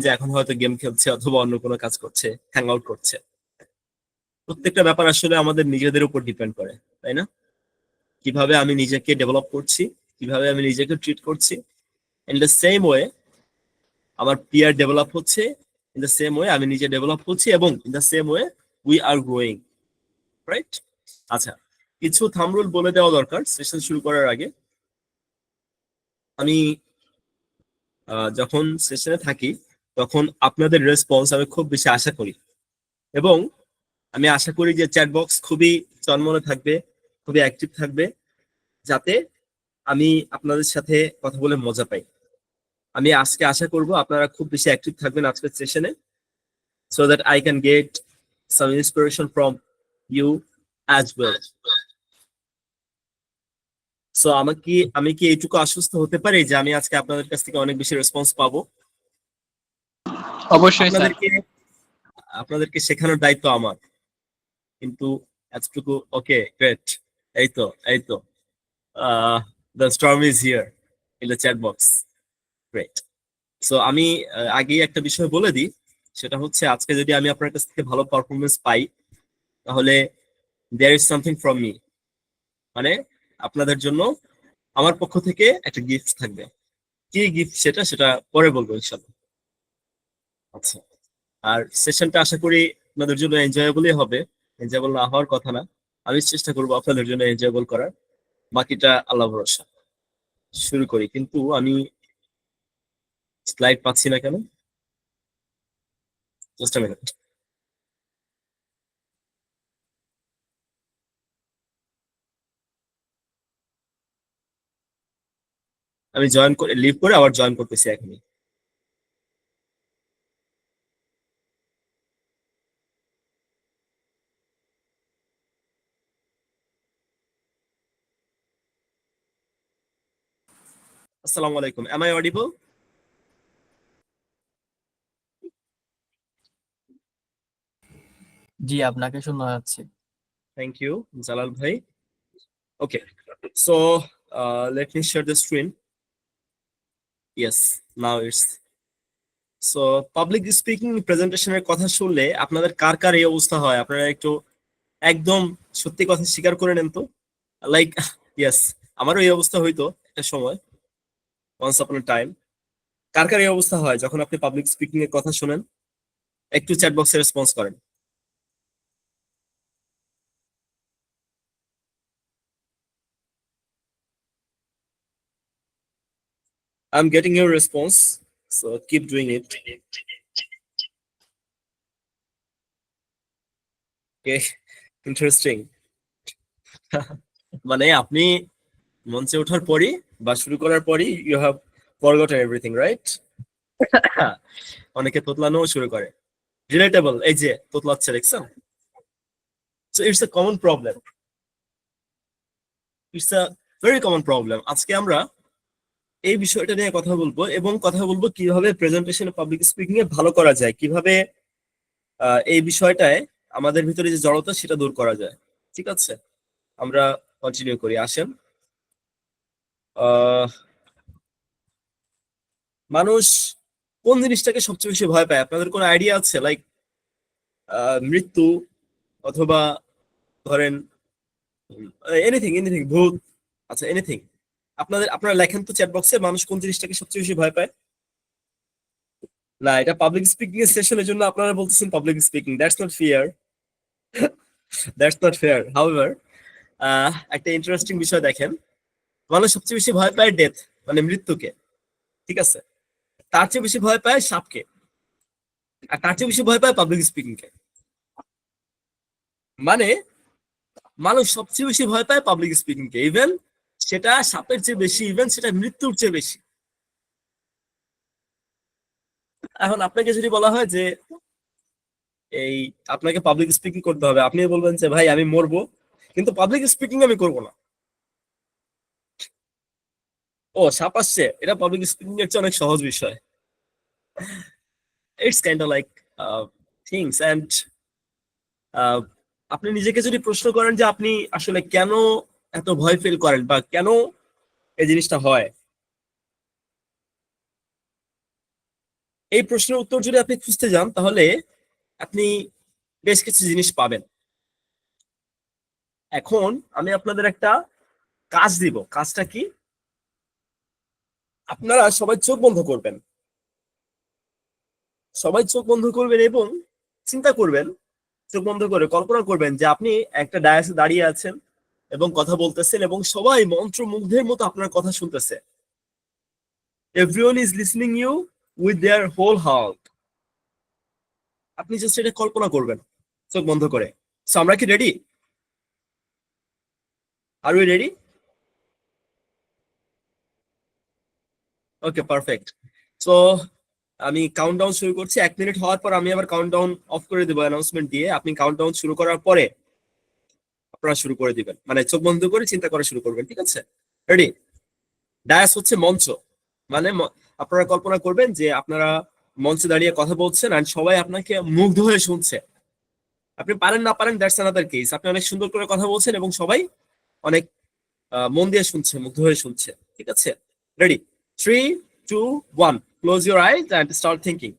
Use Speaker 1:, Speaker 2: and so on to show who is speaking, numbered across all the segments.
Speaker 1: যে এখন হয়তো গেম খেলছে অথবা অন্য কোনো কাজ করছে, হ্যাং আউট করছে। প্রত্যেকটা ব্যাপার আসলে আমাদের নিজেদের উপর ডিপেন্ড করে, তাই না? কিভাবে আমি নিজেকে ডেভেলপ করছি, কিভাবে আমি নিজেকে ট্রিট করছি, ইন দ্য সেম ওয়ে আমার পিয়ার ডেভেলপ হচ্ছে, ইন দ্য সেম ওয়ে আমি নিজে ডেভেলপ হচ্ছি, এবং in the same way we are growing, right? আচ্ছা, কিছু থাম্ব রুল বলে দেওয়া দরকার সেশন শুরু করার আগে। আমি যখন সেশনে থাকি তখন আপনাদের রেসপন্স আমি খুব বেশি আশা করি, এবং আমি আশা করি যে চ্যাট বক্স খুবই চনমনে থাকবে, খুবই অ্যাক্টিভ থাকবে, যাতে আমি আপনাদের সাথে কথা বলে মজা পাই। আমি আজকে আশা করব আপনারা খুব বেশি অ্যাক্টিভ থাকবেন আজকের সেশনে, so that I can get some inspiration from you as well. So আমি কি এইটুকু আশ্বস্ত হতে পারি যে আমি আজকে আপনাদের কাছ থেকে অনেক বেশি রেসপন্স পাবো?
Speaker 2: অবশ্যই স্যার।
Speaker 1: আপনাদেরকে আপনাদেরকে শেখানোর দায়িত্ব আমার, কিন্তু এতটুকু ওকে গ্রেট। এই তো the storm is here in the chat box, great. So আমি আগেই একটা বিষয় বলে দিই, সেটা হচ্ছে আজকে যদি আমি আপনার কাছ থেকে ভালো পারফরমেন্স পাই তাহলে there is something from me, মানে আপনাদের জন্য আমার পক্ষ থেকে একটা গিফট থাকবে। কি গিফট সেটা সেটা পরে বলবো ইনশাল্লাহ। আচ্ছা, আর সেশনটা আশা করি আপনাদের জন্য এনজয়েবলই হবে, এনজয়েবল না হওয়ার কথা না। আমি চেষ্টা করবো আপনাদের জন্য এনজয়েবল করার, বাকিটা আল্লাহ ভরসা। শুরু করি, কিন্তু আমি স্লাইড পাচ্ছি না কেন, জাস্ট আ মিনিট। আমি জয়েন করে লিভ করে আবার জয়েন করতেছি এখনই। আসসালামু আলাইকুম, এম আই অডিবল?
Speaker 3: জি, আপনাকে শোনা যাচ্ছে।
Speaker 1: থ্যাংক ইউ জালাল ভাই। Okay, so let me share the screen. Yes, now it's. So public speaking প্রেজেন্টেশনের কথা শুনলে আপনাদের কার কার এই অবস্থা হয়? আপনারা একটু একদম সত্যি কথা স্বীকার করে নেন তো। লাইক ইয়েস, আমারও এই অবস্থা হইতো একটা সময়, ওয়ান্স আপন এ টাইম। কার কার এই অবস্থা হয় যখন আপনি পাবলিক স্পিকিং এর কথা শুনেন? একটু চ্যাট বক্সে রেসপন্স করেন। I am getting your response, so keep doing it. Okay, interesting. মানে আপনি মঞ্চে ওঠার পরই বা শুরু করার পরই you have forgotten everything, right? অনেকে তোতলানো শুরু করে। রিলেটেবল, এই যে তোতলাচ্ছে দেখছেন? So it's a common problem, it's a very common problem. আজকে আমরা এই বিষয়টা নিয়ে কথা বলবো, এবং কথা বলবো কিভাবে প্রেজেন্টেশনে পাবলিক স্পিকিং এ ভালো করা যায়, কিভাবে এই বিষয়টায় আমাদের ভিতরে যে জড়তা সেটা দূর করা যায়। ঠিক আছে, আমরা কন্টিনিউ করি, আসেন। আহ মানুষ কোন জিনিসটাকে সবচেয়ে বেশি ভয় পায়? আপনাদের কোনো আইডিয়া আছে? লাইক মৃত্যু, অথবা ধরেন এনিথিং এনিথিং, ভূত, আচ্ছা এনিথিং। আপনারা লেখেন তো চ্যাট বক্সে, মানুষ কোন জিনিসটাকে সবচেয়ে বেশি ভয় পায়? না, এটা পাবলিক স্পিকিং এর সেশনের জন্য আপনারা বলতেছেন public speaking, that's not fear, that's not fair. However, একটা ইন্টারেস্টিং বিষয় দেখেন, মানুষ সবচেয়ে বেশি ভয় পায় ডেথ, মানে মৃত্যুকে, ঠিক আছে? তার চেয়ে বেশি ভয় পায় সাপকে, আর তার চেয়ে বেশি ভয় পায় পাবলিক স্পিকিং কে। মানে মানুষ সবচেয়ে বেশি ভয় পায় পাবলিক স্পিকিং কে, ইভেন সেটা সাপের চেয়ে বেশি, ইভেন সেটা মৃত্যুর চেয়ে বেশি। এখন আপনাকে যদি বলা হয় যে এই আপনাকে পাবলিক স্পিকিং করতে হবে, আপনি বলবেন যে ভাই আমি মরবো, কিন্তু পাবলিক স্পিকিং আমি করবো না। ও, সাপ আসছে, এটা পাবলিক স্পিকিং এর চেয়ে অনেক সহজ বিষয়। It's kind of like things. And আপনি নিজেকে যদি প্রশ্ন করেন যে আপনি আসলে কেন এত ভয় ফিল করেন, বা কেন এই জিনিসটা হয়, এই প্রশ্নের উত্তর যদি আপনি খুঁজতে যান তাহলে আপনি বেশ কিছু জিনিস পাবেন। এখন আমি আপনাদের একটা কাজ দিব। কাজটা কি? আপনারা সবাই চোখ বন্ধ করবেন, সবাই চোখ বন্ধ করবেন এবং চিন্তা করবেন, চোখ বন্ধ করে কল্পনা করবেন যে আপনি একটা ডায়াসে দাঁড়িয়ে আছেন এবং কথা বলতেছেন এবং সবাই মন্ত্রমুগ্ধের মতো আপনার কথা শুনতেছে। Everyone is listening you with their whole heart. আপনি জাস্ট এটা কল্পনা করবেন চোখ বন্ধ করে। সো আমরা কি ready? Are we ready? Okay, perfect. So আমি কাউন্টডাউন শুরু করছি। 1 মিনিট হওয়ার পর আমি আবার কাউন্টডাউন অফ করে দেবো অ্যানাউন্সমেন্ট দিয়ে। আপনি কাউন্টডাউন শুরু করার পরে আপনারা শুরু করে দিবেন, মানে চোখ বন্ধ করে চিন্তা করা শুরু করবেন। ঠিক আছে? রেডি? ডায়াস হচ্ছে মঞ্চ, মানে আপনারা কল্পনা করবেন যে আপনারা মঞ্চে দাঁড়িয়ে কথা বলছেন আর সবাই আপনাকে মুগ্ধ হয়ে শুনছে। আপনি পারেন না পারেন দ্যাটস অ্যানাদার কেস, আপনি অনেক সুন্দর করে কথা বলছেন এবং সবাই অনেক মন দিয়ে শুনছে, মুগ্ধ হয়ে শুনছে। ঠিক আছে? Ready? 3, 2, 1, close your eyes and start thinking.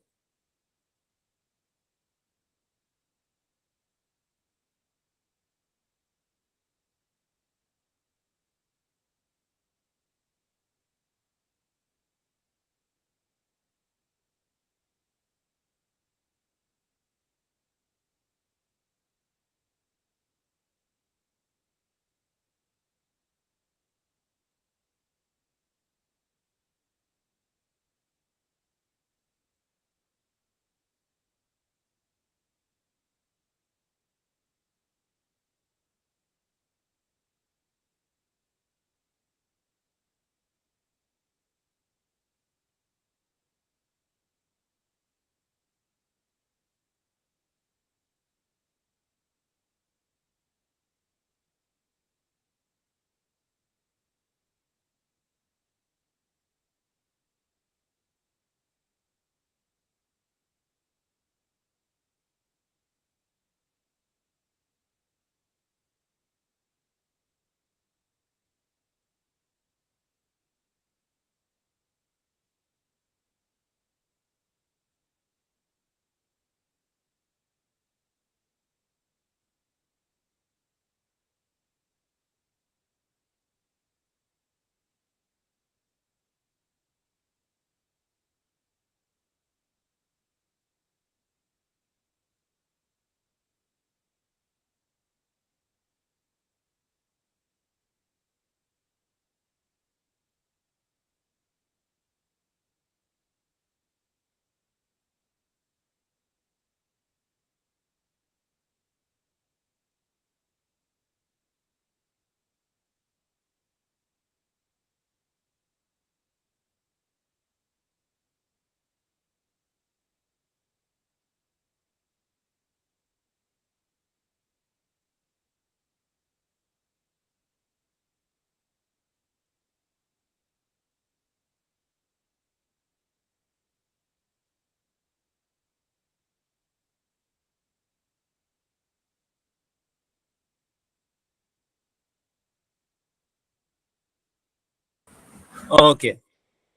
Speaker 1: Okay,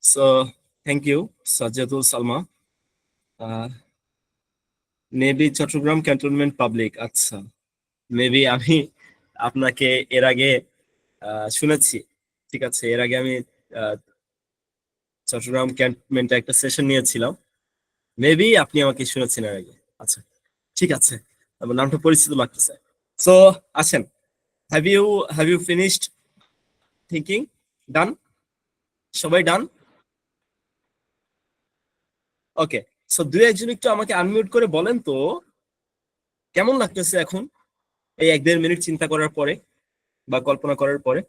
Speaker 1: so thank you Sajjadul Salma. Maybe Chattogram cantonment public. আচ্ছা, মেবি আমি আপনাকে এর আগে শুনেছি। ঠিক আছে, এর আগে আমি আহ, চট্টগ্রাম ক্যান্টনমেন্টে একটা সেশন নিয়েছিলাম। মেবি আপনি আমাকে শুনেছেন এর আগে। আচ্ছা, ঠিক আছে, আমার নামটা পরিচিত লাগতেছে। সো আসেন, have you have you finished thinking? Done? সবাই ডান? ওকে, সো দুই একজন একটু আমাকে আনমিউট করে বলেন তো কেমন লাগতেছে এখন এই 1-1.5 মিনিট চিন্তা করার পরে বা কল্পনা করার পরে।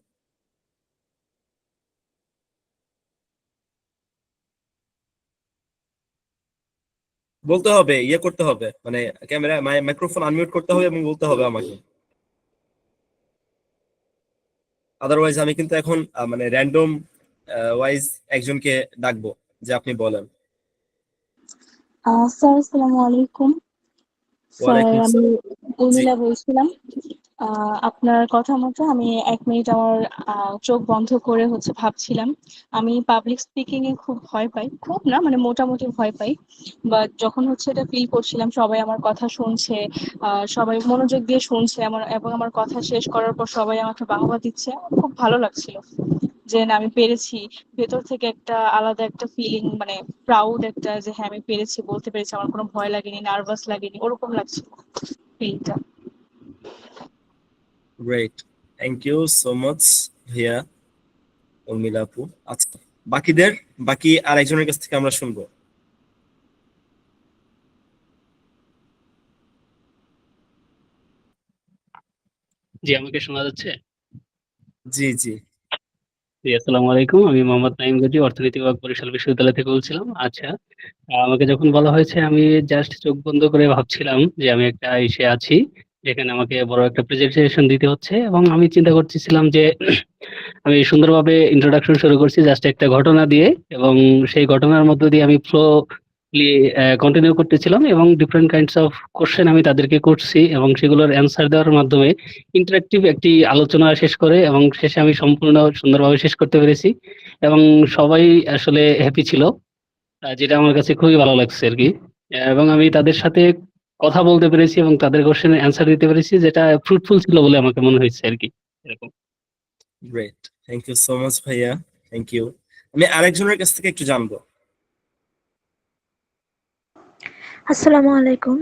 Speaker 1: বলতে হবে, ইয়ে করতে হবে, মানে ক্যামেরা মাইক্রোফোন আনমিউট করতে হবে এবং বলতে হবে আমাকে। আদারওয়াইজ আমি কিন্তু এখন মানে র্যান্ডম ওয়াইজ একজনকে ডাকবো যে আপনি বলেন।
Speaker 2: স্যার আসসালামু আলাইকুম। স্যার,
Speaker 1: ওয়ালাইকুম
Speaker 2: আমি
Speaker 1: আসসালাম। জি
Speaker 2: উর্মিলা বলছিলাম। আপনার কথা মতো আমি ১ মিনিট আমার চোখ বন্ধ করে ভাবছিলাম। আমি পাবলিক স্পিকিং এ খুব ভয় পাই। খুব না, মানে মোটামুটি ভয় পাই। বাট যখন এটা ফিল করছিলাম সবাই আমার কথা শুনছে, সবাই মনোযোগ দিয়ে শুনছে এবং আমার কথা শেষ করার পর সবাই আমাকে বাহবা দিচ্ছে। আমার খুব ভালো লাগছিল যে না, আমি পেরেছি। ভেতর থেকে একটা আলাদা একটা ফিলিং, মানে প্রাউড একটা, যে হ্যাঁ আমি পেরেছি, বলতে পেরেছি, আমার কোনো ভয় লাগেনি, নার্ভাস লাগেনি, ওরকম লাগছিল ফিলটা।
Speaker 1: Great, thank you so much ভাইয়া, উর্মিলা আপু। আচ্ছা, বাকিদের, বাকি আর একজনের কাছ থেকে আমরা শুনবো।
Speaker 3: জি, আমাকে শোনা যাচ্ছে?
Speaker 1: জি জি।
Speaker 3: জি, আসসালামু আলাইকুম। আমি মোহাম্মদ নাঈম গাজী, অর্থনীতি বিভাগ, বরিশাল বিশ্ববিদ্যালয় থেকে বলছিলাম। আচ্ছা, আমাকে যখন বলা হয়েছে আমি জাস্ট চোখ বন্ধ করে ভাবছিলাম যে আমি একটা ইসে আছি, যেখানে আমাকে বড় একটা প্রেজেন্টেশন দিতে হচ্ছে, এবং আমি চিন্তা করতেছিলাম যে আমি সুন্দরভাবে ইন্ট্রোডাকশন শুরু করছি জাস্ট একটা ঘটনা দিয়ে, এবং সেই ঘটনার মধ্য দিয়ে আমি ফ্লোলি কন্টিনিউ করতেছিলাম, এবং ডিফারেন্ট কাইন্ডস অফ কোশ্চেন আমি তাদেরকে করছি, এবং সেগুলোর অ্যান্সার দেওয়ার মাধ্যমে ইন্টারেক্টিভ একটি আলোচনা শেষ করে, এবং শেষে আমি সম্পূর্ণ সুন্দরভাবে শেষ করতে পেরেছি, এবং সবাই আসলে হ্যাপি ছিল, যেটা আমার কাছে খুবই ভালো লাগছে আর কি। এবং আমি তাদের সাথে কথা বলতে পেরেছি এবং তাদের কোশ্চেনের অ্যান্সার দিতে পেরেছি, যেটা ফ্রুটফুল ছিল বলে আমাকে মনে হয়েছে আর কি, এরকম।
Speaker 1: Great, thank you so much ভাইয়া, থ্যাংক ইউ। আমি আরেকজনের কাছ থেকে একটু জানবো।
Speaker 4: আসসালামু আলাইকুম।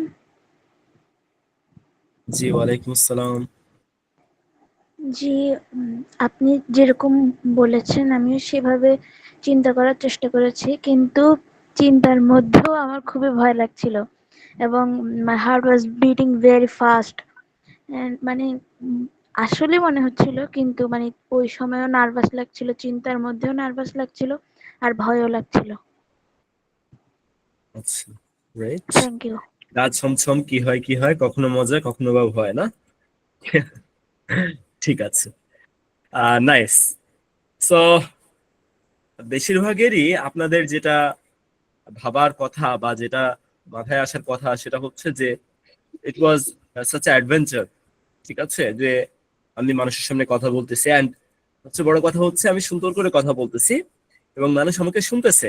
Speaker 1: জি ওয়ালাইকুম আসসালাম।
Speaker 4: জি, আপনি যেরকম বলেছেন আমিও সেভাবে চিন্তা করার চেষ্টা করেছি। কিন্তু চিন্তার মধ্যেও আমার খুবই ভয় লাগছিল এবং my heart was beating very fast. মানে আসলে মনে হচ্ছিল, কিন্তু মানে ওই সময়ও নার্ভাস লাগছিল, চিন্তার মধ্যেও নার্ভাস লাগছিল আর ভয়ও লাগছিল।
Speaker 1: আচ্ছা, গ্রেট।
Speaker 4: Thank you.
Speaker 1: রাত ছমছম, কি হয় কি হয়, কখনো মজা কখনো বা ভয়, না? ঠিক আছে, নাইস। সো বেশিরভাগেরই আপনাদের যেটা ভাবার কথা বা যেটা মাথায় আসার কথা সেটা হচ্ছে যে ইট ওয়াজ সাচ অ্যাডভেঞ্চার। ঠিক আছে, যে আমি মানুষের সামনে কথা বলতেছি, অ্যান্ড সবচেয়ে বড় কথা হচ্ছে আমি সুন্দর করে কথা বলতেছি এবং মানুষ আমাকে শুনতেছে।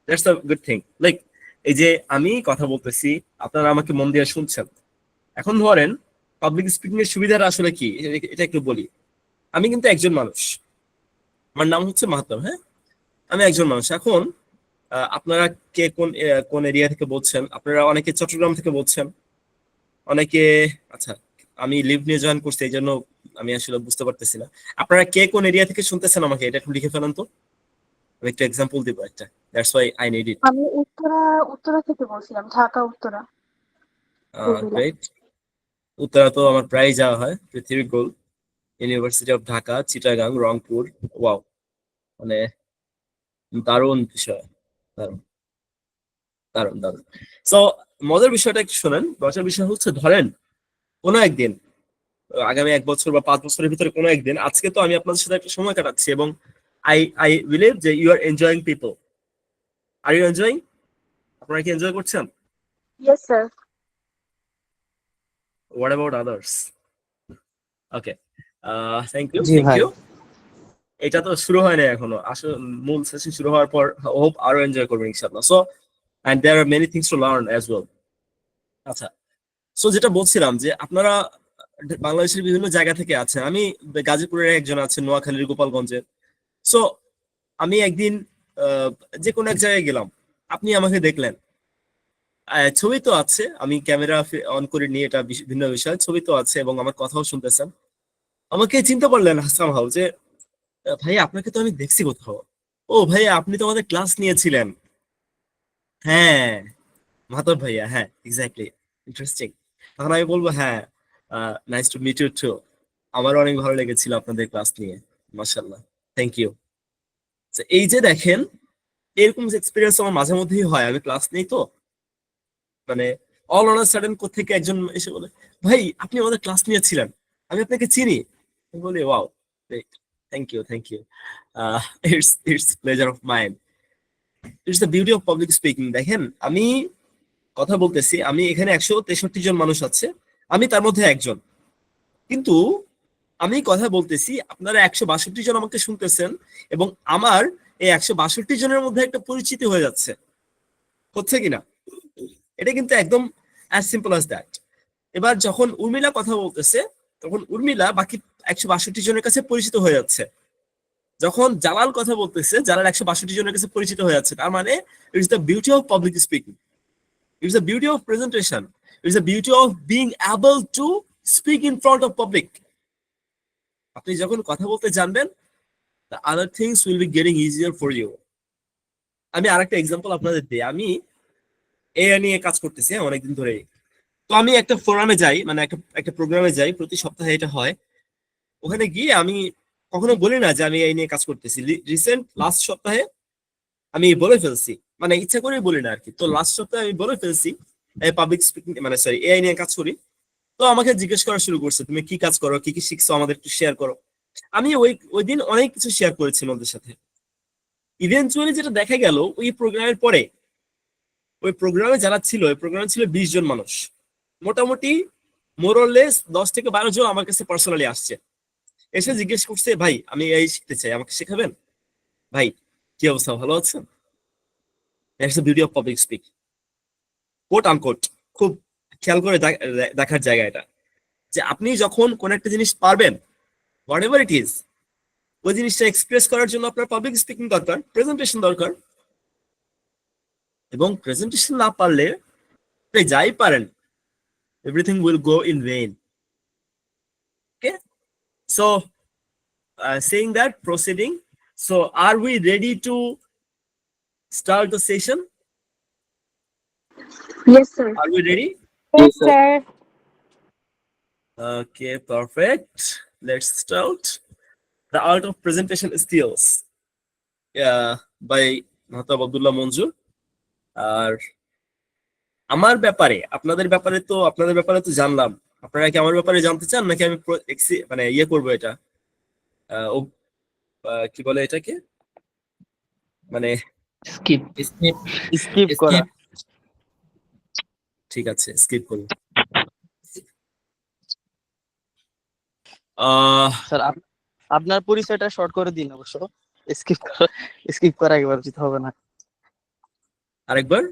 Speaker 1: That's a good thing. Like, এই যে আমি কথা বলতেছি, আপনারা আমাকে মন দিয়ে শুনছেন। এখন ধরেন পাবলিক স্পিকিং এর সুবিধাটা আসলে কি, এটা একটু বলি। আমি কিন্তু একজন মানুষ, আমার নাম হচ্ছে মাহাতাব, হ্যাঁ? আমি একজন মানুষ। এখন আপনারা কে কোন কোন এরিয়া থেকে বলছেন? আপনারা অনেকে চট্টগ্রাম থেকে বলছেন, অনেকে, আচ্ছা, আমি লিভ নিয়ে জয়েন করছি এই জন্য আমি আসলে বুঝতে পারতেছি না। আপনারা কে কোন এরিয়া থেকে শুনতেছেন আমাকে এটা একটু লিখে ফেলেন তো। আমি একটা এক্সাম্পল দিব একটা, that's why I need it.
Speaker 2: আমি উত্তরা থেকে বলছিলাম, ঢাকা উত্তরা, উর্মিলা।
Speaker 1: গ্রেট। উত্তরা তো আমার প্রায় যাওয়া হয়, পৃথিবীর গোল। University of Dhaka, Chittagong, Rangpur. Wow, মানে দারুণ বিষয়, দারুণ দারুণ দারুণ। সো মজার বিষয়টা একটু শোনেন। মজার বিষয় হচ্ছে, ধরেন কোনো একদিন, আগামী 1 বছর বা 5 বছরের ভিতরে কোনো একদিন, আজকে তো আমি আপনাদের সাথে একটা সময় কাটাচ্ছি এবং আই আই বিলিভ যে you are enjoying people. Are you enjoying? আপনারা কি এনজয় করছেন?
Speaker 2: Yes sir.
Speaker 1: What about others? Okay, thank you,
Speaker 5: জি
Speaker 1: থ্যাংক
Speaker 5: ভাই।
Speaker 1: ইউ। এটা তো শুরু হয় না এখনো, আসলে মূল সেশন শুরু হওয়ার পর হোপ আরো এনজয় করবেন ইনশাআল্লাহ। So and there are many things to learn as well. আচ্ছা, সো যেটা বলছিলাম যে আপনারা বাংলাদেশের বিভিন্ন জায়গা থেকে আছেন। আমি গাজীপুরের একজন আছেন, নোয়াখালীর, গোপালগঞ্জের। সো আমি একদিন আহ, যে কোনো এক জায়গায় গেলাম, আপনি আমাকে দেখলেন। ছবি তো আছে, আমি ক্যামেরা অন করে নিয়ে, এটা ভিন্ন বিষয়, ছবি তো আছে এবং আমার কথাও শুনতেছেন। আমাকে চিনতে পারলেন হাসান হাউ যে ভাই আপনাকে তো আমি দেখছি কোথাও। ও ভাই, আপনি তো আমাদের ক্লাস নিয়েছিলেন। হ্যাঁ, মাধব ভাইয়া, হ্যাঁ এক্স্যাক্টলি, ইন্টারেস্টিং। তখন আমি বলবো হ্যাঁ, nice to meet you too. আমারও অনেক ভালো লেগেছিল আপনাদের ক্লাস নিয়ে, মাশাআল্লাহ, থ্যাংক ইউ। এই যে দেখেন, এরকম যে এক্সপিরিয়েন্স আমার মাঝে মধ্যেই হয়। আমি ক্লাস নেই তো, মানে অল অন সাডেন কোত্থেকে একজন এসে বলে, ভাই আপনি আমাদের ক্লাস নিয়েছিলেন, আমি আপনাকে চিনি। আমি বলি wow, great, thank you, thank you. It's pleasure of mind. It's the beauty of public speaking. দেখেন, আমি কথা বলতেছি, আমি এখানে 163 জন মানুষ আছে, আমি তার মধ্যে একজন, কিন্তু আমি কথা বলতেছি, আপনারা 162 জন আমাকে শুনতেছেন, এবং আমার এই 162 জনের মধ্যে একটা পরিচিতি হয়ে যাচ্ছে, হচ্ছে কিনা? এটা কিন্তু একদম অ্যাজ সিম্পল অ্যাজ দ্যাট। এবার যখন উর্মিলা কথা বলতেছে, তখন উর্মিলা বাকি 162 জনের কাছে পরিচিত হয়ে যাচ্ছে। যখন জালাল কথা বলতেছে, জালাল 162 জনের কাছে পরিচিত হয়ে যাচ্ছে। তার মানে it's the beauty of public speaking, it's the beauty of presentation, it's the beauty of being able to speak in front of public. আপনি যখন কথা বলতে জানবেন, the other things will be getting easier for you. আমি আরেকটা example আপনাদের দিই। আমি এআই নিয়ে কাজ করতেছি অনেকদিন ধরে। তো আমি একটা ফোরামে যাই, মানে একটা প্রোগ্রামে যাই, প্রতি সপ্তাহে এটা হয়। ওখানে গিয়ে আমি কখনো বলি না যে আমি এই নিয়ে কাজ করতেছি। রিসেন্ট লাস্ট সপ্তাহে আমি বলে ফেলছি, মানে ইচ্ছা করে বলি না আর কি। তো লাস্ট সপ্তাহে আমি বলে ফেলছি পাবলিক স্পিকিং, মানে সরি এআই নিয়ে কাজ করি। তো আমাকে জিজ্ঞেস করা শুরু করছে, তুমি কি কাজ করো, কি কি শিখছো, আমাদের একটু শেয়ার করো। আমি ওই দিন অনেক কিছু শেয়ার করেছি ওদের সাথে। ইভেনচুয়ালি যেটা দেখা গেল, ওই প্রোগ্রামের পরে ওই প্রোগ্রামে যারা ছিল, ওই প্রোগ্রামে ছিল 20 জন মানুষ। মোটামুটি মোরলেস 10 থেকে 12 জন আমার কাছে পার্সোনালি আসছে, এসে জিজ্ঞেস করছে, ভাই আমি এই শিখতে চাই, আমাকে শেখাবেন? ভাই কি অবস্থা, ভালো আছেন? That's the beauty of public speak, coat unquote. খুব খেয়াল করে দেখার জায়গা এটা, যে আপনি যখন কোন একটা জিনিস পারবেন, হোয়াট এভার ইট ইজ, ওই জিনিসটা এক্সপ্রেস করার জন্য আপনার পাবলিক স্পিকিং দরকার, প্রেজেন্টেশন দরকার। এবং প্রেজেন্টেশন না পারলে আপনি যাই পারেন, everything will go in vein. Okay, so saying that, proceeding, so are we ready to start the session?
Speaker 4: Yes, sir.
Speaker 1: Are we ready?
Speaker 5: Yes, sir.
Speaker 1: Okay, perfect. Let's start. The Art of Presentation Skills by Mahtab Abdullah Manzur. আর আমার ব্যাপারে, আপনাদের ব্যাপারে তো জানলাম। আপনারা কি আমার ব্যাপারে জানতে চান, নাকি আমি মানে ইয়ে করবো এটা, কি বলে এটাকে, মানে
Speaker 3: স্কিপ।
Speaker 5: স্কিপ করা।
Speaker 1: ঠিক আছে, স্কিপ করি।
Speaker 5: স্যার আপনার পরিচয়টা শর্ট করে দিন অবশ্য, স্কিপ করা একেবারে উচিত হবে না।
Speaker 1: আরেকবার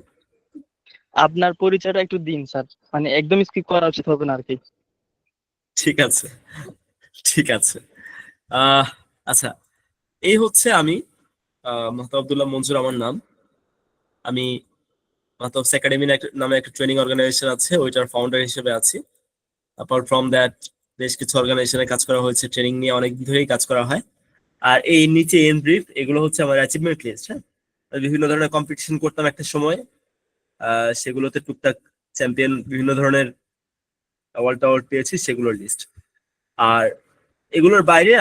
Speaker 5: আপনার পরিচয়টা একটু দিন স্যার, মানে একদম স্কিপ করা উচিত হবে না আর কি।
Speaker 1: ঠিক আছে, ঠিক আছে। আচ্ছা, এই হচ্ছে আমি, মাহতাব আব্দুল্লাহ মঞ্জুর আমার নাম। আমি মাহতাবস একাডেমি নামে একটা ট্রেনিং অর্গানাইজেশন আছে, ওইটার ফাউন্ডার হিসেবে আছি। অ্যাপার্ট ফ্রম দ্যাট বেশ কিছু অর্গানাইজেশনে কাজ করা হয়েছে, ট্রেনিং নিয়ে অনেক ধরেই কাজ করা হয়। আর এই নিচে ইন ব্রিফ এগুলো হচ্ছে আমার অ্যাচিভমেন্ট লিস্ট। হ্যাঁ, বিভিন্ন ধরনের কম্পিটিশন করতাম একটা সময়, সেগুলোতে টুকটাক চ্যাম্পিয়ন, বিভিন্ন ধরনের অ্যাওয়ার্ড পেয়েছি, সেগুলোর লিস্ট। আর এগুলোর বাইরে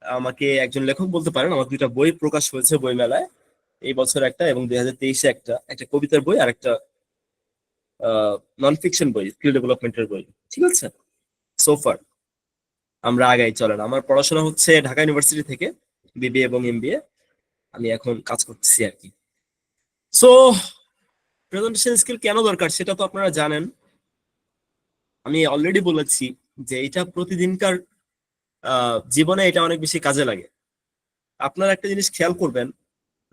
Speaker 1: আমাকে একজন লেখক বলতে পারেন। আমার 2টা বই প্রকাশ হয়েছে বই মেলায়, এই বছর একটা, এবং 2023-এ একটা কবিতার বই, আর একটা নন ফিকশন বই, স্কিল ডেভেলপমেন্টের বই। ঠিক আছে, সোফার আমরা আগাই চলেন। আমার পড়াশোনা হচ্ছে ঢাকা ইউনিভার্সিটি থেকে, বিবিএ এবং এমবিএ। আমি এখন কাজ করতেছি আর কি। সো প্রেজেন্টেশন স্কিল কেন দরকার সেটা তো আপনারা জানেন। আমি অলরেডি বলেছি যে এটা প্রতিদিনকার জীবনে এটা অনেক বেশি কাজে লাগে। আপনারা একটা জিনিস খেয়াল করবেন,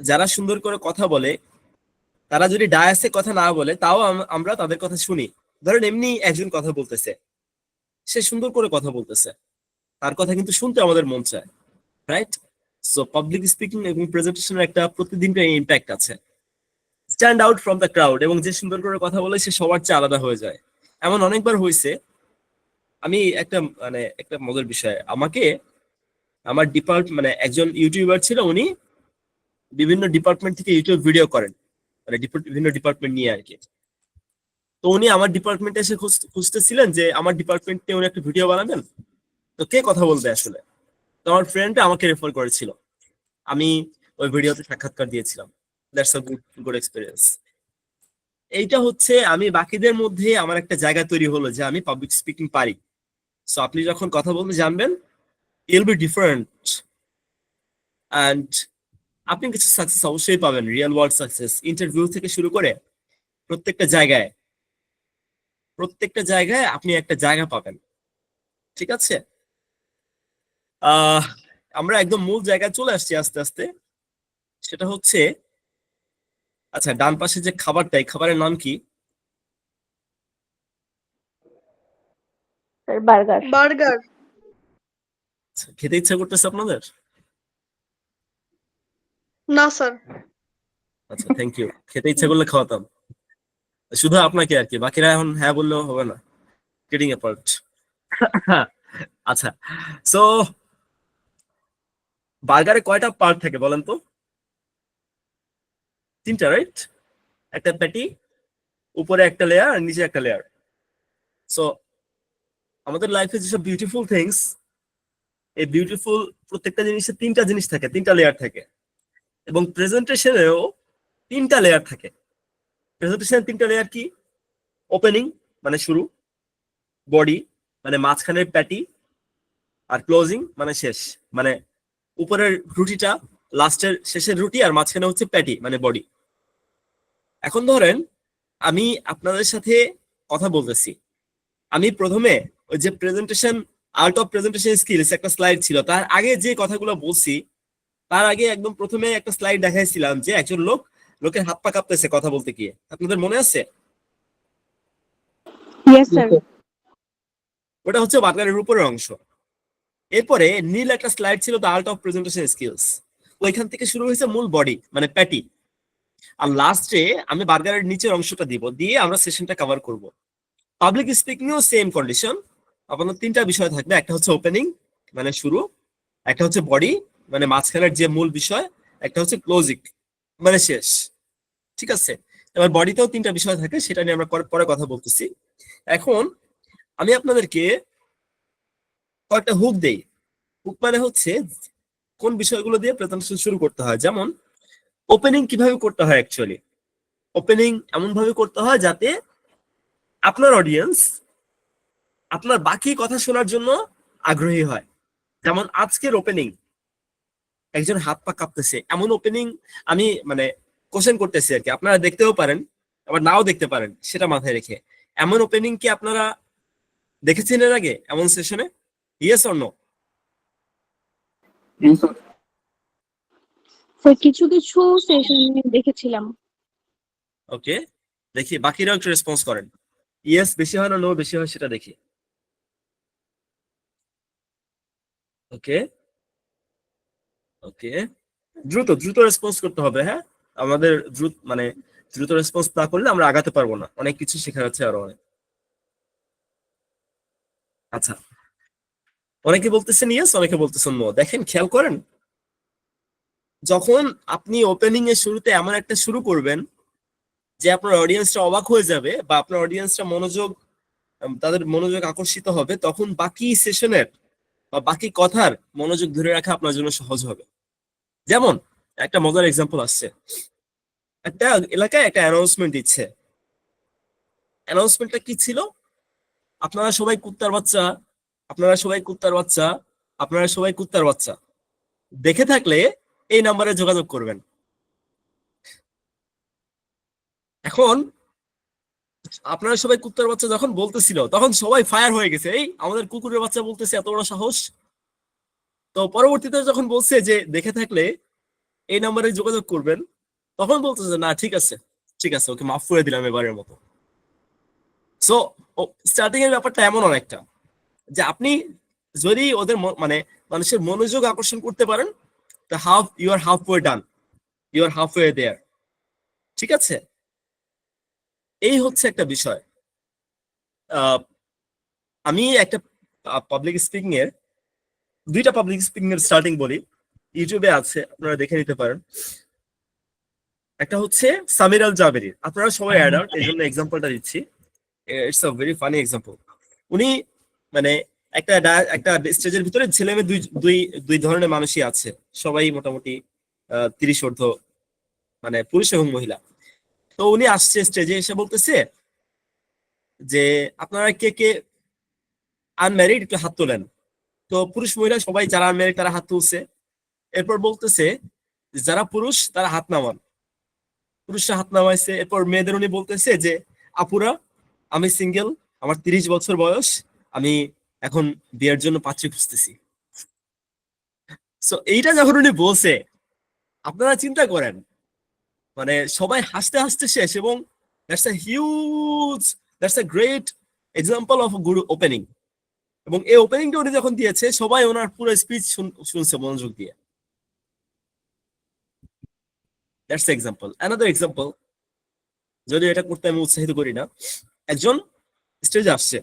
Speaker 1: যারা সুন্দর করে কথা বলে, তারা যদি ডায়াসে কথা না বলে, তাও আমরা তাদের কথা শুনি। ধরেন এমনি একজন কথা বলতেছে, সে সুন্দর করে কথা বলতেছে, তার কথা কিন্তু শুনতে আমাদের মন চায়, রাইট? সো পাবলিক স্পিকিং এবং প্রেজেন্টেশনের একটা প্রতিদিনকার ইম্প্যাক্ট আছে। Stand out from the crowd, এবং যে সুন্দর করে কথা বলে সে সবার চেয়ে আলাদা হয়ে যায়। এমন অনেকবার হয়েছে। আমি একটা মজার বিষয়, আমার মানে একজন ইউটিউবার ছিল, উনি বিভিন্ন ডিপার্টমেন্ট থেকে ইউটিউব ভিডিও করেন, মানে বিভিন্ন ডিপার্টমেন্ট নিয়ে আর কি। তো উনি আমার ডিপার্টমেন্টে এসে খুঁজতেছিলেন যে আমার ডিপার্টমেন্টে উনি একটা ভিডিও বানাবেন, তো কে কথা বলবে আসলে। তো আমার ফ্রেন্ড আমাকে রেফার করেছিল, আমি ওই ভিডিওতে সাক্ষাৎকার দিয়েছিলাম। That's a good experience. এইটা হচ্ছে আমি বাকিদের মধ্যে আমার একটা জায়গা তৈরি হলো যে আমি পাবলিক স্পিকিং পারি। সো আপনি যখন কথা বলতে জানবেন, ইউল বি ডিফারেন্ট, অ্যান্ড আপনি কিছু সাকসেস অবশ্যই পাবেন, রিয়েল ওয়ার্ল্ড সাকসেস। ইন্টারভিউ থেকে শুরু করে প্রত্যেকটা জায়গায় আপনি একটা জায়গা পাবেন, ঠিক আছে? আমরা একদম মূল জায়গায় চলে আসছি আস্তে আস্তে। সেটা হচ্ছে, আচ্ছা, ডান পাশে যে খাবারটা, এই খাবারের নাম কি?
Speaker 2: বার্গার।
Speaker 6: বার্গার।
Speaker 1: আচ্ছা, খেতে ইচ্ছা করতেছে আপনাদের?
Speaker 6: না স্যার।
Speaker 1: আচ্ছা, থ্যাংক ইউ। খেতে ইচ্ছা করলে খাওয়াতাম, শুধু আপনাকে আর কি, বাকিরা এখন হ্যাঁ বললেও হবে না। Kidding apart. আচ্ছা, সো বার্গারে কয়টা পার্ট থাকে বলেন তো? 3টা, রাইট? একটা প্যাটি, উপরে একটা লেয়ার আর নিচে একটা লেয়ার। সো আমাদের লাইফে যেসব বিউটিফুল থিংস, এই বিউটিফুল প্রত্যেকটা জিনিসে 3টা জিনিস থাকে, 3টা লেয়ার থাকে। এবং প্রেজেন্টেশনেও 3টা লেয়ার থাকে। প্রেজেন্টেশনের 3টা লেয়ার কি? ওপেনিং মানে শুরু, বডি মানে মাঝখানের প্যাটি, আর ক্লোজিং মানে শেষ, মানে উপরের রুটিটা, লাস্টের শেষের রুটি, আর মাঝখানে হচ্ছে প্যাটি মানে বডি। এখন ধরেন আমি আপনাদের সাথে কথা বলতেছি, আমি প্রথমে ওই যে presentation, art of presentation skills একটা স্লাইড ছিল, তার আগে যে কথাগুলো বলছি তার আগে একদম প্রথমে একটা স্লাইড দেখাইছিলাম যে একজন লোকের হাত পা কাঁপতেছে কথা বলতে গিয়ে, আপনাদের মনে আছে?
Speaker 2: Yes sir.
Speaker 1: ওটা হচ্ছে বার্গারের উপরের অংশ। এরপরে নীল একটা স্লাইড ছিল, the art of presentation skills. ওইখান থেকে শুরু হয়েছে মূল বডি মানে প্যাটি, আর লাস্টে আমি বার্গারের নিচের অংশটা দিয়ে আমরা সেশনটা কভার করব। পাবলিক স্পিকিং এও সেম কন্ডিশন, আপনার 3টা বিষয় থাকবে, একটা হচ্ছে ওপেনিং মানে শুরু, একটা হচ্ছে বডি মানে মাঝখানের যে মূল বিষয়, একটা হচ্ছে ক্লোজিং মানে শেষ, ঠিক আছে? এবার বডিতেও 3টা বিষয় থাকে, সেটা নিয়ে আমরা পরে কথা বলতেছি। এখন আমি আপনাদেরকে কয়েকটা হুক দেই। হুক মানে হচ্ছে কোন বিষয়গুলো দিয়ে প্রেজেন্টেশন শুরু করতে হয়। যেমন ওপেনিং কিভাবে করতে হয়, অ্যাকচুয়ালি ওপেনিং এমন ভাবে করতে হয় যাতে আপনার অডিয়েন্স আপনার বাকি কথা শোনার জন্য আগ্রহী হয়। যেমন আজকের ওপেনিং, একজন হাত পা কাঁপতেছে এমন ওপেনিং আমি মানে কোশ্চেন করতেছি আর কি, আপনারা দেখতেও পারেন আবার নাও দেখতে পারেন, সেটা মাথায় রেখে। এমন ওপেনিং কি আপনারা দেখেছেন এর আগে এমন সেশনে? Yes or no?
Speaker 2: স্যার কিছু কিছু সেশনে দেখেছিলাম।
Speaker 1: ওকে, দেখি বাকিরাও একটু রেসপন্স করেন। ইয়েস বেশি হয় না নো বেশি হয় সেটা দেখি। ওকে ওকে, দ্রুত দ্রুত রেসপন্স করতে হবে, হ্যাঁ? আমাদের দ্রুত রেসপন্স না করলে আমরা আগাতে পারবো না, অনেক কিছু শেখার আছে আরো অনেক। আচ্ছা, অনেকে বলতেছেন ইয়েস, অনেকে বলতেছেন নো। দেখেন, খেয়াল করেন, যখন আপনি ওপেনিং এর শুরুতে এমন একটা শুরু করবেন যে আপনার অডিয়েন্সটা অবাক হয়ে যাবে বা আপনার অডিয়েন্সটা তাদের মনোযোগ আকর্ষিত হবে, তখন বাকি সেশনের বা বাকি কথার মনোযোগ ধরে রাখা আপনার জন্য সহজ হবে। যেমন একটা মজার এক্সাম্পল আসছে, একটা এলাকায় একটা অ্যানাউন্সমেন্ট দিচ্ছে। অ্যানাউন্সমেন্টটা কি ছিল? আপনারা সবাই কুত্তার বাচ্চা, আপনারা সবাই কুত্তার বাচ্চা, আপনারা সবাই কুত্তার বাচ্চা। দেখে থাকলে এই নাম্বারে যোগাযোগ করবেন। এখন আপনারা সবাই কুত্তার বাচ্চা যখন বলতেছিল, তখন সবাই ফায়ার হয়ে গেছে, এই আমাদের কুকুরের বাচ্চা বলতেছে, এত বড় সাহস। তো পরবর্তীতে যখন বলছে যে দেখে থাকলে এই নাম্বারে যোগাযোগ করবেন, তখন বলতেছে না ঠিক আছে ঠিক আছে, ওকে মাফ করে দিলাম এবারের মতো। সো স্টার্টিং এর ব্যাপারটা এমন অনেকটা যে আপনি যদি ওদের মানে মানুষের মনোযোগ আকর্ষণ করতে পারেন, তা you are half way done, you are half way there, ঠিক আছে? এই হচ্ছে একটা বিষয়। আহ, আমি একটা পাবলিক স্পিকিং এর 2টা পাবলিক স্পিকিং এর স্টার্টিং বলি, ইউটিউবে আছে, আপনারা দেখে নিতে পারেন। একটা হচ্ছে সামির আল জাবেরি, আপনারা সবাই অ্যাডাল্ট এই জন্য এক্সাম্পলটা দিচ্ছি, it's a very funny example. উনি মানে একটা স্টেজের ভিতরে ছেলে মেয়ে দুই দুই দুই ধরনের মানুষই আছে, সবাই মোটামুটি 30 ঊর্ধ্ব, মানে পুরুষ এবং মহিলা। তো উনি আসছে স্টেজে এসে বলতেছে যে আপনারা কে কে আনম্যারিড একটু হাত তোলেন। তো পুরুষ মহিলা সবাই যারা আনম্যারিড তারা হাত তুলছে। এরপর বলতেছে যারা পুরুষ তারা হাত নামান। পুরুষরা হাত নামাইছে, এরপর মেয়েদের উনি বলতেছে যে আপুরা আমি সিঙ্গেল, আমার 30 বছর বয়স, আমি এখন বিয়ের জন্য পাত্রী খুঁজতেছি। সো এইটা যখন উনি বলছে, আপনারা চিন্তা করেন, মানে সবাই হাসতে হাসতে শেষ, এবং that's a great example of good opening. এবং এই ওপেনিংটা উনি যখন দিয়েছে, সবাই ওনার পুরো স্পিচ শুনছে মনোযোগ দিয়ে। That's example. অ্যানাদার এক্সাম্পল, যদিও এটা করতে আমি উৎসাহিত করি না, একজন স্টেজে আসছে,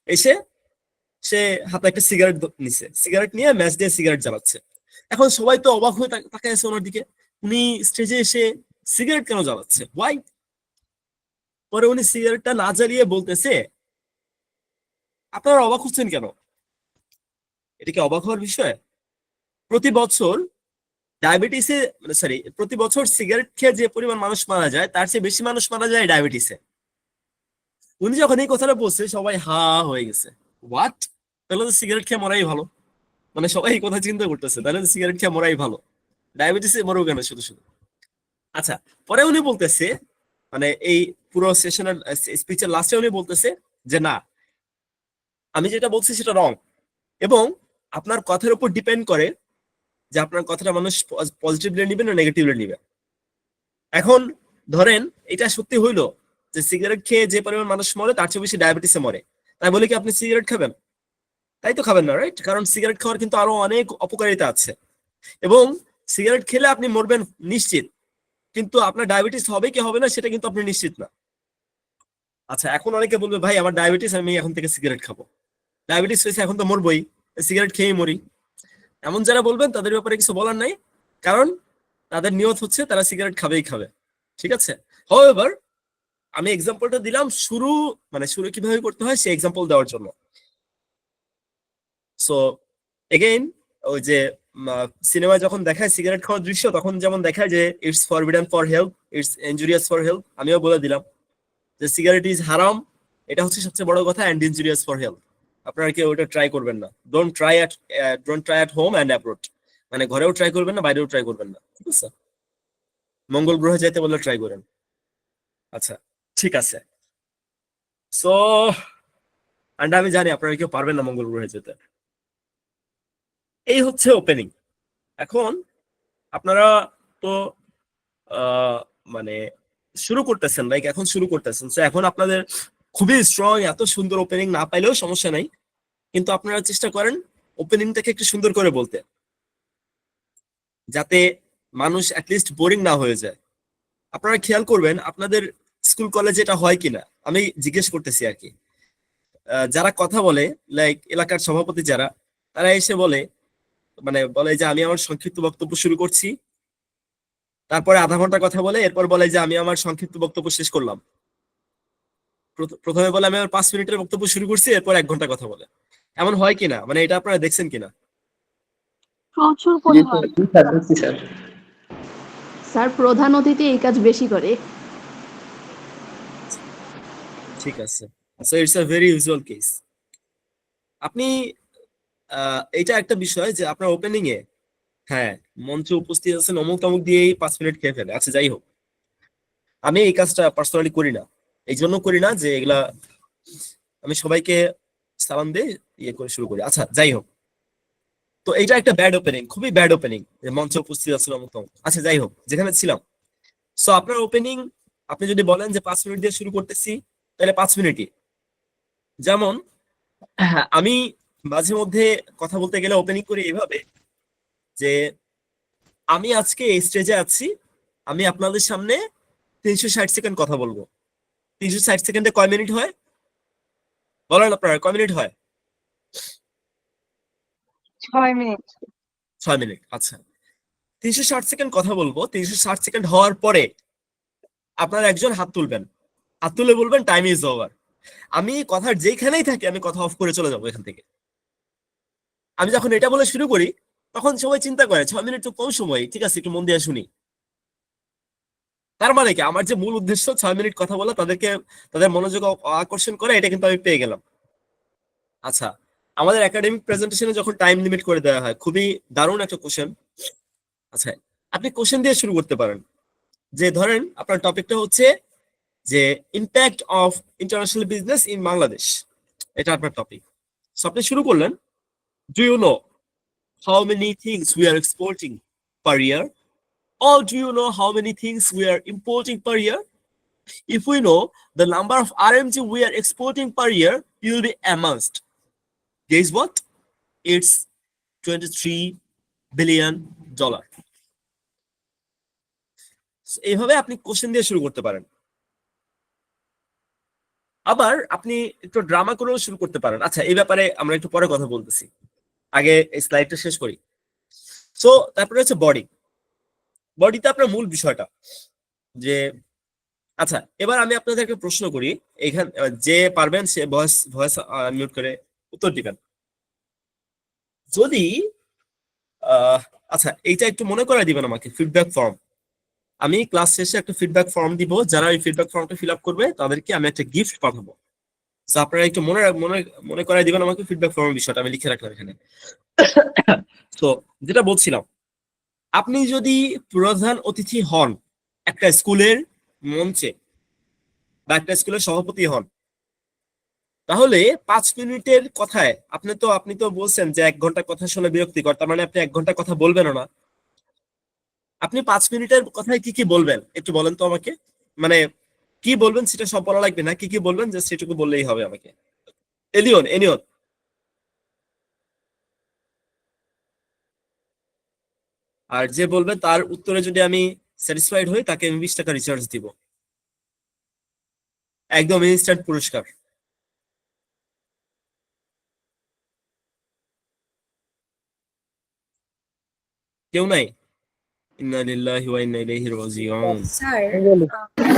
Speaker 1: এসে সে হাতে একটা সিগারেট নিছে, সিগারেট নিয়ে ম্যাচ দিয়ে সিগারেট জ্বালাচ্ছে। এখন সবাই তো অবাক হয়ে তাকায় আছে ওনার দিকে, উনি স্টেজে এসে সিগারেট কেন জ্বালাচ্ছে, ওয়াই? পরে উনি সিগারেটটা না জ্বালিয়ে বলতেছে, আপনারা অবাক হচ্ছেন কেন? এটা কি অবাক হওয়ার বিষয়? প্রতি বছর ডায়াবেটিসে, মানে সরি, প্রতি বছর সিগারেট খেয়ে যে পরিমাণ মানুষ মারা যায়, তার চেয়ে বেশি মানুষ মারা যায় ডায়াবেটিসে। উনি যখন এই কথাটা বলছে, সবাই হা হয়ে গেছে, হোয়াট? তাহলে তো সিগারেট খেয়ে মরাই ভালো। মানে সবাই এই কথা চিন্তা করতেছে, তাহলে তো সিগারেট খেয়ে মরাই ভালো, ডায়াবেটিসে মরবো কেন শুধু শুধু। আচ্ছা, পরে উনি বলতেছে, মানে এই পুরো সেশনের স্পিচের লাস্টে উনি বলতেছে যে না, আমি যেটা বলছি সেটা রং, এবং আপনার কথার উপর ডিপেন্ড করে যে আপনার কথাটা মানুষ পজিটিভলি নিবে না নেগেটিভলি নিবে। এখন ধরেন এটা সত্যি হইলো যে সিগারেট খেয়ে যে পরিমাণ মানুষ মরে, তার চেয়ে বেশি ডায়াবেটিসে মরে, তাই বলে কি আপনি সিগারেট খাবেন? তাই তো খাবেন না, রাইট? কারণ সিগারেট খাওয়ার কিন্তু আরো অনেক অপকারিতা আছে, এবং সিগারেট খেলে আপনি মরবেন নিশ্চিত, কিন্তু আপনার ডায়াবেটিস হবে কি হবে না সেটা কিন্তু আপনি নিশ্চিত না। আচ্ছা, এখন অনেকে বলবে ভাই আমার ডায়াবেটিস, আমি এখন থেকে সিগারেট খাবো, ডায়াবেটিস হয়েছে এখন তো মরবই, সিগারেট খেয়েই মরি। এমন যারা বলবেন তাদের ব্যাপারে কিছু বলার নাই, কারণ তাদের নিয়ত হচ্ছে তারা সিগারেট খাবেই খাবে, ঠিক আছে? হাউএভার, আমি এক্সাম্পলটা দিলাম শুরু কিভাবে করতে হয় সেই এক্সাম্পল দেওয়ার জন্য। সো এগেইন, ওই যে সিনেমায় যখন দেখায় সিগারেট খাওয়ার দৃশ্য, তখন যেমন দেখায় যে it's forbidden for health, it's injurious for health, আমিও বলে দিলাম যে সিগারেট ইজ হারাম, এটা হচ্ছে সবচেয়ে বড় কথা, অ্যান্ড ইনজুরিয়াস ফর হেলথ। আপনারা কেউ ওটা ট্রাই করবেন না, don't try at home and abroad, মানে ঘরেও ট্রাই করবেন না, বাইরেও ট্রাই করবেন না, ঠিক আছে? মঙ্গল গ্রহে যাইতে বললে ট্রাই করেন। আচ্ছা, ঠিক আছে। সো অ্যান্ড আমি জানি আপনারা কেউ পারবেন না মঙ্গল গ্রহে যেতে। এই হচ্ছে ওপেনিং। এখন আপনারা তো মানে শুরু করতেছেন, লাইক এখন শুরু করতেছেন, তো এখন আপনাদের খুবই স্ট্রং এত সুন্দর ওপেনিং না পাইলেও সমস্যা নাই, কিন্তু আপনারা চেষ্টা করেন ওপেনিংটাকে একটু সুন্দর করে বলতে, যাতে মানুষ অ্যাটলিস্ট বোরিং না হয়ে যায়। আপনারা খেয়াল করবেন আপনাদের স্কুল কলেজে এটা হয় কিনা, আমি জিজ্ঞেস করতেছি আর কি। যারা কথা বলে, লাইক এলাকার সভাপতি যারা, তারা এসে বলে, মানে বলে যে আমি আমার সংক্ষিপ্ত বক্তব্য শুরু করছি, তারপরে আধা ঘন্টা কথা বলে, এরপর বলে যে আমি আমার সংক্ষিপ্ত বক্তব্য শেষ করলাম। প্রথমে বলে আমি আমার 5 মিনিটের বক্তব্য শুরু করছি, এরপর 1 ঘন্টা কথা বলে। এমন হয় কিনা, মানে এটা আপনারা দেখছেন কিনা?
Speaker 2: প্রচুর
Speaker 3: জি
Speaker 2: পরিমাণ।
Speaker 3: স্যার, দেখছি স্যার।
Speaker 6: স্যার প্রধান অতিথি এই কাজ বেশি করে।
Speaker 1: ঠিক আছে, so it's a very usual case. আপনি এটা একটা বিষয় যে আপনার ওপেনিং এ, হ্যাঁ, মঞ্চে উপস্থিত আছেন অমুক তমুক দিয়েই 5 মিনিট খেয়ে ফেলে। আচ্ছা, যাই হোক, আমি এই কাজটা পার্সোনালি করি না, এই জন্য করি না যে এগুলা আমি সবাইকে সালাম দিয়ে ইয়ে করে শুরু করি। আচ্ছা, যাই হোক, তো এইটা একটা ব্যাড ওপেনিং, খুবই ব্যাড ওপেনিং, যে মঞ্চে উপস্থিত আছেন অমুক তমুক। আচ্ছা, যাই হোক, যেখানে ছিলাম, সো আপনার ওপেনিং আপনি যদি বলেন যে 5 মিনিট দিয়ে শুরু করতেছি, তাহলে 5 মিনিটই। যেমন আমি মাঝে মধ্যে কথা বলতে গেলে ওপেনিং করি এইভাবে যে আমি আজকে এই স্টেজে আছি, আমি আপনাদের সামনে 360 সেকেন্ড কথা বলবো। 360 সেকেন্ডে কয় মিনিট হয় বলেন আপনারা, কয় মিনিট হয়?
Speaker 2: 6 মিনিট।
Speaker 1: 6 মিনিট। আচ্ছা, 360 সেকেন্ড কথা বলবো। 360 সেকেন্ড হওয়ার পরে আপনারা একজন হাত তুলবেন, হাত তুলে বলবেন টাইম ইজ ওভার। আমি কথার যেখানেই থাকি আমি কথা অফ করে চলে যাবো এখান থেকে। আমি যখন এটা বলে শুরু করি, তখন সবাই চিন্তা করে 6 মিনিট তো কম সময়, ঠিক আছে, একটু মন দিয়ে শুনি। তার মানে কি আমার যে মূল উদ্দেশ্য 6 মিনিট কথা বলা, তাদের মনোযোগ আকর্ষণ করে, এটা কিন্তু আমি পেয়ে গেলাম। আচ্ছা, আমাদের একাডেমিক প্রেজেন্টেশনে যখন টাইম লিমিট করে দেওয়া হয়, খুবই দারুণ একটা কোশ্চেন। আচ্ছা, আপনি কোশ্চেন দিয়ে শুরু করতে পারেন যে ধরেন আপনার টপিকটা হচ্ছে যে impact of international business in Bangladesh, এটা আপনার টপিক। সো আপনি শুরু করলেন, do you know how many things we are exporting per year, or do you know how many things we are importing per year? If we know the number of RMG we are exporting per year, you will be amazed. Guess what? It's $23 billion. So, এইভাবে আপনি question দিয়ে শুরু করতে পারেন। আবার আপনি একটু drama করেও শুরু করতে পারেন। আচ্ছা, এই ব্যাপারে আমরা একটু পরে কথা বলতেছি, আগে এই স্লাইডটা শেষ করি। সো তারপরে হচ্ছে বডিতে আপনার মূল বিষয়টা যে, আচ্ছা এবার আমি আপনাদেরকে প্রশ্ন করি, এখানে যে পারবেন সে ভয়েস মিউট করে উত্তর দিবেন। যদি আচ্ছা এইটা একটু মনে করাই দিবেন আমাকে, ফিডব্যাক ফর্ম। আমি ক্লাস শেষে একটা ফিডব্যাক ফর্ম দিব, যারা এই ফিডব্যাক ফর্মটা ফিল আপ করবে তাদেরকে আমি একটা গিফট পাঠাবো। তো আপনারা একটু মনে মনে মনে করাই দিবেন আমাকে ফিডব্যাক ফর্মের বিষয়টা, আমি লিখে রাখলাম এখানে। তো যেটা বলছিলাম, আপনি যদি প্রধান অতিথি হন একটা স্কুলের মঞ্চে বা একটা স্কুলের সভাপতি হন, তাহলে 5 মিনিটের কথায় আপনি তো বলছেন যে 1 ঘন্টা কথা শুনে বিরক্তিকর, তার মানে আপনি 1 ঘন্টা কথা বলবেনও না। আপনি 5 মিনিটের কথায় কি কি বলবেন একটু বলেন তো আমাকে, মানে কি বলবেন সেটা সব বলা লাগবে না, কি কি বলবেন জাস্ট সেটুকু বললেই হবে আমাকে। এনিওন। আর যে বলবে তার উত্তরে যদি আমি স্যাটিসফাইড হই, তাকে আমি 20 টাকা রিচার্জ দিব, একদম ইনস্ট্যান্ট পুরস্কার। কেউ নাই? ইন্না লিল্লাহি ওয়া ইন্না ইলাইহি রাজিউন।
Speaker 7: স্যার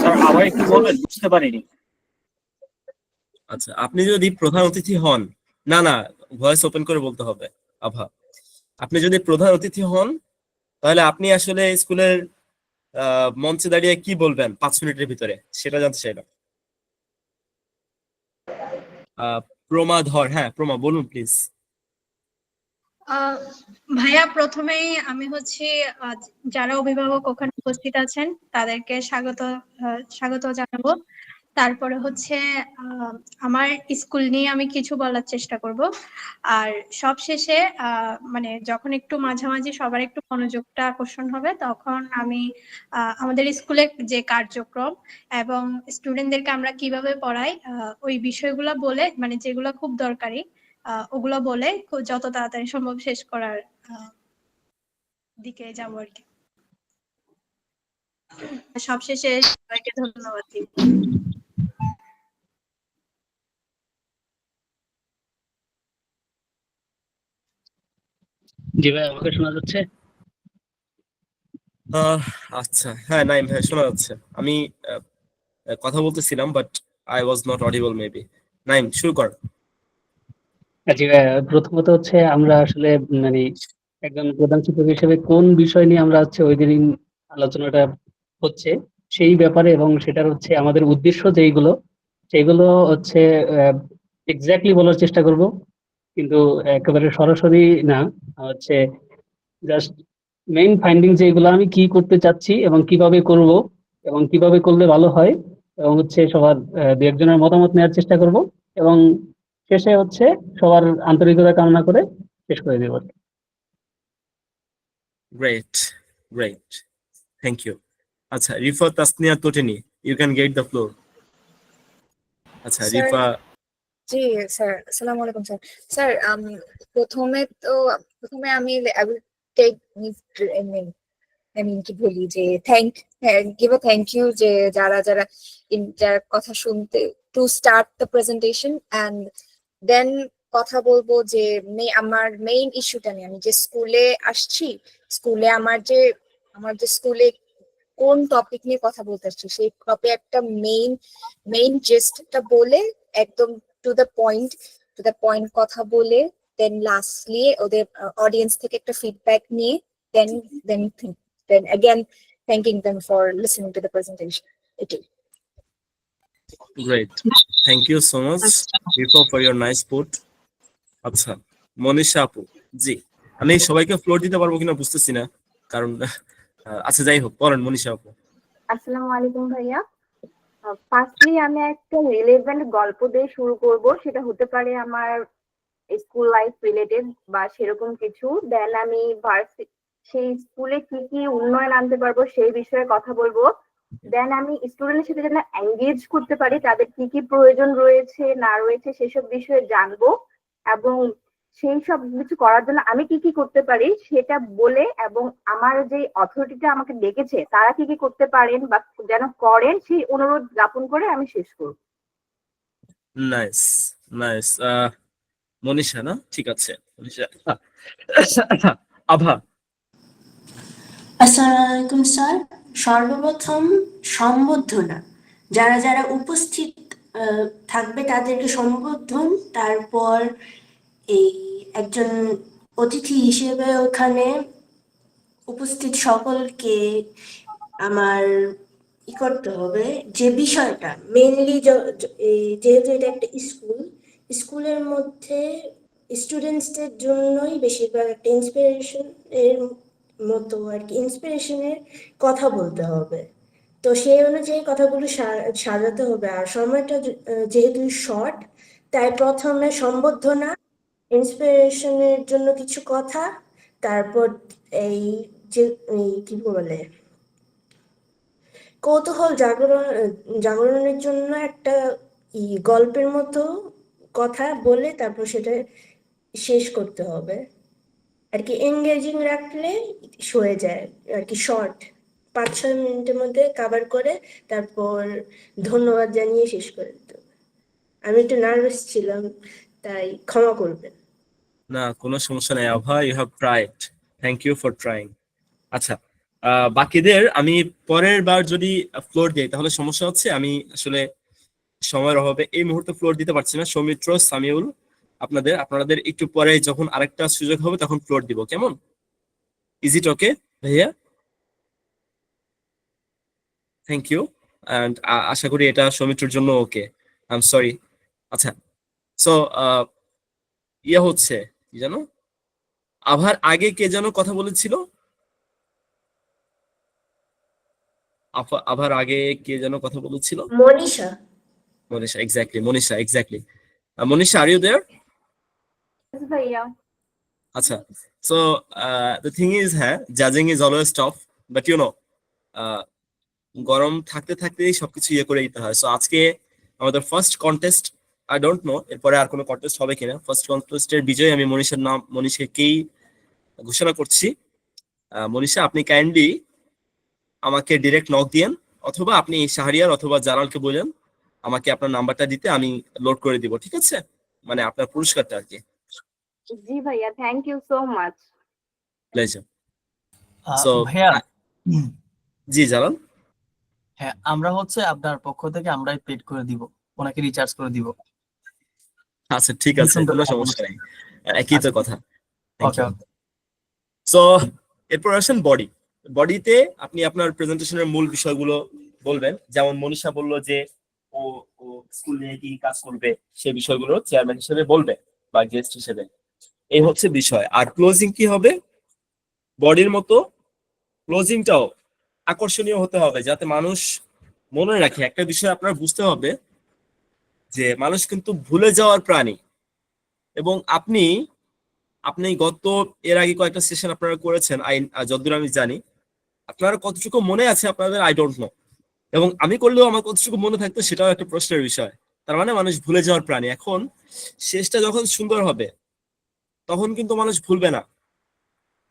Speaker 8: স্যার আবার একটু বলবেন, বুঝতে পারিনি।
Speaker 1: আচ্ছা, আপনি যদি প্রধান অতিথি হন, না ভয়েস ওপেন করে বলতে হবে আভা। আপনি যদি প্রধান অতিথি হন, তাহলে আপনি আসলে স্কুলের মঞ্চে দাঁড়িয়ে কি বলবেন 5 মিনিটের ভিতরে, সেটা জানতে চাইলাম। প্রমা ধর, হ্যাঁ প্রমা বলুন প্লিজ।
Speaker 7: ভাইয়া প্রথমেই আমি হচ্ছে যারা অভিভাবক ওখানে উপস্থিত আছেন তাদেরকে স্বাগত জানাবো। তারপরে হচ্ছে আমার স্কুল নিয়ে আমি কিছু বলার চেষ্টা করব। আর সবশেষে মানে যখন একটু মাঝামাঝি সবার একটু মনোযোগটা আকর্ষণ হবে, তখন আমি আমাদের স্কুলের যে কার্যক্রম এবং স্টুডেন্টদেরকে আমরা কিভাবে পড়াই ওই বিষয়গুলো বলে, মানে যেগুলো খুব দরকারি ওগুলো বলে যত তাড়াতাড়ি সম্ভব শেষ করার দিকে যাবো আর কি। সবশেষে সবাইকে ধন্যবাদ দিব।
Speaker 3: জি ভাই, আমাকে শোনা যাচ্ছে?
Speaker 1: আচ্ছা, হ্যাঁ নাইম ভাই শোনা যাচ্ছে। আমি কথা বলতেছিলাম but I was not audible maybe. Naim শুরু কর।
Speaker 3: জি ভাই, প্রথমত হচ্ছে আমরা আসলে মানে একজন প্রধান শিক্ষক হিসেবে কোন বিষয় নিয়ে আমরা হচ্ছে ওই দিন আলোচনাটা হচ্ছে সেই ব্যাপারে, এবং সেটার হচ্ছে আমাদের উদ্দেশ্য সেইগুলো হচ্ছে এক্স্যাক্টলি বলার চেষ্টা করব, কিন্তু একেবারে সরাসরি না, হচ্ছে জাস্ট মেইন ফাইন্ডিং যেগুলো আমি কি করতে চাচ্ছি এবং কিভাবে করব এবং কিভাবে করলে ভালো হয়, এবং হচ্ছে সবার দু একজনের মতামত নেওয়ার চেষ্টা করব, এবং শেষে হচ্ছে সবার আন্তরিকতা কামনা করে শেষ করে দেব।
Speaker 1: Great, thank you. আচ্ছা, রিফা তাসনিয়া তোটেনি, you can get the floor. আচ্ছা
Speaker 7: স্যার
Speaker 1: রিফা।
Speaker 7: জি স্যার, আসসালামু আলাইকুম স্যার। স্যার প্রথমে আমি আই উইল টেক কি বলি যে গিভ আ থ্যাংক ইউ যে যারা যার কথা শুনতে to start the presentation, and then কথা বলবো যে আমার মেইন ইস্যুটা নিয়ে। আমি যে স্কুলে আসছি, আমার যে স্কুলে কোন টপিক নিয়ে কথা বলতে আসছি সেই টপিক একটা মেইন জেস্টটা বলে একদম টু দ্য পয়েন্ট কথা বলে, দেন লাস্টলি ওদের অডিয়েন্স থেকে একটা ফিডব্যাক নিয়ে then again thanking them for listening to the presentation. Okay.
Speaker 1: Great. Thank you so much, Rifa, for your nice put. আচ্ছা, মনীষা আপু। জি, আমি সবাইকে ফ্লোর দিতে পারবো কিনা বুঝতেছি না, কারণ আচ্ছা যাই হোক, বলেন মনীষা আপু।
Speaker 9: আসসালামু আলাইকুম ভাইয়া। ফার্স্টলি আমি একটা রিলেভেন্ট গল্প দিয়ে শুরু করব, সেটা হতে পারে আমার স্কুল লাইফ রিলেটেড বা সেরকম কিছু। দেন আমি সেই স্কুলে কি কি উন্নয়ন আনতে পারবো সেই বিষয়ে কথা বলবো। দেন আমি স্টুডেন্টের সাথে যেন এঙ্গেজ করতে পারি, তাদের কি কি প্রয়োজন রয়েছে না রয়েছে সেসব বিষয়ে জানবো, এবং সেই সব কিছু করার জন্য আমি কি কি করতে পারি সেটা বলে, এবং আমার যে অথরিটিটা আমাকে ডেকেছে তারা কি কি করতে পারেন বা যেন করেন সেই অনুরোধ জ্ঞাপন করে আমি শেষ করব।
Speaker 1: Nice, nice. মনীষা না? ঠিক আছে, মনীষা। আভা।
Speaker 10: আসসালামু আলাইকুম স্যার। সর্বপ্রথম সম্বোধনা, যারা যারা উপস্থিত থাকবে তাদেরকে সম্বোধন, তারপর এই একজন অতিথি হিসেবে ওখানে উপস্থিত সকলকে আমার করতে হবে যে বিষয়টা মেইনলি, যেহেতু এটা একটা স্কুলের মধ্যে স্টুডেন্টসদের জন্যই বেশিরভাগ একটা ইন্সপিরেশন এর মতো আর কি, ইন্সপিরেশনের কথা বলতে হবে। তো সেই অনুযায়ী কথাগুলো সাজাতে হবে। আর সময়টা যেহেতু শর্ট, তাই প্রথমে সম্বোধনা, ইন্সপিরেশনের জন্য কিছু কথা, তারপর এই যে কি বলে কৌতূহল জাগরণের জন্য একটা গল্পের মতো কথা বলে তারপর সেটা শেষ করতে হবে আর কি। এঙ্গেজিং রাখলে হয়ে যায় আর কি, শর্ট 5-6 মিনিটের মধ্যে কভার করে তারপর ধন্যবাদ জানিয়ে শেষ করে দিতে হবে। আমি একটু নার্ভাস ছিলাম, তাই ক্ষমা করবেন।
Speaker 1: না, কোনো সমস্যা নেই Abha, you have tried, thank you for trying. আচ্ছা, বাকিদের আমি পরের বার যদি ফ্লোর দিই তাহলে সমস্যা হচ্ছে, আমি আসলে সময়ের অভাবে এই মুহূর্তে ফ্লোর দিতে পারছি না। সৌমিত্র, সামিউল, আপনাদের একটু পরে যখন আরেকটা সুযোগ হবে তখন ফ্লোর দিব, কেমন? ইজ ইট ওকে ভাইয়া? Thank you. অ্যান্ড আশা করি এটা সৌমিত্রের জন্য ওকে। I am sorry. আচ্ছা, সো ইয়ে হচ্ছে কি জানো, আভার আগে কে যেন কথা বলেছিল? আভার আগে কে যেন কথা বলেছিল?
Speaker 10: Manisha.
Speaker 1: Manisha, exactly, Manisha, exactly. Manisha, are you there?
Speaker 9: ভাইয়া।
Speaker 1: আচ্ছা, সো দ্য থিং ইজ, হ্যাঁ, জাজিং is always tough, but you know, গরম থাকতে থাকতেই সবকিছু ইয়ে করে দিতে হয়। সো আজকে আমাদের first contest, I don't know এরপরে আর কোনো কন্টেস্ট হবে কিনা। ফার্স্ট কন্টেস্টের বিজয়ী আমি মনীষাকেই ঘোষণা করছি। মনীষা, আপনি কাইন্ডলি আমাকে ডিরেক্ট নক দিয়েন, অথবা আপনি শাহরিয়ার অথবা জালালকে বলেন আমাকে আপনার নাম্বারটা দিতে, আমি লোড করে দিব, ঠিক আছে? মানে আপনার পুরস্কারটা আর কি।
Speaker 9: জি ভাইয়া, thank you so much.
Speaker 1: Pleasure. So
Speaker 5: ভাইয়া,
Speaker 1: জি জালাল।
Speaker 5: হ্যাঁ, আমরা হচ্ছে আপনার পক্ষ থেকে আমরাই পেড করে দিব, ওনাকে রিচার্জ করে দিব।
Speaker 1: আচ্ছা, ঠিক আছে,
Speaker 5: শুনতে
Speaker 1: কোনো
Speaker 5: পাবো।
Speaker 1: সমস্যা নেই, একই তো
Speaker 5: আচ্ছা,
Speaker 1: কথা। Thank
Speaker 5: okay
Speaker 1: you. সো এরপর আসেন বডিতে আপনি আপনার প্রেজেন্টেশনের মূল বিষয়গুলো বলবেন। যেমন মনীষা বললো যে ও ও স্কুল নিয়ে কি কাজ করবে, সেই বিষয়গুলো চেয়ারম্যান হিসেবে বলবে বা গেস্ট হিসেবে, এই হচ্ছে বিষয়। আর ক্লোজিং কি হবে, বডির মতো ক্লোজিংটাও আকর্ষণীয় হতে হবে, যাতে মানুষ মনে রাখে। একটা বিষয় আপনার বুঝতে হবে যে মানুষ কিন্তু ভুলে যাওয়ার প্রাণী, এবং আপনি এর আগে কয়েকটা সেশন আপনারা করেছেন, যতদূর আমি জানি আপনারা কতটুকু মনে আছে আপনাদের, আই ডোন্ট নো। এবং আমি করলেও আমার কতটুকু মনে থাকতো সেটাও একটা প্রশ্নের বিষয়। তার মানে মানুষ ভুলে যাওয়ার প্রাণী। এখন শেষটা যখন সুন্দর হবে তখন কিন্তু মানুষ ভুলবে না,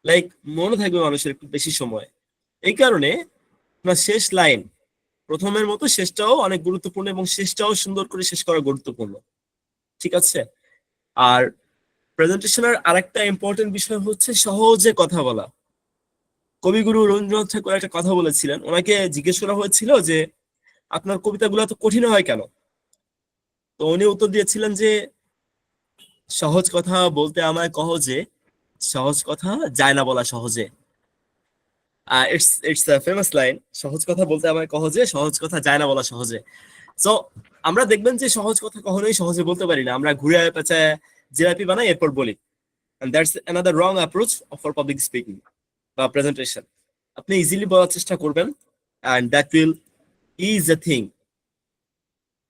Speaker 1: লাইক মনে থাকবে মানুষের একটু বেশি সময়। এই কারণে আপনার শেষ লাইন প্রথমের মতো শেষটাও অনেক গুরুত্বপূর্ণ, এবং শেষটাও সুন্দর করে শেষ করা গুরুত্বপূর্ণ, ঠিক আছে? আর প্রেজেন্টেশনের আরেকটা ইম্পর্টেন্ট বিষয় হচ্ছে সহজে কথা বলা। কবিগুরু রবীন্দ্রনাথ ঠাকুর একটা কথা বলেছিলেন, ওনাকে জিজ্ঞেস করা হয়েছিল যে আপনার কবিতাগুলো তো কঠিন হয় কেন? তো উনি উত্তর দিয়েছিলেন যে সহজ কথা বলতে আমায় কহজে, সহজ কথা যায় না বলা সহজে। ইটস আ ফেমাস লাইন, সহজ কথা বলতে আমায় কহজে, সহজ কথা যায় না বলা সহজে। সো আমরা দেখবেন যে সহজ কথা কখনোই সহজে বলতে পারি না, আমরা ঘুরে পেঁচায় জিলাপি বানাই এরপর বলি। And that's another wrong approach for public speaking বা প্রেজেন্টেশন। আপনি ইজিলি বলার চেষ্টা করবেন, and that will ease the thing.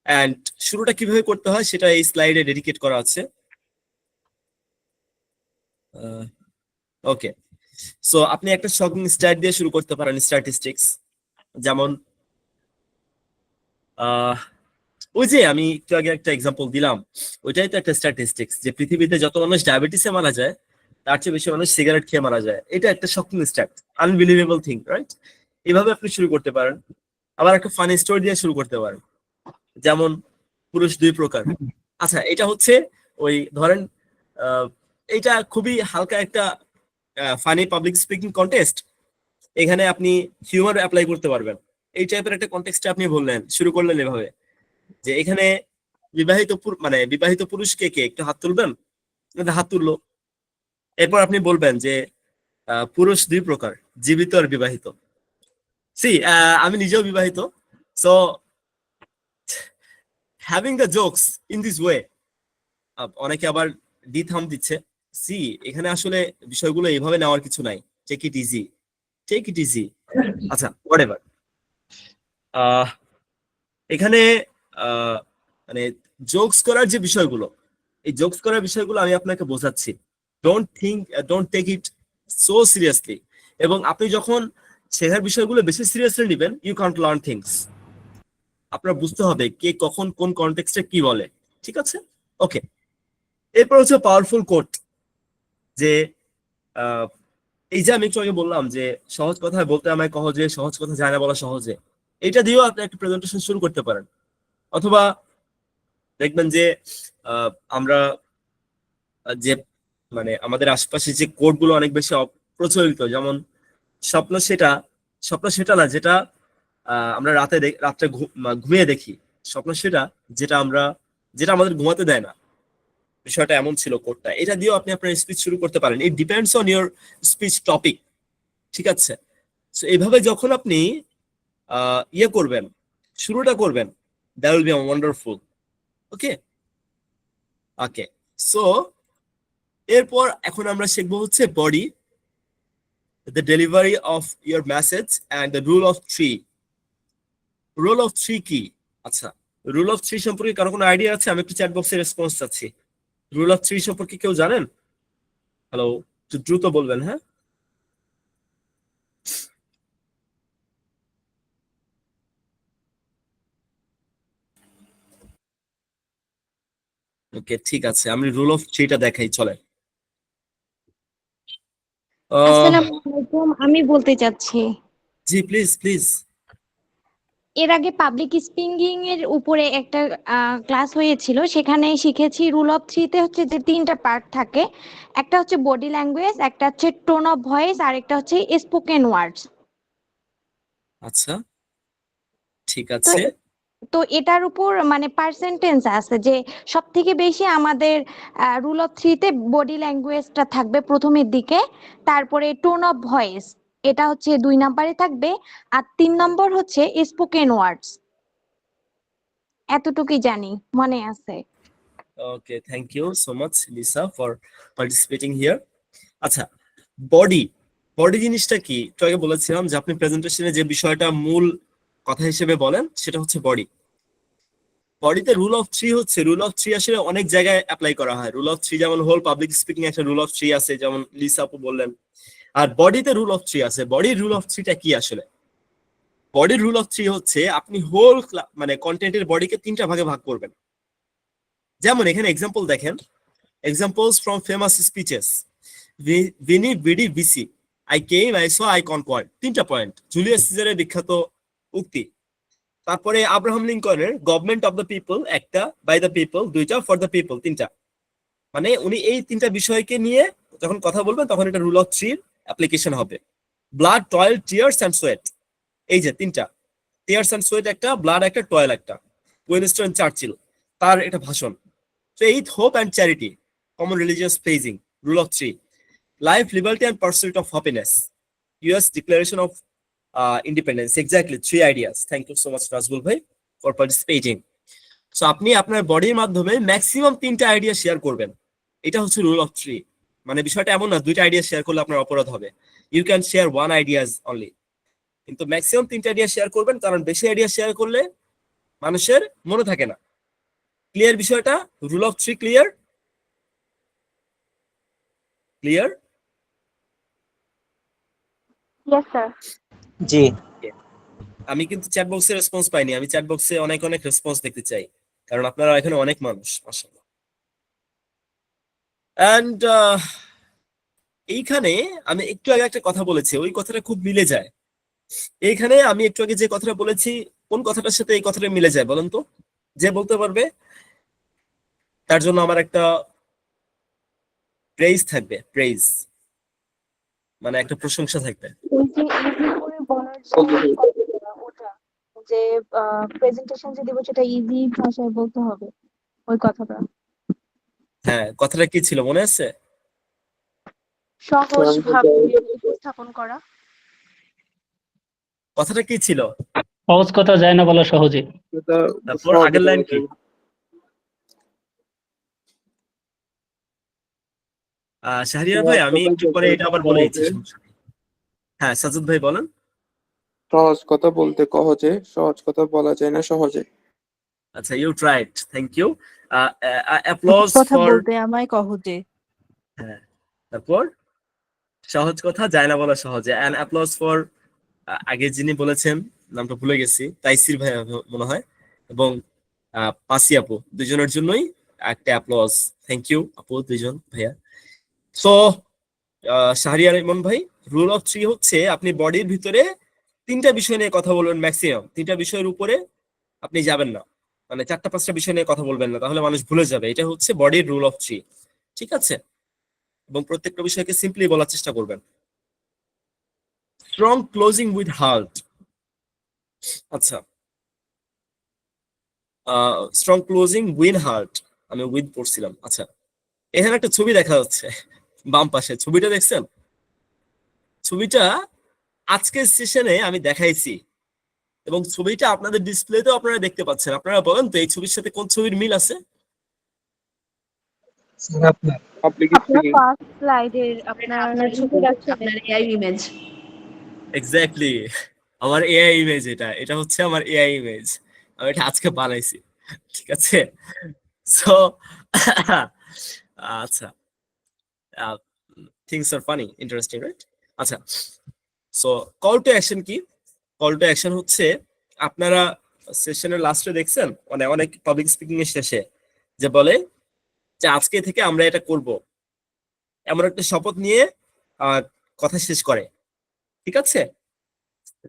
Speaker 1: And শুরুটা কিভাবে করতে হয় সেটা এই স্লাইডে ডেডিকেট করা আছে। ওকে, সো আপনি একটা শকিং স্ট্যাট দিয়ে শুরু করতে পারেন, স্ট্যাটিস্টিক্স। যেমন ওই যে আমি একটু আগে একটা এক্সাম্পল দিলাম, ওইটাই তো একটা স্ট্যাটিস্টিক্স, যে পৃথিবীতে যত মানুষ ডায়াবেটিসে মারা যায় তার চেয়ে বেশি মানুষ সিগারেট খেয়ে মারা যায়। এটা একটা shocking stat, unbelievable thing, right? এভাবে আপনি শুরু করতে পারেন। আবার একটা ফানি স্টোরি দিয়ে শুরু করতে পারেন, যেমন পুরুষ 2 প্রকার। আচ্ছা, এটা হচ্ছে ওই ধরেন এটা খুবই হালকা একটা ফানি পাবলিক স্পিকিং কন্টেস্ট, এখানে আপনি হিউমার অ্যাপ্লাই করতে পারবেন। এই টাইপের একটা কন্টেক্সটে আপনি বললেন, শুরু করলেন এভাবে যে এখানে বিবাহিত পুরুষ কে কে একটু হাত তুলবেন, হাত তুললো। এরপর আপনি বলবেন যে পুরুষ 2 প্রকার, জীবিত আর বিবাহিত। আমি নিজেও বিবাহিত, so having the jokes in this way, অনেকে আবার ডি থাম দিচ্ছে। এখানে আসলে বিষয়গুলো এইভাবে নেওয়ার কিছু নাই, টেক ইট ইজি। আচ্ছা, হোয়াটএভার। এখানে মানে জোকস করার যে বিষয়গুলো, এই জোকস করার বিষয়গুলো আমি আপনাকে বোঝাচ্ছি। Don't take it so seriously. এবং আপনি যখন শেখার বিষয়গুলো বেশি সিরিয়াসলি নেবেন, ইউ কান্ট লার্ন থিংস। আপনার বুঝতে হবে কে কখন কোন কনটেক্সটে কি বলে, ঠিক আছে? ওকে, এরপর হচ্ছে পাওয়ারফুল কোট। যে এই যে আমি একটু আগে বললাম যে সহজ কথায় বলতে আমায় সহজে, সহজ কথা যায় না বলা সহজে, এটা দিয়েও আপনি একটা প্রেজেন্টেশন শুরু করতে পারেন। অথবা দেখবেন যে আমরা যে আমাদের আশপাশে যে কোড গুলো অনেক বেশি প্রচলিত, যেমন স্বপ্ন সেটা না যেটা আমরা রাত্রে ঘুমিয়ে দেখি, স্বপ্ন সেটা যেটা আমাদের ঘুমাতে দেয় না। বিষয়টা এমন ছিল কোডটা। এটা দিয়েও আপনি আপনার স্পিচ শুরু করতে পারেন। It depends on your speech topic, ঠিক আছে? সো এইভাবে যখন আপনি শুরুটা করবেন, that will be wonderful. Okay, so এরপর এখন আমরা শিখবো হচ্ছে body, the delivery of your message and the rule of 3। Rule of 3 কি? আচ্ছা, রুল অফ 3 সম্পর্কে কারো কোনো আইডিয়া আছে? আমি একটু চ্যাট বক্সে রেসপন্স চাচ্ছি। রুল অফ 3 সম্পর্কে কেউ জানেন? হ্যালো, একটু দ্রুত বলবেন। হ্যাঁ, ওকে, ঠিক আছে, আমি রুল অফ 3টা দেখাই, চলে।
Speaker 11: আসসালামু আলাইকুম, আমি বলতে চাচ্ছি
Speaker 1: জি, প্লিজ।
Speaker 11: এর আগে পাবলিক স্পিকিং এর উপরে একটা ক্লাস হয়েছিল, সেখানে শিখেছি রুল অফ 3-তে হচ্ছে যে 3টা পার্ট থাকে। একটা হচ্ছে বডি ল্যাঙ্গুয়েজ, একটা হচ্ছে টোন অফ ভয়েস, আর একটা হচ্ছে স্পোকেন ওয়ার্ডস।
Speaker 1: আচ্ছা, ঠিক
Speaker 11: তো
Speaker 1: আছে।
Speaker 11: তো এটার উপর পার্সেন্টেজ আছে যে সব থেকে বেশি আমাদের রুল অফ 3-তে বডি ল্যাঙ্গুয়েজটা থাকবে প্রথমের দিকে, তারপরে টোন অফ ভয়েস এটা হচ্ছে 2 নম্বরে থাকবে, আর 3 নম্বর হচ্ছে স্পোকেন ওয়ার্ডস। এতটুকুই জানি, মনে আছে।
Speaker 1: Okay, thank you so much Lisa for participating here. আচ্ছা, বডি জিনিসটা কি? একটু আগে বলেছিলাম যে আপনি প্রেজেন্টেশনে যে বিষয়টা মূল কথা হিসেবে বলেন সেটা হচ্ছে বডিতে রুল অফ 3 হচ্ছে, রুল অফ 3 আসলে অনেক জায়গায় অ্যাপ্লাই করা হয়। রুল অফ 3 যেমন হোল পাবলিক স্পিকিং একটা রুল অফ 3 আছে, যেমন লিসা আপু বললেন। আর বডিতে রুল অফ 3 আছে। বডির রুল অফ 3টা কি আসলে? বডির রুল অফ 3 হচ্ছে আপনি হোল কন্টেন্টের বডিকে 3টা ভাগে ভাগ করবেন। যেমন এখানে এক্সাম্পল দেখেন, এক্সাম্পলস ফ্রম ফেমাস স্পিচেস। ভিনি ভিডি ভিসি, I came, I saw, I conquered, 3টা পয়েন্ট। জুলিয়াস সিজারের বিখ্যাত উক্তি। তারপরে আব্রাহাম লিঙ্কনের গভর্নমেন্ট অফ দ্য পিপল একটা, বাই দ্য পিপল 2টা, ফর দ্য পিপল 3টা। উনি এই 3টা বিষয়কে নিয়ে যখন কথা বলবেন তখন এটা রুল অফ 3 অ্যাপ্লিকেশন হবে। Blood, toil, tears and sweat, এই যে 3টা, টিয়ার্স অ্যান্ড সোয়েট একটা, ব্লাড একটা, টয়েল একটা। উইনস্টন চার্চিল, তার একটা ভাষণ। Faith, hope and charity, common religious phrasing, rule of 3। Life, liberty and pursuit of happiness, US declaration of independence. Exactly 3 ideas. Thank you so much Nazbul ভাই for participating. So আপনি আপনার বডির মাধ্যমে maximum 3টা idea share করবেন। এটা হচ্ছে rule of 3। বিষয়টা এমন না 2টা আইডিয়া শেয়ার করলে আপনার অপরাধ হবে। You can share 1 ideas only. কিন্তু ম্যাক্সিমাম 3টা আইডিয়া শেয়ার করবেন, কারণ বেশি আইডিয়া শেয়ার করলে মানুষের মনে থাকে না। ক্লিয়ার বিষয়টা? Rule of 3 clear? Clear?
Speaker 2: Yes sir.
Speaker 5: জি।
Speaker 1: আমি কিন্তু চ্যাট বক্সে রেসপন্স পাইনি, আমি চ্যাট বক্সে অনেক অনেক রেসপন্স দেখতে চাই, কারণ আপনারা এখানে অনেক মানুষ, মাশাআল্লাহ। এন্ড এইখানে আমি একটু আগে একটা কথা বলেছি, ওই কথাটা খুব মিলে যায়। এইখানে আমি একটু আগে যে কথাটা বলেছি, কোন কথাটার সাথে এই কথাটা মিলে যায় বলেন তো? যে বলতে পারবে তার জন্য আমার একটা প্রেইজ থাকবে, প্রেইজ মানে একটা প্রশংসা থাকবে।
Speaker 2: ওই যে ইজি করে বলার যে কথাটা, ওটা যে প্রেজেন্টেশন যে দেবো সেটা ইজি ভাষায় বলতে হবে, ওই কথাটা
Speaker 1: হ্যাঁ, কথাটা কি ছিল মনে আছে?
Speaker 2: সহজ ভাবে উপস্থাপন করা।
Speaker 1: কথাটা কি ছিল?
Speaker 3: সহজ কথা যায় না বলা সহজে।
Speaker 1: তারপর আগের লাইন কি? শাহরিয়ার ভাই, আমি একটু পরে এটা আবার বলে দিচ্ছি, সমস্যা নেই। হ্যাঁ, সাজুদ ভাই বলেন।
Speaker 12: সহজ কথা বলতে সহজে, সহজ কথা বলা যায় না সহজে।
Speaker 1: আচ্ছা, you tried, thank you. Applause
Speaker 6: কথা
Speaker 1: ফর।
Speaker 6: বলতে আমায় সহজে।
Speaker 1: হ্যাঁ, তারপর সহজ কথা যায় না বলা সহজে, অ্যান্ড অ্যাপ্লজ ফর আগে যিনি বলেছেন, নামটা ভুলে গেছি, তাইসির ভাই মনে হয়, এবং পাসি আপু, দুজনের জন্যই একটা অ্যাপ্লজ। থ্যাংক ইউ আপু, দুজন ভাইয়া। সো শাহরিয়ার ইমন ভাই, রুল অফ 3 হচ্ছে আপনি বডির ভিতরে 3টা বিষয় নিয়ে কথা বলবেন, ম্যাক্সিমাম 3টা বিষয়ের উপরে আপনি যাবেন না, মানে 4টা-5টা বিষয় নিয়ে কথা বলবেন না, তাহলে মানুষ ভুলে যাবে। এটা হচ্ছে বডির রুল অফ 3, ঠিক আছে? এবং প্রত্যেকটা বিষয়কে সিম্পলি বলার চেষ্টা করবেন। Strong closing with heart. আচ্ছা, স্ট্রং ক্লোজিং উইন হার্ট, আমি উইথ পড়ছিলাম। আচ্ছা, এখানে একটা ছবি দেখা যাচ্ছে বাম পাশে, ছবিটা দেখছেন? ছবিটা আজকের সেশনে আমি দেখাইছি, এবং ছবিটা আপনাদের ডিসপ্লেতেও আপনারা দেখতে পাচ্ছেন। আপনারা বলেন তো এই ছবির সাথে কোন ছবির মিল আছে?
Speaker 2: আপনার ফার্স্ট স্লাইডের আপনার ছবি আছে,
Speaker 6: আপনার এআই ইমেজ।
Speaker 1: এক্স্যাক্টলি, আমার এআই ইমেজ, এটা হচ্ছে আমার এআই ইমেজ, আমি এটা আজকে বানাইছি, ঠিক আছে? সো আচ্ছা, things are funny, interesting, right? আচ্ছা, সো কল টু অ্যাকশন কি? কল টু অ্যাকশন হচ্ছে, আপনারা সেশনের লাস্টে দেখছেন মানে অনেক পাবলিক স্পিকিং এর শেষে যে বলে যে আজকে থেকে আমরা এটা করব, এমন একটা শপথ নিয়ে কথা শেষ করে, ঠিক আছে?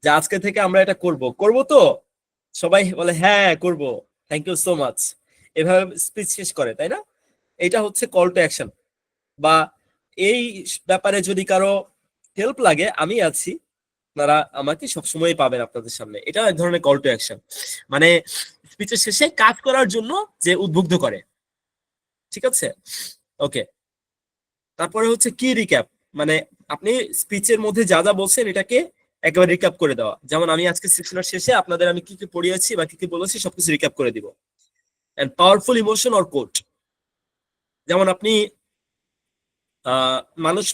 Speaker 1: যে আজকে থেকে আমরা এটা করব তো সবাই বলে হ্যাঁ করব, থ্যাংক ইউ সো মাচ, এভাবে স্পিচ শেষ করে, তাই না? এটা হচ্ছে কল টু অ্যাকশন। বা এই ব্যাপারে যদি কারো হেল্প লাগে, আমি আছি, আপনারা আমাকে সবসময় পাবেন আপনাদের সামনে। এটা এক ধরনের কল টু অ্যাকশন, মানে স্পিচের শেষে কাজ করার জন্য যে উদ্বুদ্ধ করে, ঠিক আছে? ওকে, তারপরে হচ্ছে কি রিক্যাপ, মানে আপনি স্পিচের মধ্যে যা যা বলছেন এটাকে একবার রিক্যাপ করে দেওয়া। যেমন আমি আজকে সেশনের শেষে আপনাদের আমি কি কি পড়িয়েছি বা কি কি বলেছি সবকিছু রিক্যাপ করে দিব। And powerful emotion or quote, যেমন আপনি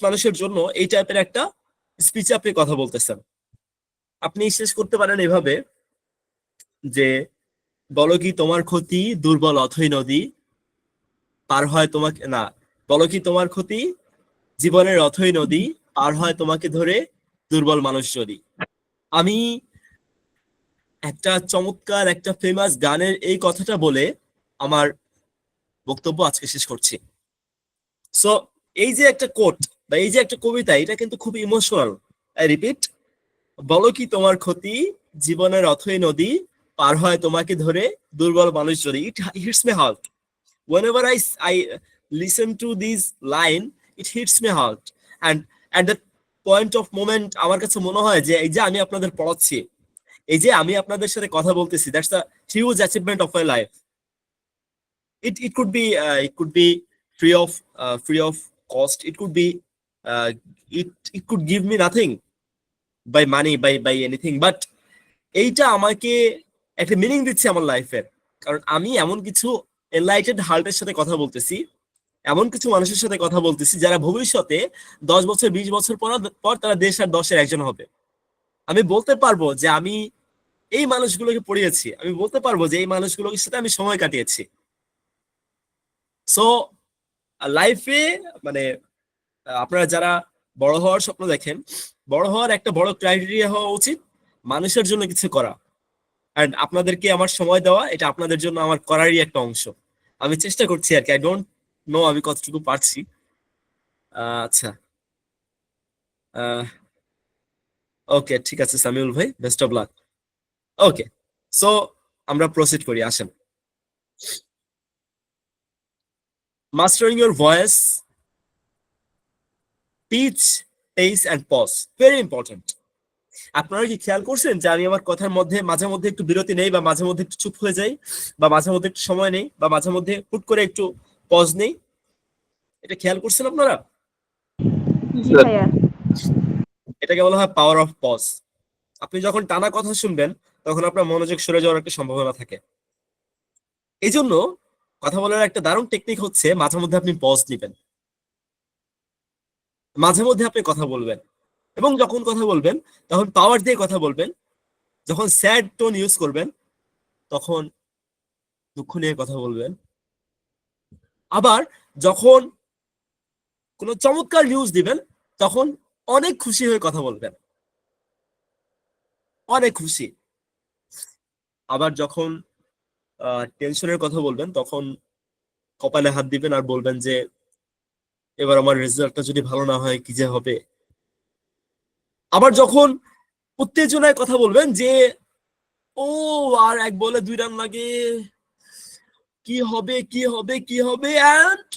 Speaker 1: মানুষের জন্য এই টাইপের একটা স্পিচে আপনি কথা বলতেছেন, আপনি শেষ করতে পারেন এভাবে যে বলো কি তোমার ক্ষতি দুর্বল অথই নদী পার হয় তোমাকে, না, বলো কি তোমার ক্ষতি জীবনের অথই নদী পার হয় তোমাকে ধরে দুর্বল মানুষ যদি। আমি একটা চমৎকার একটা ফেমাস গানের এই কথাটা বলে আমার বক্তব্য আজকে শেষ করছি। সো এই যে একটা কোট বা এই যে একটা কবিতা, এটা কিন্তু খুব ইমোশনাল। আই রিপিট, বলো কি তোমার ক্ষতি জীবনের অথই নদী পার হয় তোমাকে ধরে দুর্বল মানুষ যদি। It hits me heart whenever I listen to this line, it hits me heart, and at that point of moment আমার কাছে মনে হয় যে এই যে আমি আপনাদের পড়াচ্ছি, এই যে আমি আপনাদের সাথে কথা বলতেছি, that's the huge achievement of my life. It could be free of cost, it could be it could give me nothing by money, by anything, but এইটা আমাকে একটা মিনিং দিচ্ছে আমার লাইফের, কারণ আমি এমন কিছু এনলাইটেড হার্টের সাথে কথা বলতেছি, এমন কিছু মানুষের সাথে কথা বলতেছি যারা ভবিষ্যতে 10 বছর 20 বছর পর তারা দেশ আর 10-এর একজন হবে। আমি বলতে পারবো যে আমি এই মানুষগুলোকে পড়িয়েছি, আমি বলতে পারবো যে এই মানুষগুলোর সাথে আমি সময় কাটিয়েছি। সো লাইফে মানে আপনারা যারা বড় হওয়ার স্বপ্ন দেখেন, বড় হওয়ার একটা বড় ক্রাইটেরিয়া হওয়া উচিত মানুষের জন্য কিছু করা। এন্ড আপনাদেরকে আমার সময় দেওয়া, এটা আপনাদের জন্য আমার করারই একটা অংশ। আমি চেষ্টা করছি আর কি, আই ডোন্ট নো আমি কতটুকু পারছি। আচ্ছা, ওকে, ঠিক আছে সামিউল ভাই, best of luck. Okay, so আমরা প্রসিড করি, আসেন। Mastering your voice, pitch, pace and pause, very important. আপনারা কি খেয়াল করছেন যে আমি আমার কথার মধ্যে মাঝে মধ্যে একটু বিরতি নেই, বা মাঝে মধ্যে একটু চুপ হয়ে যাই, বা মাঝে মধ্যে একটু সময় নেই, বা মাঝে মধ্যে হুট করে একটু পজ নেই? এটা খেয়াল করছেন আপনারা?
Speaker 6: জি ভাইয়া।
Speaker 1: এটাকে বলা হয় পাওয়ার অফ পজ। আপনি যখন টানা কথা শুনবেন তখন আপনার মনোযোগ সরে যাওয়ার একটা সম্ভাবনা থাকে। এই জন্য কথা বলার একটা দারুণ টেকনিক হচ্ছে মাঝে মধ্যে আপনি পজ দিবেন, মাঝে মধ্যে আপনি কথা বলবেন, এবং যখন কথা বলবেন তখন পাওয়ার দিয়ে কথা বলবেন। যখন স্যাড টোন ইউজ করবেন তখন দুঃখ নিয়ে কথা বলবেন। আবার যখন কোনো চমৎকার নিউজ দিবেন তখন অনেক খুশি হয়ে কথা বলবেন, অনেক খুশি। আবার যখন টেনশনের কথা বলবেন তখন কপালে হাত দিবেন আর বলবেন যে এবার আমার রেজাল্টটা যদি ভালো না হয় কি যে হবে। আবার যখন উত্তেজনায় কথা বলবেন যে ও আর 1 বলে 2 রান লাগে, কি হবে কি হবে কি হবে, এন্ড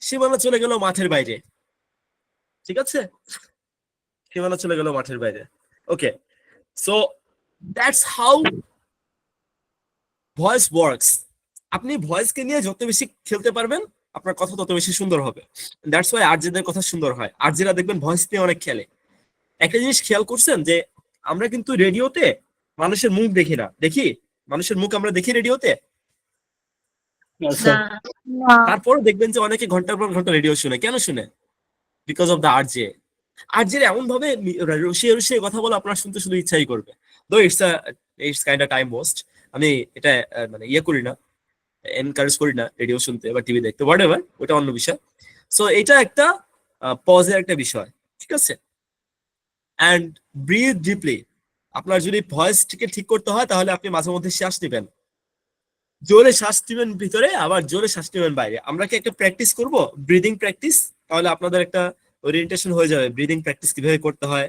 Speaker 1: সীমানা চলে গেল মাঠের বাইরে। ঠিক আছে, সীমানা চলে গেল মাঠের বাইরে। Okay, so that's how voice works. আপনি ভয়েসকে নিয়ে যত বেশি খেলতে পারবেন আপনার কথা তত বেশি সুন্দর হবে। দ্যাটস ওয়াই আরজেদের কথা সুন্দর হয়, আরজেরা দেখবেন ভয়েস নিয়ে অনেক খেলে। একটা জিনিস খেয়াল করছেন যে আমরা কিন্তু রেডিওতে মানুষের মুখ দেখি না, দেখি মানুষের মুখ আমরা দেখি রেডিওতে,
Speaker 3: আচ্ছা,
Speaker 1: তারপরও দেখবেন যে অনেকে ঘন্টার পর ঘন্টা রেডিও শুনে। কেন শুনে? Because of the RJ. RJ এমন ভাবে রসিয়ে রসিয়ে কথা বলে আপনার শুনতে শুধু ইচ্ছাই করবে। দো it's kind of time waste. আমি এটা মানে ইয়ে করি না, এনকারেজ করি না রেডিও শুনতে বা টিভি দেখতে, হোয়াট এভার, ওটা অন্য বিষয়। সো এটা একটা পজের একটা বিষয়, ঠিক আছে। And breathe deeply. আপনার যদি ভয়েসটিকে ঠিক করতে হয় তাহলে আপনি মাঝে মধ্যে শ্বাস নেবেন, জোরে শ্বাস নেবেন ভিতরে, আবার জোরে শ্বাস নেবেন বাইরে। আমরা কি একটা প্র্যাকটিস করব, ব্রিদিং প্র্যাকটিস? তাহলে আপনাদের একটা ওরিয়েন্টেশন হয়ে যাবে ব্রিদিং প্র্যাকটিস কিভাবে করতে হয়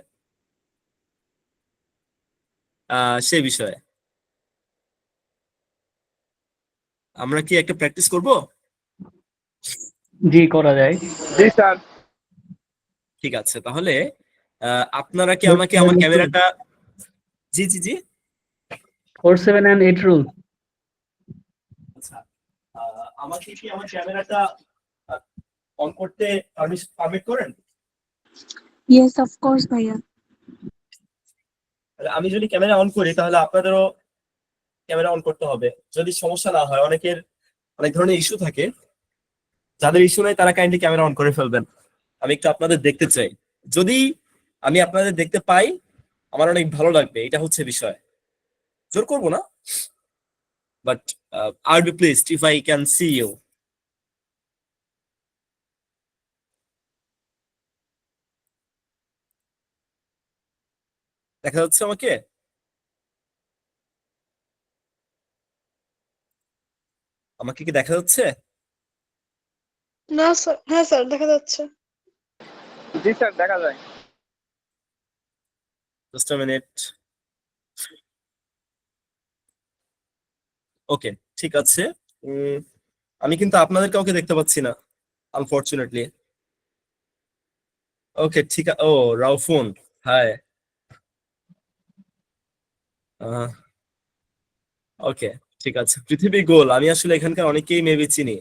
Speaker 1: সেই বিষয়ে। আমরা কি একটা প্র্যাকটিস করব?
Speaker 3: জি করা যায়।
Speaker 12: জি স্যার।
Speaker 1: ঠিক আছে, তাহলে আপনারা কি আমাকে আমার ক্যামেরাটা, জি জি জি
Speaker 3: 4, 7 and 8 rule.
Speaker 1: আচ্ছা, আমাকে কি আমার ক্যামেরাটা অন করতে পারমিট করেন?
Speaker 2: ইয়েস অফ কোর্স ভাইয়া।
Speaker 1: তাহলে আমি যদি ক্যামেরা অন করি তাহলে আপনাদেরও ক্যামেরা অন করতে হবে, যদি সমস্যা না হয়। অনেকের অনেক ধরনের ইস্যু থাকে, যাদের ইস্যু নাই তারা কাইন্ডলি ক্যামেরা অন করে ফেলবেন। আমি একটু আপনাদের দেখতে চাই, যদি আমি আপনাদের দেখতে পাই আমার অনেক ভালো লাগবে, এটা হচ্ছে বিষয়। জোর করবো না, but I will be pleased if I can see you. দেখা যাচ্ছে আমাকে? আমাকে কি দেখা যাচ্ছে?
Speaker 2: না স্যার, হ্যাঁ স্যার দেখা যাচ্ছে।
Speaker 12: জি স্যার, দেখা যায়।
Speaker 1: Just a minute. ওকে, ঠিক আছে। আমি কিন্তু আপনাদের কাউকে দেখতে পাচ্ছি না আনফরচুনেটলি। ওকে, ঠিক আছে। ও রাউফুন, হাই। ওকে, ঠিক আছে। পৃথিবী গোল, আমি আসলে এখানকার অনেকেই মেবি চিনি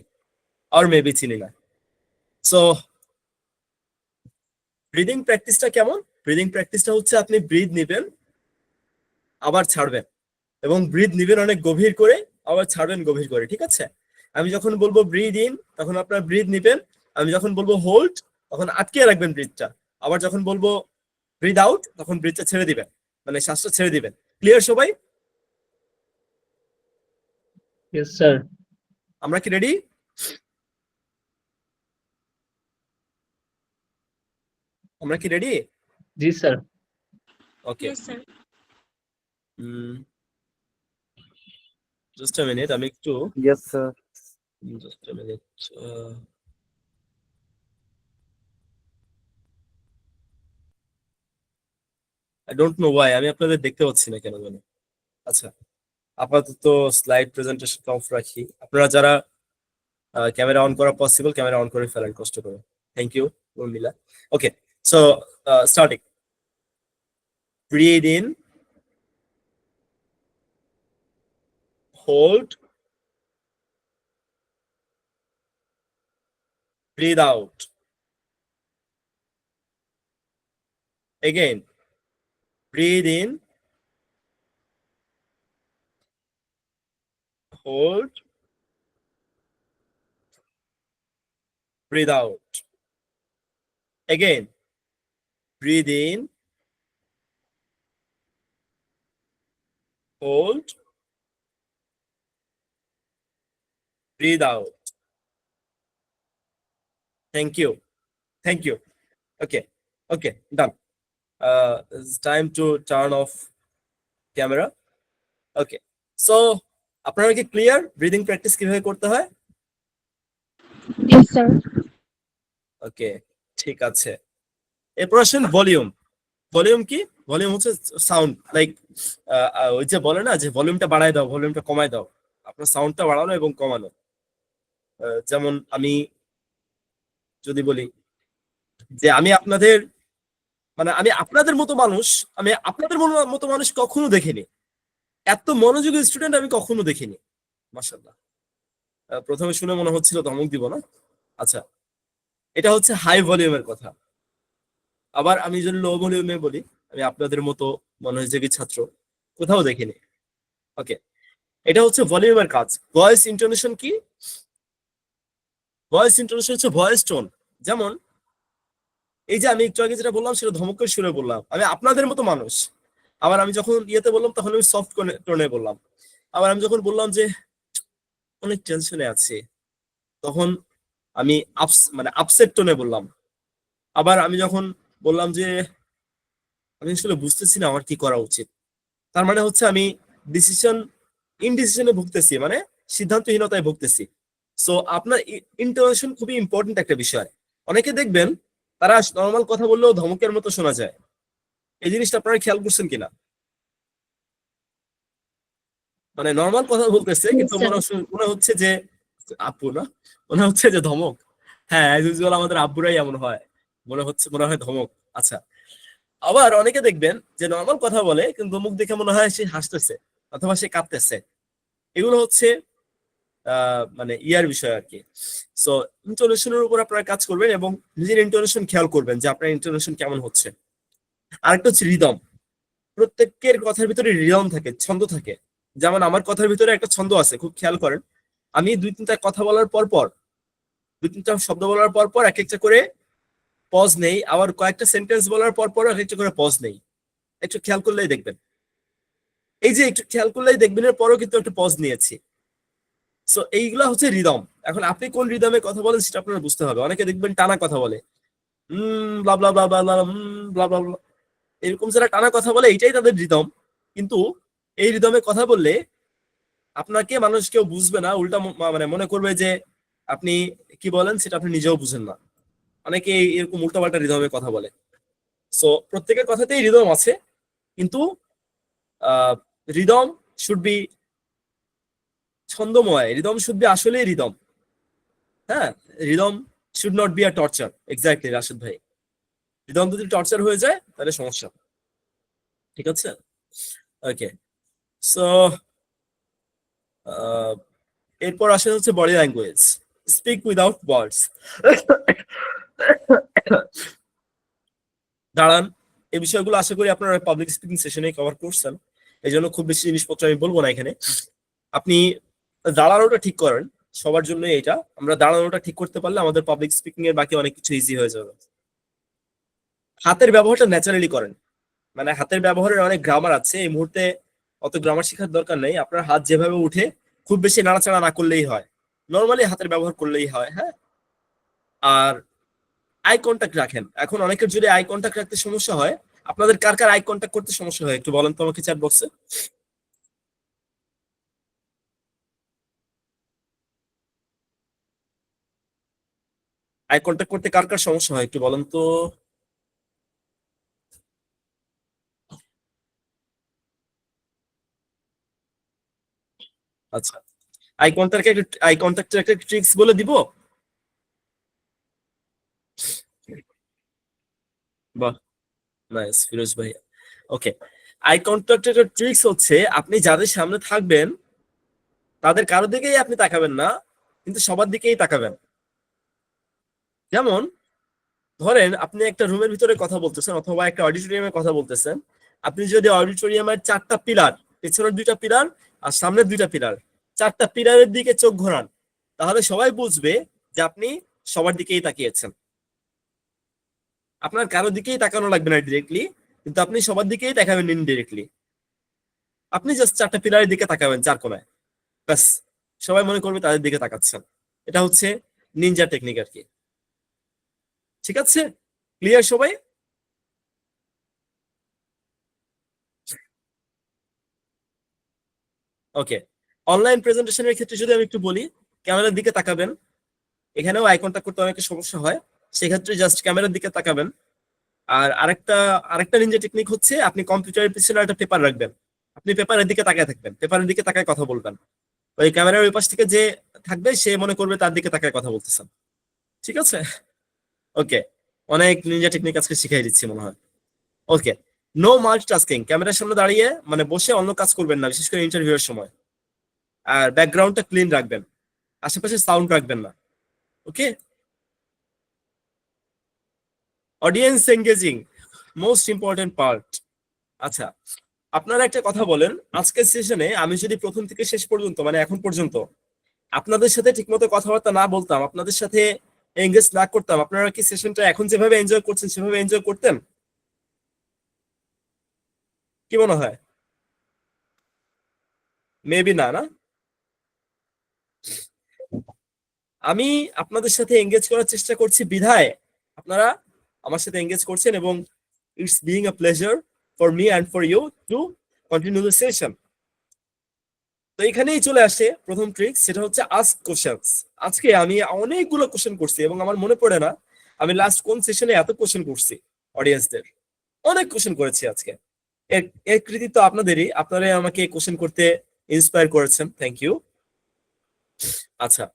Speaker 1: আর মেবি চিনি না। সো ব্রিদিং প্র্যাকটিসটা কেমন? ব্রিদিং প্র্যাকটিসটা হচ্ছে আপনি ব্রিথ নেবেন আবার ছাড়বেন, এবং ব্রিথ নেবেন অনেক গভীর করে, আবার ছাড়বেন গভীর করে, ঠিক আছে। আমি যখন বলবো ব্রিথ ইন তখন আপনার ব্রিথ নেবেন, আমি যখন বলবো হোল্ড তখন আটকে রাখবেন ব্রিথটা, আবার যখন বলবো ব্রিথ আউট তখন ব্রিথটা ছেড়ে দিবেন, মানে শ্বাসটা ছেড়ে দিবেন। ক্লিয়ার সবাই?
Speaker 3: Yes sir.
Speaker 1: আমরা কি রেডি? আমরা কি ready?
Speaker 3: G sir.
Speaker 1: Okay,
Speaker 2: Yes, sir.
Speaker 1: Just a minute, আমি একটু
Speaker 5: yes sir.
Speaker 1: Just a minute. I don't know Y আমি আপনাদের দেখতে পাচ্ছি না কেন জানি। আচ্ছা, আপাতত স্লাইড প্রেজেন্টেশন অফ রাখি। আপনারা যারা ক্যামেরা অন করা পসিবল ক্যামেরা অন করে ফেলেন কষ্ট করে। Thank you Urmila. Okay, so starting. Breathe in, hold, breathe out. Again, breathe in, hold, breathe out. Again, breathe in, hold, breathe out. Thank you. Thank you. Okay. Okay, done. It's time to turn off camera. Okay. So, আপনারা কি clear breathing practice কিভাবে করতে হয়?
Speaker 2: Yes, sir.
Speaker 1: ওকে, ঠিক আছে। এরপর আসেন volume. Volume কি? ভলিউম হচ্ছে সাউন্ড, লাইক ওই যে বলে না যে ভলিউমটা বাড়ায় দাও, ভলিউমটা কমায় দাও, আপনার সাউন্ডটা বাড়ানো এবং কমানো। যেমন আমি যদি বলি যে আমি আপনাদের মতো মানুষ, আমি আপনাদের মতো মানুষ কখনো দেখিনি, এত মনোযোগী স্টুডেন্ট আমি কখনো দেখিনি। মাশাআল্লাহ। প্রথমে শুনে মনে হচ্ছিল ধমক দিব না। আচ্ছা, এটা হচ্ছে হাই ভলিউমের কথা। আবার আমি যদি লো ভলিউমে বলি, আমি আপনাদের মতো মনোযোগী ছাত্র কোথাও দেখিনি। ওকে, এটা হচ্ছে ভলিউমের কাজ। ভয়েস ইন্টোনেশন কি? ভয়েস ইন্টোনেশন হচ্ছে ভয়েস টোন। যেমন এই যে আমি একটু আগে যেটা বললাম সেটা ধমকের সুরে বললাম, আমি আপনাদের মতো মানুষ। আবার আমি যখন ইয়েতে বললাম তখন আমি সফট টোনে বললাম। আবার আমি যখন বললাম যে অনেক টেনশনে আছি তখন আমি আপসেট টোনে বললাম। আবার আমি যখন বললাম যে আমি আসলে বুঝতেছি না আমার কি করা উচিত, তার মানে হচ্ছে আমি ইনডিসিশনে ভুগতেছি, মানে সিদ্ধান্তহীনতায় ভুগতেছি। সো আপনার ইন্টোনেশন খুবই ইম্পর্টেন্ট একটা বিষয়। অনেকে দেখবেন তারা নর্মাল কথা বললেও ধমকের মতো শোনা যায়। এই জিনিসটা আপনারা খেয়াল করছেন কিনা? মানে নর্মাল কথা বলতেছে কিন্তু মনে হচ্ছে যে আপু না, মনে হচ্ছে যে ধমক। হ্যাঁ, ইউজুয়াল আমাদের আব্বুরাই এমন হয়, মনে হয় ধমক। আচ্ছা, আবার অনেকে দেখবেন যে নর্মাল কথা বলে কিন্তু মুখ দেখে মনে হয় সে হাসতেছে অথবা সে কাঁদতেছে। এগুলো হচ্ছে মানে ইয়ার বিষয় আর কি। সো ইন্টোনেশনের উপর আপনারা কাজ করবেন এবং নিজের ইন্টোনেশন খেয়াল করবেন যে আপনার ইন্টোনেশন কেমন হচ্ছে। আরেকটা হচ্ছে রিদম। প্রত্যেকের কথার ভিতরে রিদম থাকে, ছন্দ থাকে। যেমন আমার কথার ভিতরে একটা ছন্দ আছে, খুব খেয়াল করেন। আমি দুই তিনটা কথা বলার পর দুই তিনটা শব্দ বলার পর এক একটা করে পজ নেই, আবার কয়েকটা সেন্টেন্স বলার পর এক একটা করে পজ নেই। একটু খেয়াল করলেই দেখবেন, এই যে একটু খেয়াল করলেই দেখবেন এর পরও কিন্তু একটা পজ নিয়েছি। সো এইগুলা হচ্ছে রিদম। এখন আপনি কোন রিদমে কথা বলেন সেটা আপনার বুঝতে হবে। অনেকে দেখবেন টানা কথা বলে, ব্লা ব্লা ব্লা ব্লা ব্লা ব্লা ব্লা, এরকম যারা টানা কথা বলে এইটাই তাদের রিদম। কিন্তু এই রিদমে কথা বললে আপনাকে মানুষ কেউ বুঝবে না, উল্টা মানে মনে করবে যে আপনি কি বলেন সেটা আপনি নিজেও বুঝেন না। অনেকে এরকম উল্টাপাল্টা রিদমে কথা বলে। সো প্রত্যেকের কথাতেই রিদম আছে, কিন্তু রিদম শুড বি ছন্দময়, রিদম শুড বি আসলে রিদম। হ্যাঁ, rhythm should not be a torture. Exactly Rashed ভাই, রিদম যদি টর্চার হয়ে যায় তাহলে সমস্যা। ঠিক আছে? ওকে, সো এরপর আসে হচ্ছে বডি ল্যাঙ্গুয়েজ। স্পিক উইদাউট ওয়ার্ডস। দাঁড়ান, এই বিষয়গুলো আশা করি আপনারা পাবলিক স্পিকিং সেশনে কভার করছেন, এই জন্য খুব বেশি জিনিসপত্র আমি বলবো না এখানে। আপনি দাঁড়ানোটা ঠিক করেন, সবার জন্য এটা। আমরা দাঁড়ানোটা ঠিক করতে পারলে আমাদের পাবলিক স্পিকিং এর বাকি অনেক কিছু ইজি হয়ে যাবে। হাতের ব্যবহারটা ন্যাচারালি করেন, মানে হাতের ব্যবহারের অনেক গ্রামার আছে, এই মুহূর্তে অত গ্রামার শেখার দরকার নেই। আপনার হাত যেভাবে উঠে খুব বেশি নাড়াচাড়া না করলেই হয়, নর্মালি হাতের ব্যবহার করলেই হয়। হ্যাঁ, আর আই কন্টাক্ট রাখেন। এখন অনেকের যদি আই কন্টাক্ট রাখতে সমস্যা হয়, আপনাদের কার কার আই কন্টাক্ট করতে সমস্যা হয় একটু বলেন তো আমাকে চ্যাট বক্সে। আই কন্টাক্ট করতে কার কার সমস্যা হয় একটু বলেন তো। আচ্ছা, আই কন্টাক্টের একটা ট্রিক্স বলে দিব। বাহ, নাইস ফিরোজ ভাই। ওকে, আই কন্টাক্টের একটা ট্রিক্স হচ্ছে আপনি যাদের সামনে থাকবেন তাদের কারো দিকেই আপনি তাকাবেন না, কিন্তু সবার দিকেই তাকাবেন। যেমন ধরেন আপনি একটা রুমের ভিতরে কথা বলতেছেন অথবা একটা অডিটোরিয়ামে কথা বলতেছেন, আপনি যদি অডিটোরিয়ামের 4টা পিলার, পেছনের 2টা পিলার আর সামনের 2টা পিলার, 4টা পিলারের দিকে চোখ ঘোরান, তাহলে সবাই বুঝবে যে আপনি সবার দিকেই তাকিয়েছেন। আপনার কারো দিকেই তাকানো লাগবে না ডিরেক্টলি, কিন্তু আপনি সবার দিকেই তাকাবেন ইনডিরেক্টলি। আপনি জাস্ট 4টা পিলারের দিকে তাকাবেন, 4 কোণায়, ব্যাস সবাই মনে করবে তাদের দিকে তাকাচ্ছেন। এটা হচ্ছে নিনজা টেকনিক আর কি। ঠিক আছে, ক্লিয়ার সবাই? ওকে, অনলাইন প্রেজেন্টেশনের ক্ষেত্রে যদি আমি একটু বলি, ক্যামেরার দিকে তাকাবেন। এখানেও আই কন্টাক্ট করতে অনেক সমস্যা হয়, সেক্ষেত্রে জাস্ট ক্যামেরার দিকে তাকাবেন। আর আরেকটা নিনজা টেকনিক হচ্ছে আপনি কম্পিউটারের পিছনে একটা পেপার রাখবেন, আপনি পেপারের দিকে তাকায় থাকবেন, পেপারের দিকে তাকায় কথা বলবেন। ওই ক্যামেরার ওই পাশ থেকে যে থাকবে সে মনে করবে তার দিকে তাকায় কথা বলতেছেন। ঠিক আছে, ওকে, অনেক নিনজা টেকনিক আজকে শিখাই দিচ্ছি মনে হয়। ওকে, নো মাল্টিটাস্কিং, ক্যামেরার সামনে দাঁড়িয়ে মানে বসে অন্য কাজ করবেন না, বিশেষ করে ইন্টারভিউ এর সময়। আর ব্যাকগ্রাউন্ডটা ক্লিন রাখবেন, আশেপাশে সাউন্ড রাখবেন না। Okay, audience engaging, most important part. আচ্ছা, আপনারা একটা কথা বলেন, আজকের সেশনে আমি যদি প্রথম থেকে শেষ পর্যন্ত মানে এখন পর্যন্ত আপনাদের সাথে ঠিকমতো কথাবার্তা না বলতাম, আপনাদের সাথে এঙ্গেজ না করতাম, আপনারা কি সেশনটা এখন যেভাবে এনজয় করছেন সেভাবে এনজয় করতেন? কি মনে হয়? মেবি না, না? আমি আপনাদের সাথে এঙ্গেজ করার চেষ্টা করছি বিধায় আপনারা আমার সাথে এঙ্গেজ করছেন, এবং it's being a pleasure for me and for you to continue the session. তো এখানেই চলে আসে প্রথম ট্রিক, সেটা হচ্ছে আস্ক কোশ্চেনস। আজকে আমি অনেকগুলো কোশ্চেন করছি এবং আমার মনে পড়ে না আমি লাস্ট কোন সেশনে এত কোশ্চেন করছি অডিয়েন্সদের। অনেক কোশ্চেন করেছি আজকে, এর কৃতিত্ব আপনাদেরই, আপনারা আমাকে কোশ্চেন করতে ইন্সপায়ার করেছেন, থ্যাংক ইউ। আচ্ছা,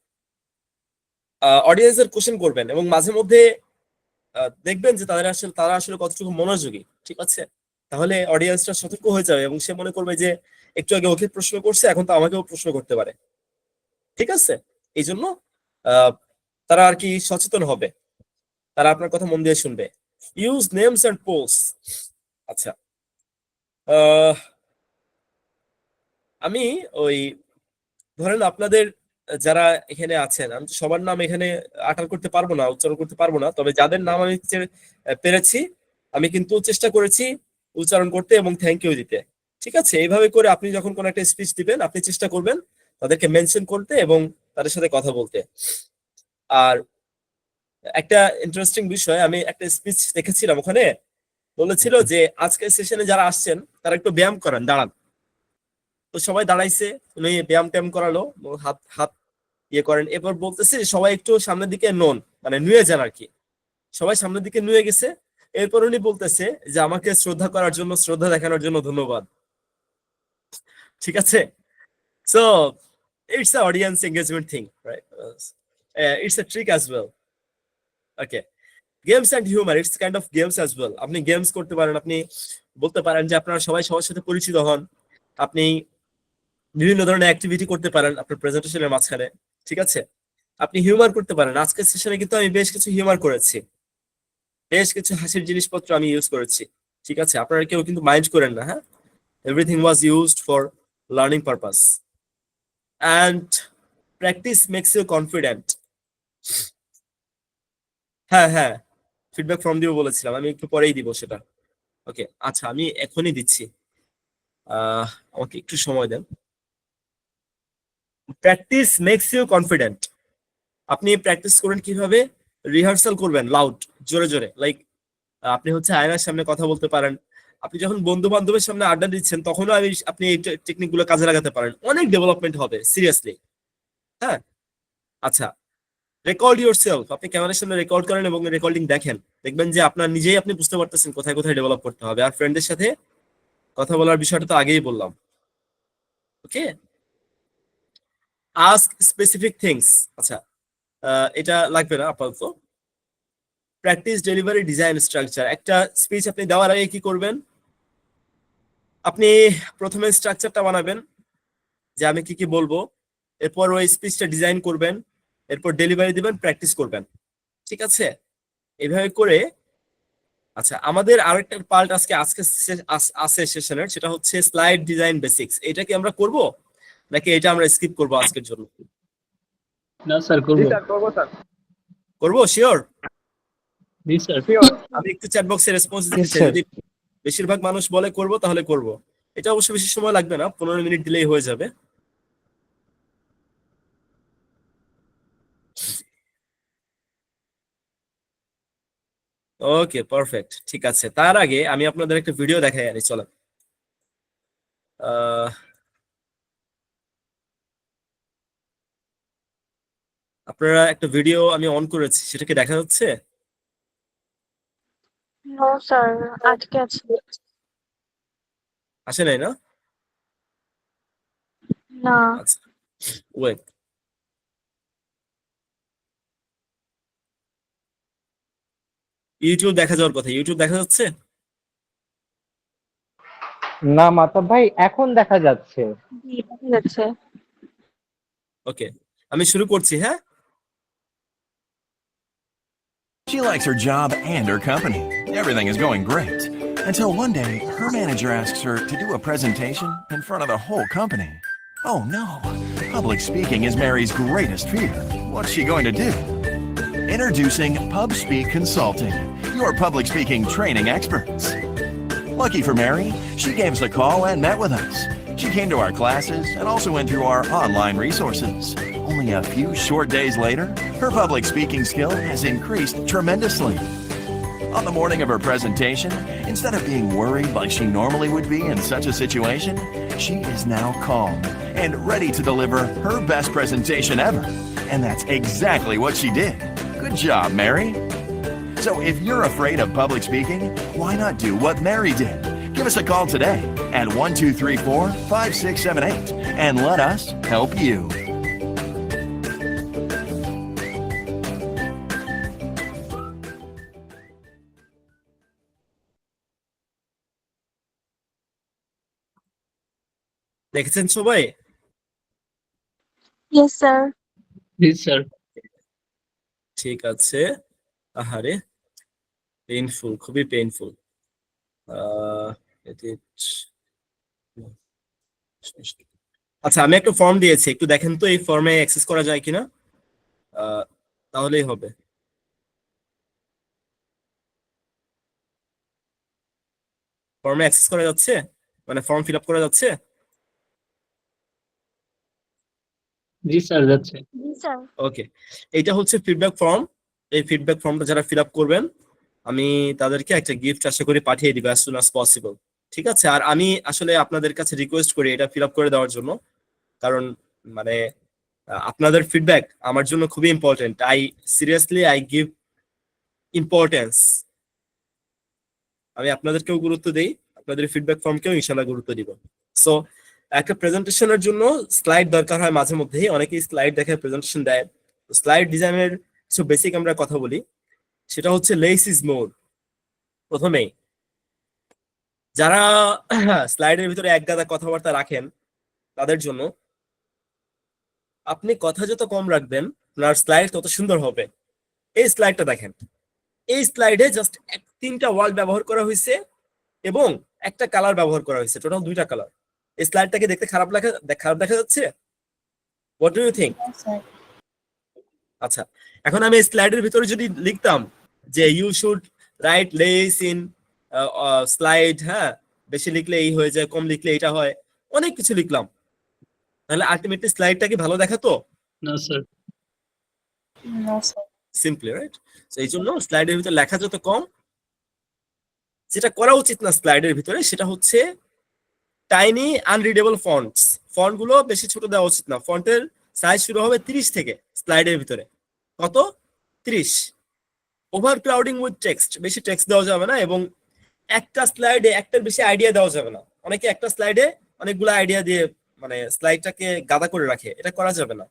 Speaker 1: অডিয়েন্সের কোশ্চেন করবেন এবং মাঝে মধ্যে দেখবেন যে তারা আসলে কতটুকু মনোযোগী। ঠিক আছে, তাহলে অডিয়েন্সটা সতর্ক হয়ে যাবে এবং সে মনে করবে যে একটু আগে ওকে প্রশ্ন করছে, এখন তো আমাকেও প্রশ্ন করতে পারে। ঠিক আছে, এই জন্য তারা আর কি সচেতন হবে, তারা আপনার কথা মন দিয়ে শুনবে। Use names and polls. আচ্ছা, আমি ওই ধরেন আপনাদের যারা এখানে আছেন, আমি তো সবার নাম এখানে আটার করতে পারবো না, উচ্চারণ করতে পারবো না, তবে যাদের নাম আমি পেরেছি আমি কিন্তু চেষ্টা করেছি উচ্চারণ করতে এবং থ্যাংক ইউ দিতে। ঠিক আছে, এইভাবে করে আপনি যখন কোনো একটা স্পিচ দিবেন আপনি চেষ্টা করবেন তাদেরকে মেনশন করতে এবং তাদের সাথে কথা বলতে। আর একটা ইন্টারেস্টিং বিষয়, আমি একটা স্পিচ দেখেছিলাম, ওখানে বলেছিল যে আজকের সেশনে যারা আসছেন তারা একটু ব্যায়াম করেন, দাঁড়ান। তো সবাই দাঁড়াইছে, উনি ব্যায়াম ট্যায়াম করালো, হাত হাত ইয়ে করেন। এরপর বলতেছে সবাই একটু সামনের দিকে নন, মানে নুয়ে যান আর কি। সবাই সামনের দিকে নুয়ে গেছে। এরপর উনি বলতেছে যে আমাকে শ্রদ্ধা করার জন্য, শ্রদ্ধা দেখানোর জন্য ধন্যবাদ। ঠিক আছে, so it's a audience engagement thing, right? It's a trick as well. Okay, games and humour, it's kind of games as well. আপনি গেমস করতে পারেন, আপনি বলতে পারেন যে আপনারা সবাই সবার সাথে পরিচিত হন, আপনি বিভিন্ন ধরনের অ্যাক্টিভিটি করতে পারেন আপনার প্রেজেন্টেশনের মাঝখানে। ঠিক আছে, আপনি হিউমার করতে পারেন। আজকের সেশনে কিন্তু আমি বেশ কিছু হিউমার করেছি, বেশ কিছু হাসির জিনিসপত্র আমি ইউজ করেছি। ঠিক আছে, আপনারা কেউ কিন্তু মাইন্ড করেন না। হ্যাঁ, everything was used for learning purpose and practice makes you confident. হ্যাঁ হ্যাঁ, ফিডব্যাক ফর্ম দিব বলেছিলাম, আমি একটু পরেই দিব সেটা। ওকে, আচ্ছা আমি এখনই দিচ্ছি, আমাকে একটু সময় দেন। Practice makes you confident. আপনি প্র্যাকটিস করেন কিভাবে? রিহার্সাল করবেন লাউড, জোরে জোরে, লাইক আপনি হচ্ছে আয়নার সামনে কথা বলতে পারেন। আপনি যখন বন্ধু বান্ধবের সামনে আড্ডা দিচ্ছেন তখনও আপনি এই টেকনিক গুলো কাজে লাগাতে পারেন, অনেক ডেভেলপমেন্ট হবে সিরিয়াসলি। হ্যাঁ, আচ্ছা রেকর্ড ইউর সেলফ, আপনি ক্যামেরার সামনে রেকর্ড করেন এবং রেকর্ডিং দেখেন, দেখবেন যে আপনার নিজেই আপনি বুঝতে পারতেছেন কোথায় কোথায় ডেভেলপ করতে হবে। আর ফ্রেন্ডের সাথে কথা বলার বিষয়টা তো আগেই বললাম। ওকে, আস্ক স্পেসিফিক থিংস। আচ্ছা এটা লাগবে না আপাতত। Practice delivery design structure. একটা স্পিচ আপনি দেওয়ার আগে কি করবেন? আপনি প্রথমে স্ট্রাকচারটা বানাবেন যে আমি কি কি বলবো, এরপর ওই স্পিচটা ডিজাইন করবেন, এরপর ডেলিভারি দিবেন, প্র্যাকটিস করবেন। ঠিক আছে, এইভাবে করে। আচ্ছা আমাদের আরেকটা পার্ট আজকে আছে সেশনের, সেটা হচ্ছে স্লাইড ডিজাইন বেসিক্স। এটা কি আমরা করব নাকি এটা আমরা স্কিপ করব আজকের জন্য?
Speaker 3: না স্যার, করবো।
Speaker 1: করবো শিওর?
Speaker 3: জি স্যার।
Speaker 1: আমি একটু চ্যাট বক্সে রেসপন্স দিতে চাই, যদি বেশিরভাগ মানুষ বলে করব তাহলে করব। এটা অবশ্য বেশি সময় লাগবে না, 15 মিনিট দিলেই হয়ে যাবে। ওকে পারফেক্ট, ঠিক আছে। তার আগে আমি আপনাদের একটা ভিডিও দেখাই আনি, চলো। আপনারা একটা ভিডিও আমি অন করেছি, সেটা কি দেখা যাচ্ছে?
Speaker 4: নো স্যার, আটকে আছে।
Speaker 1: আসে নাই না?
Speaker 4: না।
Speaker 1: আচ্ছা ওয়েট, ইউটিউব দেখা যাওয়ার কথা, ইউটিউব দেখা যাচ্ছে?
Speaker 13: না মাতাব ভাই, এখন দেখা যাচ্ছে।
Speaker 2: জি, দেখা যাচ্ছে।
Speaker 1: ওকে, আমি শুরু করছি। হ্যাঁ,
Speaker 14: She likes her job and her company. Everything is going great. Until one day, her manager asks her to do a presentation in front of the whole company. Oh no, public speaking is Mary's greatest fear. What's she going to do? Introducing PubSpeak Consulting, your public speaking training experts. Lucky for Mary, she gave us a call and met with us. She came to our classes and also went through our online resources. Only a few short days later, her public speaking skill has increased tremendously. On the morning of her presentation, instead of being worried like she normally would be in such a situation, she is now calm and ready to deliver her best presentation ever. And that's exactly what she did. Good job, Mary. So if you're afraid of public speaking, why not do what Mary did? Give us a call today at 1234-5678 and let us help you.
Speaker 1: দেখেছেন সবাই?
Speaker 4: Yes sir.
Speaker 3: জি sir.
Speaker 1: ঠিক আছে। আহারে painful, খুবই painful. আচ্ছা আমি একটা ফর্ম দিয়েছি, একটু দেখেন তো এই ফর্মে অ্যাক্সেস করা যায় কিনা, তাহলেই হবে। ফর্মে অ্যাক্সেস করা যাচ্ছে, মানে ফর্ম ফিল আপ করা যাচ্ছে?
Speaker 3: জি স্যার, যাচ্ছে।
Speaker 4: জি স্যার।
Speaker 1: ওকে, এইটা হচ্ছে ফিডব্যাক ফর্ম। এই ফিডব্যাক ফর্মটা যারা ফিল আপ করবেন আমি তাদেরকে একটা গিফট আশা করি পাঠিয়ে দিব as soon as possible। ঠিক আছে, আর আমি আসলে আপনাদের কাছে রিকোয়েস্ট করি এটা ফিল আপ করে দেওয়ার জন্য, কারণ মানে আপনাদের ফিডব্যাক আমার জন্য খুবই ইম্পর্টেন্ট। I give importance. আমি আপনাদেরকেও গুরুত্ব দেই, আপনাদের ফিডব্যাক ফর্মকেও ইনশাআল্লাহ গুরুত্ব দিব। সো একটা প্রেজেন্টেশনের জন্য স্লাইড দরকার হয় মাঝে মধ্যেই, অনেকেই স্লাইড দেখে প্রেজেন্টেশন দেয়। স্লাইড ডিজাইনের কিছু বেসিক আমরা কথা বলি, সেটা হচ্ছে লেস ইজ মোর। প্রথমেই যারা স্লাইডের ভিতরে এক গাদা কথাবার্তা রাখেন তাদের জন্য আপনি কথা যত কম রাখবেন আপনার স্লাইড তত সুন্দর হবে। এই স্লাইডটা দেখেন, এই স্লাইডে জাস্ট 3টা ওয়ার্ড ব্যবহার করা হয়েছে এবং একটা কালার ব্যবহার করা হয়েছে, টোটাল 2টা কালার। এই স্লাইডটাকে দেখতে খারাপ দেখা যাচ্ছে? What do you think? আচ্ছা এখন আমি স্লাইডের ভিতরে যদি লিখতাম যে you should write less in slide, হ্যাঁ বেশি লিখলে এই হয়ে যায়, কম লিখলে এটা হয়, অনেক কিছু লিখলাম, তাহলে আলটিমেটলি স্লাইডটা কি ভালো দেখাতো?
Speaker 3: না স্যার।
Speaker 1: Simply right. তো এই জন্য স্লাইডের ভিতরে লেখা যত কম, যেটা করা উচিত না স্লাইডের ভিতরে সেটা হচ্ছে টাইনি আনরিডেবল ফন্টস, ফন্ট গুলো বেশি ছোট দেওয়া উচিত না। ফন্টের সাইজ শুরু হবে 30 থেকে স্লাইডের ভিতরে, কত 30। ওভার ক্রাউডিং উইথ টেক্সট, বেশি টেক্সট দেওয়া যাবে না, এবং একটা স্লাইডে একটার বেশি আইডিয়া দেওয়া যাবে না। অনেকে একটা স্লাইডে অনেকগুলো আইডিয়া দিয়ে মানে স্লাইডটাকে গাদা করে রাখে, এটা করা যাবে না।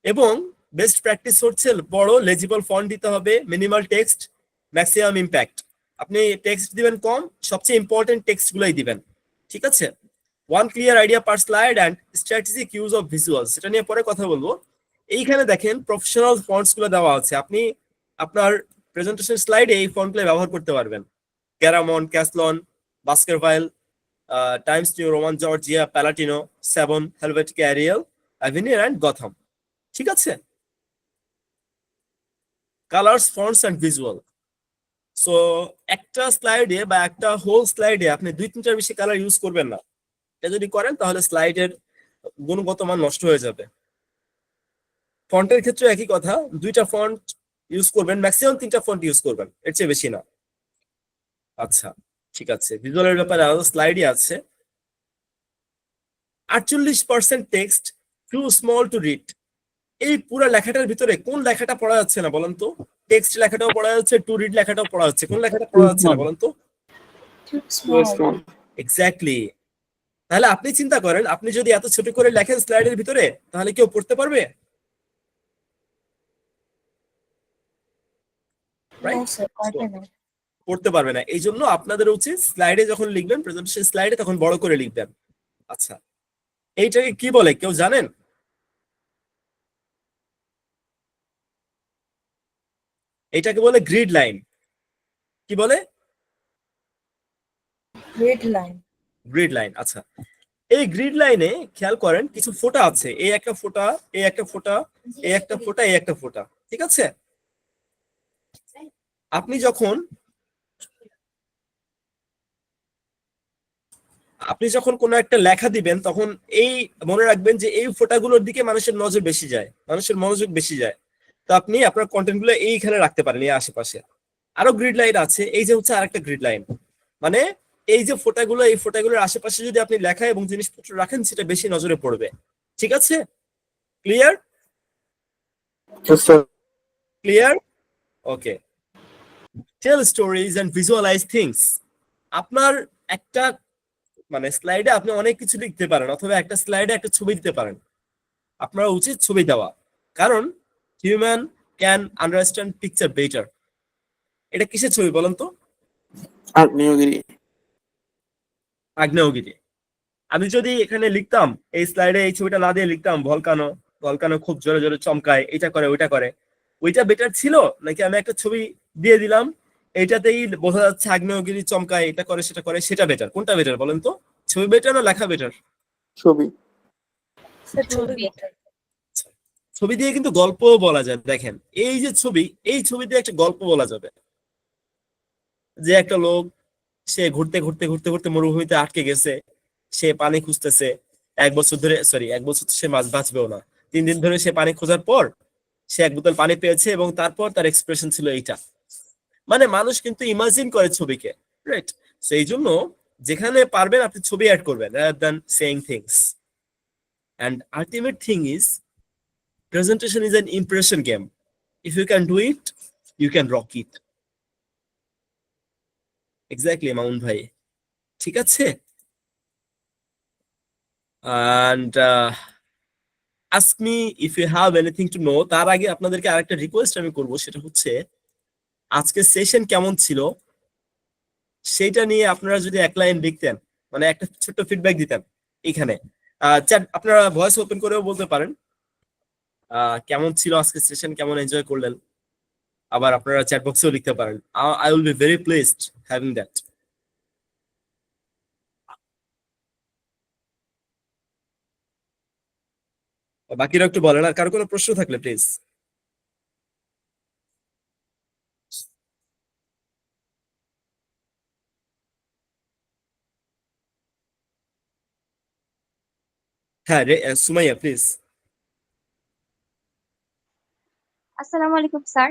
Speaker 1: এবং বেস্ট প্র্যাকটিস হচ্ছে বড় লেজিবল ফন্ট দিতে হবে, মিনিমাল টেক্সট, ম্যাক্সিমাম ইম্প্যাক্ট। আপনি টেক্সট দিবেন কম, সবচেয়ে ইম্পর্টেন্ট টেক্সট গুলাই দিবেন, ঠিক আছে? One clear idea per slide and strategic use of visuals, সেটা নিয়ে পরে কথা বলবো। এইখানে দেখেন প্রফেশনাল ফন্টস গুলো দেওয়া আছে, আপনি আপনার প্রেজেন্টেশন স্লাইডে এই ফন্টগুলো ব্যবহার করতে পারবেন। Garamond, Caslon, Baskerville, Times New Roman, Georgia, Palatino, Sabon, Helvetica, Arial, Avenir and Gotham, ঠিক আছে? Colours, fonts and visual. So একটা স্লাইডে বা একটা হোল স্লাইডে আপনি 2-3টার বেশি কালার ইউজ করবেন না। এটা যদি করেন তাহলে স্লাইডের গুণগত মান নষ্ট হয়ে যাবে। ফন্টের ক্ষেত্রে একই কথা, 2টা ফন্ট ইউজ করবেন, ম্যাক্সিমাম 3টা ফন্ট ইউজ করবেন, এর চেয়ে বেশি না। আচ্ছা ঠিক আছে, ভিজুয়ালের ব্যাপারে আলাদা স্লাইডই আছে। 48% text to small to read. এই পুরো লেখাটার ভিতরে কোন লেখাটা পড়া যাচ্ছে না বলেন তো? টেক্সট লেখাটাও পড়া যাচ্ছে, টু রিড লেখাটাও পড়া যাচ্ছে, কোন লেখাটা পড়া যাচ্ছে না বলেন তো? এক্স্যাক্টলি। তাহলে আপনি চিন্তা করেন, আপনি যদি এত ছোট করে লেখেন স্লাইডের ভিতরে, তাহলে কেউ পড়তে পারবে? পড়তে পারবে না। এই জন্য আপনাদের উচিত স্লাইডে যখন লিখবেন, প্রেজেন্টেশন স্লাইডে, তখন বড় করে লিখবেন। আচ্ছা, এইটাকে কি বলে কেউ জানেন? এটাকে বলে গ্রিড লাইন। কি বলে?
Speaker 7: Grid line.
Speaker 1: Grid line. আচ্ছা, এই গ্রিড লাইনে খেয়াল করেন কিছু ফোঁটা আছে, এই একটা ফোঁটা, এই একটা ফোঁটা, এই একটা ফোঁটা, এই একটা ফোঁটা, ঠিক আছে? আপনি যখন কোনো একটা লেখা দিবেন, তখন এই মনে রাখবেন যে এই ফোঁটাগুলোর দিকে মানুষের নজর বেশি যায়, মানুষের মনোযোগ বেশি যায়। তো আপনি আপনার কন্টেন্ট গুলো এইখানে রাখতে পারেন, এই আশেপাশে। আরো গ্রিড লাইন আছে, এই যে হচ্ছে আরেকটা গ্রিড লাইন, মানে এই যে ফোঁটাগুলো, এই ফোঁটাগুলোর আশেপাশে যদি আপনি লেখা এবং জিনিসপত্র রাখেন, সেটা বেশি নজরে পড়বে, ঠিক আছে? Clear? Clear? Okay. Tell stories and visualise things. আপনার একটা মানে স্লাইডে আপনি অনেক কিছু লিখতে পারেন, অথবা একটা স্লাইডে একটা ছবি দিতে পারেন। আপনার উচিত ছবি দেওয়া, কারণ human can understand picture better. এটা কিসের ছবি বলেন তো?
Speaker 12: আগ্নেয়গিরি।
Speaker 1: আগ্নেয়গিরি। আমি যদি এখানে লিখতাম, এই স্লাইডে এই ছবিটা না দিয়ে লিখতাম ভলকানো, ভলকানো খুব জোরে জোরে চমকায়, এটা করে ওইটা করে, ওইটা বেটার ছিল নাকি আমি একটা ছবি দিয়ে দিলাম এইটাতেই বোঝা যাচ্ছে আগ্নেয়গিরি চমকায়, এটা করে সেটা করে, সেটা বেটার? কোনটা বেটার বলেন তো? ছবি বেটার না লেখা বেটার?
Speaker 12: ছবি।
Speaker 1: ছবি দিয়ে কিন্তু গল্প বলা যায়। দেখেন এই যে ছবি, এই ছবি দিয়ে একটা গল্প বলা যাবে, যে একটা লোক সে ঘুরতে ঘুরতে ঘুরতে ঘুরতে মরুভূমিতে আটকে গেছে, সে পানি খুঁজতেছে 1 বছর ধরে, সরি 1 বছর তো সে মাছ বাঁচবেও না, 3 দিন ধরে সে পানি খোঁজার পর সে 1 বোতল পানি পেয়েছে, এবং তারপর তার এক্সপ্রেশন ছিল এইটা। মানে মানুষ কিন্তু ইমাজিন করে ছবিকে, রাইট? সো এই জন্য যেখানে পারবেন আপনি ছবি অ্যাড করবেন rather than saying things. And ultimate thing is presentation is an impression game. If you can do it, you can rock it. Exactly, Mamun ভাই, ঠিক আছে? And ask me if you have anything to know. তার আগে আপনাদেরকে আরেকটা request আমি করব, সেটা হচ্ছে আজকের সেশন কেমন ছিল সেইটা নিয়ে আপনারা যদি 1 লাইন লিখতেন, মানে একটা ছোট্ট ফিডব্যাক দিতেন এখানে। চ্যাট আপনারা ভয়েস ওপেন করেও বলতে পারেন কেমন ছিল আজকের সেশন, কেমন এনজয় করলেন। আবার আপনারা চ্যাট বক্সেও লিখতে পারেন। I will be very placed having that. বাকিরা একটু বলেন, আর কারো কোনো প্রশ্ন থাকলে প্লিজ। হ্যাঁ সুমাইয়া প্লিজ।
Speaker 15: আসসালামু আলাইকুম স্যার।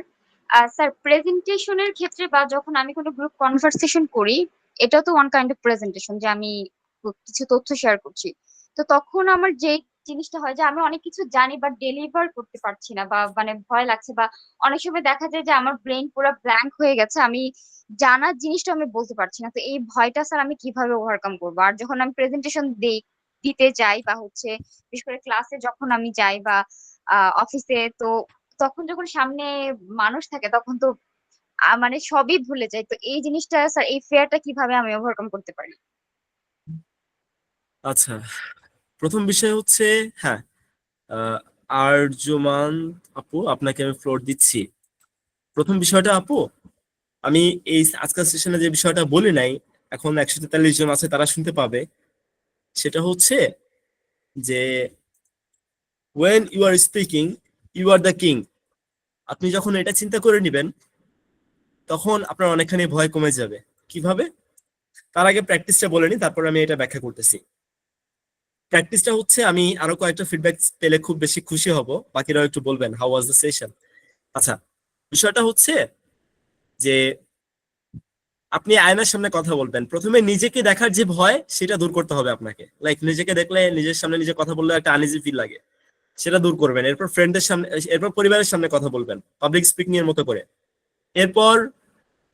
Speaker 15: স্যার প্রেজেন্টেশনের ক্ষেত্রে বা যখন আমি কোনো গ্রুপ কনভারসেশন করি, এটাও তো ওয়ান কাইন্ড অফ প্রেজেন্টেশন যে আমি কিছু তথ্য শেয়ার করছি। তো তখন আমার যে জিনিসটা হয় যে আমি অনেক কিছু জানি বাট ডেলিভার করতে পারছি না বা মানে ভয় লাগছে বা অনেক সময় দেখা যায় যে আমার ব্রেন পুরো ব্ল্যাঙ্ক হয়ে গেছে। আমি জানার জিনিসটা আমি বলতে পারছি না। তো এই ভয়টা স্যার আমি কিভাবে ওভারকাম করবো? আর যখন আমি প্রেজেন্টেশন দিতে যাই বা হচ্ছে বিশেষ করে ক্লাসে যখন আমি যাই বা অফিসে, তো তখন যখন সামনে মানুষ থাকে তখন তো মানে সবই ভুলে যাই। তো এই জিনিসটা স্যার, এই ফেয়ারটা কিভাবে আমি ওভারকাম করতে পারি?
Speaker 1: আচ্ছা, প্রথম বিষয় হচ্ছে, হ্যাঁ, আহ, আরজুমান আপু, আপনাকে আমি ফ্লোর দিচ্ছি। প্রথম বিষয়টা আপু, আমি এই আজকের সেশনে যে বিষয়টা বলি নাই, এখন 143 জন আছে তারা শুনতে পাবে, সেটা হচ্ছে যে when you are speaking you are the king। আপনি যখন এটা চিন্তা করে নেবেন তখন আপনার অনেকখানি ভয় কমে যাবে। কিভাবে? তার আগে প্র্যাকটিসটা বলে নি, তারপর আমি এটা ব্যাখ্যা করতেছি। প্র্যাকটিসটা হচ্ছে, আমি আরো কয়েকটা ফিডব্যাক পেলে খুব বেশি খুশি হব, বাকিরাও একটু বলবেন হাউ ওয়াজ দ্য সেশন। আচ্ছা, বিষয়টা হচ্ছে যে আপনি আয়নার সামনে কথা বলবেন, প্রথমে নিজেকে দেখার যে ভয় সেটা দূর করতে হবে আপনাকে। লাইক নিজেকে দেখলে, নিজের সামনে নিজে কথা বললে একটা আনইজি ফিল লাগে, সেটা দূর করবেন। এরপর ফ্রেন্ডের সামনে, এরপর পরিবারের সামনে কথা বলবেন পাবলিক স্পিকিং এর মতো করে। এরপর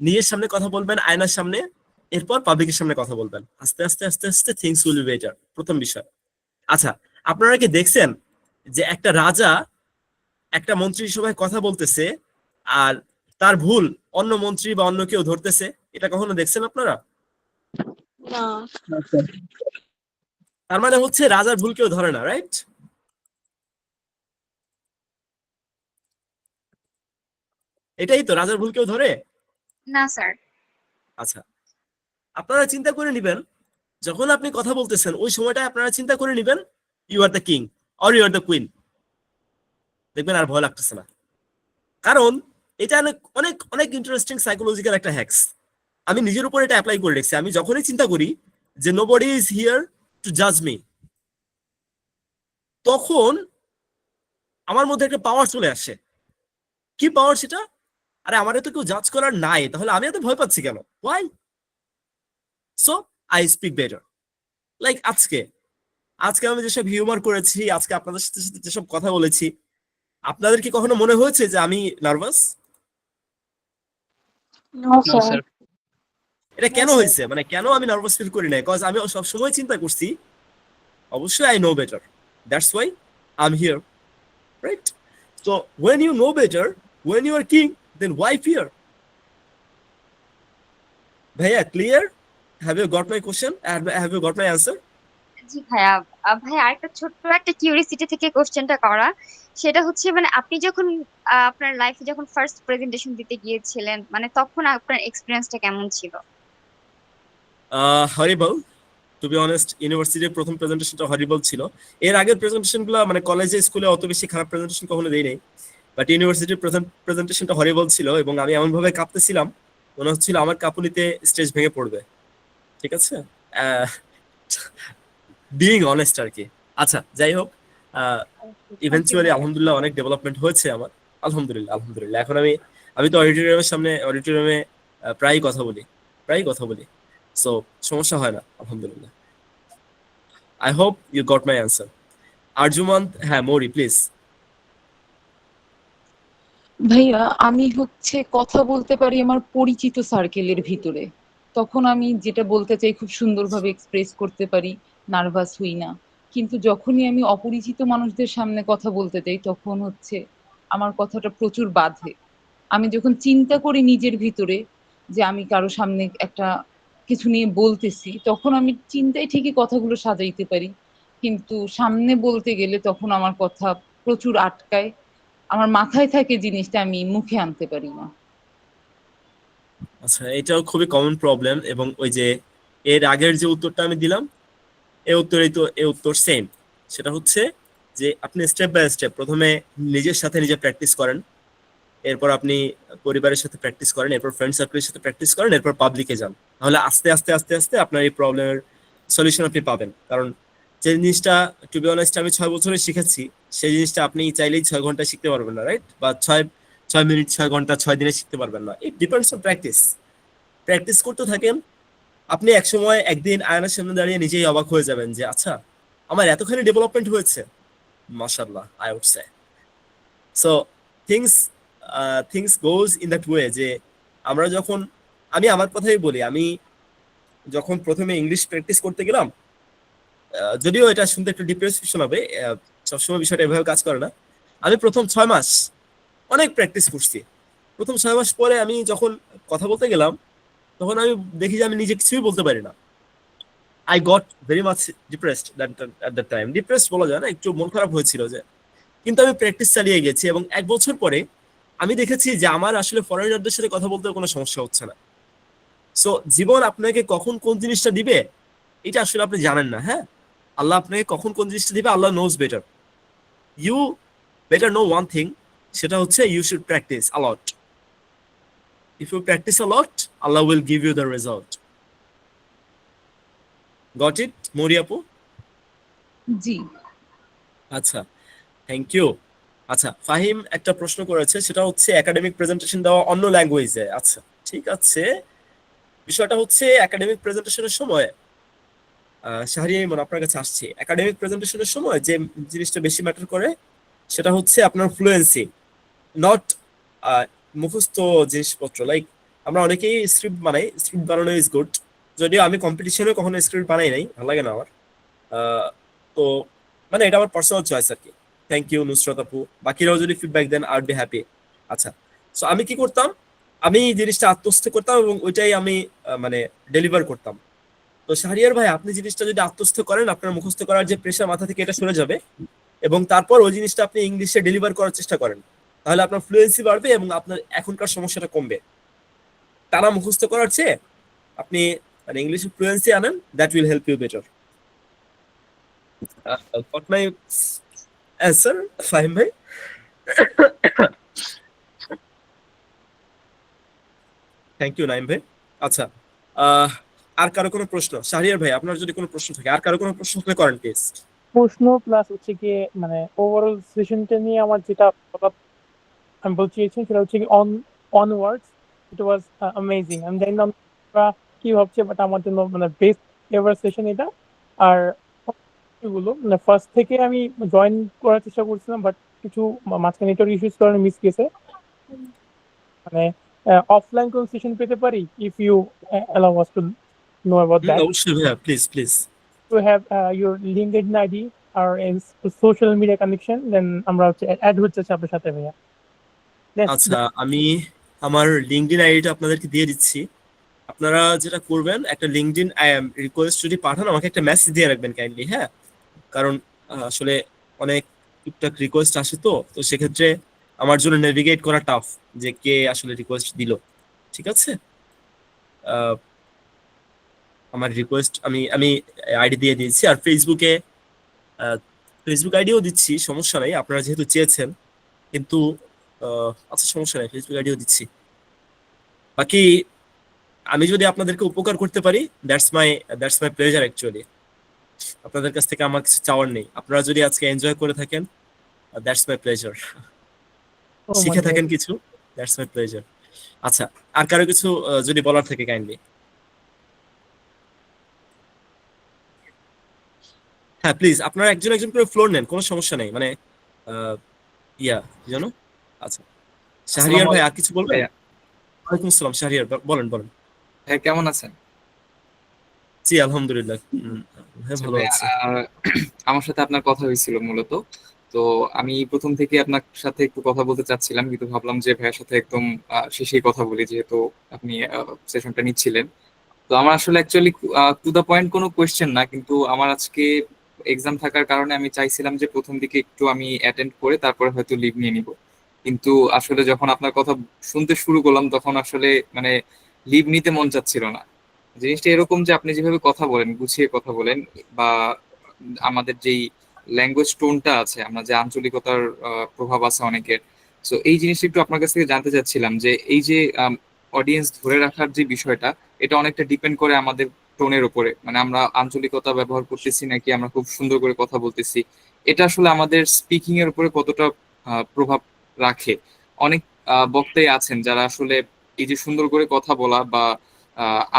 Speaker 1: নিজের সামনে কথা বলবেন আয়নার সামনে, এরপর পাবলিকের সামনে কথা বলবেন। আস্তে আস্তে আস্তে আস্তে থিংস উইল বি বেটার, প্রথম বিষয়। আচ্ছা, আপনারা কি দেখছেন যে একটা রাজা একটা মন্ত্রিসভায় কথা বলতেছে আর তার ভুল অন্য মন্ত্রী বা অন্য কেউ ধরতেছে? এটা কখনো দেখছেন আপনারা?
Speaker 2: না।
Speaker 1: তার মানে হচ্ছে রাজার ভুল কেউ ধরে না, রাইট? এটাই তো, রাজার ভুল কেউ ধরে
Speaker 15: না স্যার।
Speaker 1: আচ্ছা, আপনারা চিন্তা করে নিবেন, যখন আপনি কথা বলতেছেন ওই সময়টা আপনারা চিন্তা করে নিবেন you are the king or you are the queen. দেখবেন আর ভয় লাগতেছে না। কারণ এটা অনেক অনেক অনেক ইন্টারেস্টিং সাইকোলজিক্যাল একটা হ্যাক্স। আমি নিজের উপর এটা অ্যাপ্লাই করে রেখেছি। আমি যখনই চিন্তা করি যে নোবডি ইজ হিয়ার টু জাজ মি, তখন আমার মধ্যে একটা পাওয়ার চলে আসে। কি পাওয়ার সেটা? আরে আমার তো কেউ জাজ করার নাই, তাহলে আমি এত ভয় পাচ্ছি কেন? Why? So I speak better. Like আজকে আজকে আমি যেসব হিউমার করেছি, আজকে আপনাদের সাথে সাথে যেসব কথা বলেছি, আপনাদের কি কখনো মনে হয়েছে যে আমি nervous?
Speaker 2: No
Speaker 3: no
Speaker 2: sir.
Speaker 3: Sir.
Speaker 1: এটা কেন হয়েছে, মানে কেন আমি নার্ভাস ফিল করি না? বিকজ আমি সব সময় চিন্তা করছি অবশ্যই I know better, that's why I am here, right? So when you know better, when you are king, then why fear? ভাইয়া clear? Have you got my question? Have you got my answer?
Speaker 15: জি ভাইয়া। ভাইয়া আরেকটা ছোট্ট একটা curiosity থেকে কোশ্চেনটা করা, সেটা হচ্ছে মানে আপনি যখন আপনার লাইফে যখন ফার্স্ট প্রেজেন্টেশন দিতে গিয়েছিলেন, মানে তখন আপনার এক্সপিরিয়েন্সটা কেমন ছিল?
Speaker 1: হরিবল, টু বি অনেস্ট। ইউনিভার্সিটির প্রথম প্রেজেন্টেশনটা হরিবল ছিল। এর আগের প্রেজেন্টেশনগুলো মানে কলেজে স্কুলে অত বেশি খারাপ প্রেজেন্টেশন কখনো দেই নাই, বাট ইউনিভার্সিটির প্রথম প্রেজেন্টেশনটা হরিবল ছিল এবং আমি এমন ভাবে কাঁপতেছিলাম মনে হচ্ছিল আমার কাঁপুনিতে স্টেজ ভেঙে পড়বে। ঠিক আছে, বিইং অনেস্ট আর কি। আচ্ছা, যাই হোক, ইভেন্চুয়ালি আলহামদুলিল্লাহ অনেক ডেভেলপমেন্ট হয়েছে আমার। আলহামদুলিল্লাহ আলহামদুলিল্লাহ। এখন আমি তো অডিটোরিয়ামের সামনে, অডিটোরিয়ামে প্রায়ই কথা বলি, সো সমস্যা হয় না আলহামদুলিল্লাহ। I hope you got my answer. Arjuman, হ্যাঁ মৌরি প্লিজ।
Speaker 16: ভাইয়া আমি হচ্ছে কথা বলতে পারি আমার পরিচিত সার্কেলের ভিতরে, তখন আমি যেটা বলতে চাই খুব সুন্দরভাবে এক্সপ্রেস করতে পারি, নার্ভাস হই না। কিন্তু যখনই আমি অপরিচিত মানুষদের সামনে কথা বলতে যাই তখন হচ্ছে আমার কথাটা প্রচুর বাধে। আমি যখন চিন্তা করি নিজের ভিতরে যে আমি কারো সামনে একটা কিছু নিয়ে বলতেছি, তখন আমি চিন্তায় ঠিকই কথাগুলো সাজাইতে পারি, কিন্তু সামনে বলতে গেলে তখন আমার কথা প্রচুর আটকায়। আমার মাথায় থাকে জিনিসটা, আমি মুখে আনতে পারি না।
Speaker 1: আচ্ছা, এটাও খুবই কমন প্রবলেম। এবং ওই যে এর আগের যে উত্তরটা আমি দিলাম, এই উত্তর সেম। সেটা হচ্ছে যে আপনি স্টেপ বাই স্টেপ প্রথমে নিজের সাথে নিজে প্র্যাকটিস করেন, এরপর আপনি পরিবারের সাথে প্র্যাকটিস করেন, এরপর ফ্রেন্ড সার্কেলের সাথে প্র্যাকটিস করেন, এরপর পাবলিকে যান। তাহলে আস্তে আস্তে আস্তে আস্তে আপনার এই প্রবলেমের সলিউশন আপনি পাবেন। কারণ যে জিনিসটা টু বি অনেস্ট আমি 6 বছরে শিখেছি, সেই জিনিসটা আপনি চাইলেই 6 ঘন্টায় শিখতে পারবেন না, রাইট? বা 6 মিনিট 6 ঘন্টা 6 দিনে শিখতে পারবেন না। It depends on practice. Practice করতে থাকেন, আপনি একসময় একদিন আয়নার সামনে দাঁড়িয়ে নিজেই অবাক হয়ে যাবেন যে আচ্ছা আমার এতখানি ডেভেলপমেন্ট হয়েছে, মাশাআল্লাহ I would say. So things things goes in that way যে আমরা যখন, আমি আমার কথাই বলি, আমি যখন প্রথমে ইংলিশ প্র্যাকটিস করতে গেলাম, যদিও এটা শুনতে একটু ডিপ্রেসিভ হবে, সবসময় বিষয়টা এভাবে কাজ করে না। আমি প্রথম 6 মাস অনেক প্র্যাকটিস করছি। প্রথম 6 মাস পরে আমি যখন কথা বলতে গেলাম, তখন আমি দেখি যে আমি নিজে কিছুই বলতে পারি না। I got very much depressed at that time. Depressed বলা যায় না, একটু মন খারাপ হয়েছিল যে, কিন্তু আমি প্র্যাকটিস চালিয়ে গেছি এবং 1 বছর পরে আমি দেখেছি যে আমার আসলে ফরেনারদের সাথে কথা বলতে কোনো সমস্যা হচ্ছে না। সো জীবন আপনাকে কখন কোন জিনিসটা দিবে এটা আসলে আপনি জানেন না। হ্যাঁ, আল্লাহ আপনাকে কখন কোন জিনিসটা দিবে Allah knows better. You better know one thing, সেটা হচ্ছে you should practice a lot. If you practice a lot, Allah will give you the result. Got it Mori আপু?
Speaker 16: জি।
Speaker 1: আচ্ছা, থ্যাংক ইউ। আচ্ছা, ফাহিম একটা প্রশ্ন করেছে, সেটা হচ্ছে একাডেমিক প্রেজেন্টেশন দেওয়া অন্য ল্যাঙ্গুয়েজে। আচ্ছা ঠিক আছে, বিষয়টা হচ্ছে একাডেমিক প্রেজেন্টেশনের সময় শাহরিয়া ইমন আপনার কাছে আসছে। একাডেমিক প্রেজেন্টেশনের সময় যে জিনিসটা বেশি ম্যাটার করে সেটা হচ্ছে আপনার ফ্লুয়েন্সি, নট মুখস্থ জিনিসপত্র। লাইক আমরা অনেকেই স্ক্রিপ্ট বানাই, স্ক্রিপ্ট বানানো ইজ গুড, যদিও আমি কম্পিটিশনে কখনো স্ক্রিপ্ট বানাই নাই, ভালো লাগে না আমার। তো মানে এটা আমার পার্সোনাল চয়েস আর কি। থ্যাংক ইউ নুসরাত আপু, বাকিরাও যদি feedback then I would be happy. আচ্ছা, সো আমি কি করতাম, আমি জিনিসটা আত্মস্থ করতাম এবং ওইটাই আমি মানে ডেলিভার করতাম। তো শাহরিয়ার ভাই, আপনি জিনিসটা যদি আত্মস্থ করেন, আপনার মুখস্থ করার যে প্রেশার মাথা থেকে এটা সরে যাবে এবং তারপর ওই জিনিসটা আপনি ইংলিশে ডেলিভার করার চেষ্টা করেন, তাহলে আপনার ফ্লুয়েন্সি বাড়বে এবং আপনার এখনকার সমস্যাটা কমবে। তারা মুখস্থ করার চেয়ে আপনি মানে ইংলিশে ফ্লুয়েন্সি আনেন, that will help you better. Got my answer Fahim ভাই? থ্যাংক ইউ নাইম ভাই। আচ্ছা, আর কারো কোনো প্রশ্ন? শাহরিয়ার ভাই, আপনার যদি কোনো প্রশ্ন থাকে, আর কারো কোনো প্রশ্ন থাকলে করেন প্লিজ।
Speaker 17: প্রশ্ন প্লাস হচ্ছে কি মানে ওভারঅল সেশনটা নিয়ে আমার যেটা আমি বলতে চেয়েছি সেটা হচ্ছে কি অনওয়ার্ডস ইট ওয়াজ অ্যামেজিং। আমি জানি না আপনারা কি ভাবছে, বাট আমার জন্য মানে বেস্ট এভার সেশন এটা। আর গুলো মানে ফার্স্ট থেকে আমি জয়েন করার চেষ্টা করছিলাম, বাট কিছু মাঝখানে নেটওয়ার্ক ইস্যুস কারণে মিস গেছে। মানে অফলাইন কোন সেশন পেতে পারি if you allow us to know about that?
Speaker 1: অবশ্যই ভাইয়া, please please.
Speaker 17: To have your LinkedIn ID or social media connection, then আমরা হচ্ছে অ্যাড হচ্ছে আপনার সাথে ভাইয়া।
Speaker 1: আচ্ছা, আমি আমার লিঙ্কডইন আইডিটা আপনাদেরকে দিয়ে দিচ্ছি। আপনারা যেটা করবেন, একটা লিঙ্কডইন রিকোয়েস্ট যদি পাঠান, আমাকে একটা মেসেজ দিয়ে রাখবেন কাইন্ডলি। হ্যাঁ, কারণ আসলে অনেক টুকটাক রিকোয়েস্ট আসে, তো সেক্ষেত্রে আমার জন্য নেভিগেট করা টাফ যে কে আসলে রিকোয়েস্ট দিল। ঠিক আছে, আমার রিকোয়েস্ট আমি আইডি দিয়ে দিয়েছি, আর ফেসবুক আইডিও দিচ্ছি, সমস্যা নাই, আপনারা যেহেতু চেয়েছেন। কিন্তু আচ্ছা সমস্যা নাই, ফেসবুক আইডিও দিচ্ছি। বাকি আমি যদি আপনাদেরকে উপকার করতে পারি, দ্যাটস মাই প্লেজার অ্যাকচুয়ালি। আপনাদের কাছ থেকে আমার কিছু চাওয়ার নেই। আপনারা যদি আজকে এনজয় করে থাকেন, দ্যাটস মাই প্লেজার। শিখে থাকেন কিছু, দ্যাটস মাই প্লেজার। আচ্ছা, আর কারো কিছু যদি বলার থাকে কাইন্ডলি। হ্যাঁ প্লিজ, আপনারা একজন একজন করে ফ্লোর নেন, কোনো সমস্যা নেই। মানে কি জানো? আচ্ছা, শাহরিয়ার ভাই আর কিছু বলবেন? ওয়ালাইকুম আসসালাম, শাহরিয়ার বলেন।
Speaker 18: ভাই কেমন আছেন?
Speaker 1: জি আলহামদুলিল্লাহ, হ্যাঁ ভালো আছি।
Speaker 18: আমার সাথে আপনার কথা হয়েছিল মূলত, তো আমি প্রথম থেকে আপনার সাথে একটু কথা বলতে চাচ্ছিলাম, কিন্তু ভাবলাম যে ভাইয়ের সাথে একদম শেষেই কথা বলি, যেহেতু আপনি সেশনটা নিচ্ছিলেন। তো আমার আসলে অ্যাকচুয়ালি টু দা পয়েন্ট কোনো কোয়েশ্চেন না, কিন্তু আমার আজকে এক্সাম থাকার কারণে আমি চাইছিলাম যে প্রথম দিকে একটু আমি অ্যাটেন্ড করে তারপরে হয়তো লিভ নিয়ে নিব। কিন্তু আসলে যখন আপনার কথা শুনতে শুরু করলাম, তখন আসলে মানে লিভ নিতে মন চাচ্ছিল না। জিনিসটা এরকম যে আপনি যেভাবে কথা বলেন, গুছিয়ে কথা বলেন, বা আমাদের যেই ল্যাঙ্গুয়েজ টোনটা আছে, আমরা যে আঞ্চলিকতার প্রভাব আছে অনেকের, সো এই জিনিসটা একটু আপনার কাছ থেকে জানতে চাচ্ছিলাম যে এই যে অডিয়েন্স ধরে রাখার যে বিষয়টা, এটা অনেকটা ডিপেন্ড করে আমাদের টোনের উপরে, মানে আমরা আঞ্চলিকতা ব্যবহার করতেছি নাকি আমরা খুব সুন্দর করে কথা বলতেছি, এটা আসলে আমাদের স্পিকিং এর উপরে কতটা প্রভাব রাখে। অনেক বক্তাই আছেন যারা আসলে এই যে সুন্দর করে কথা বলা বা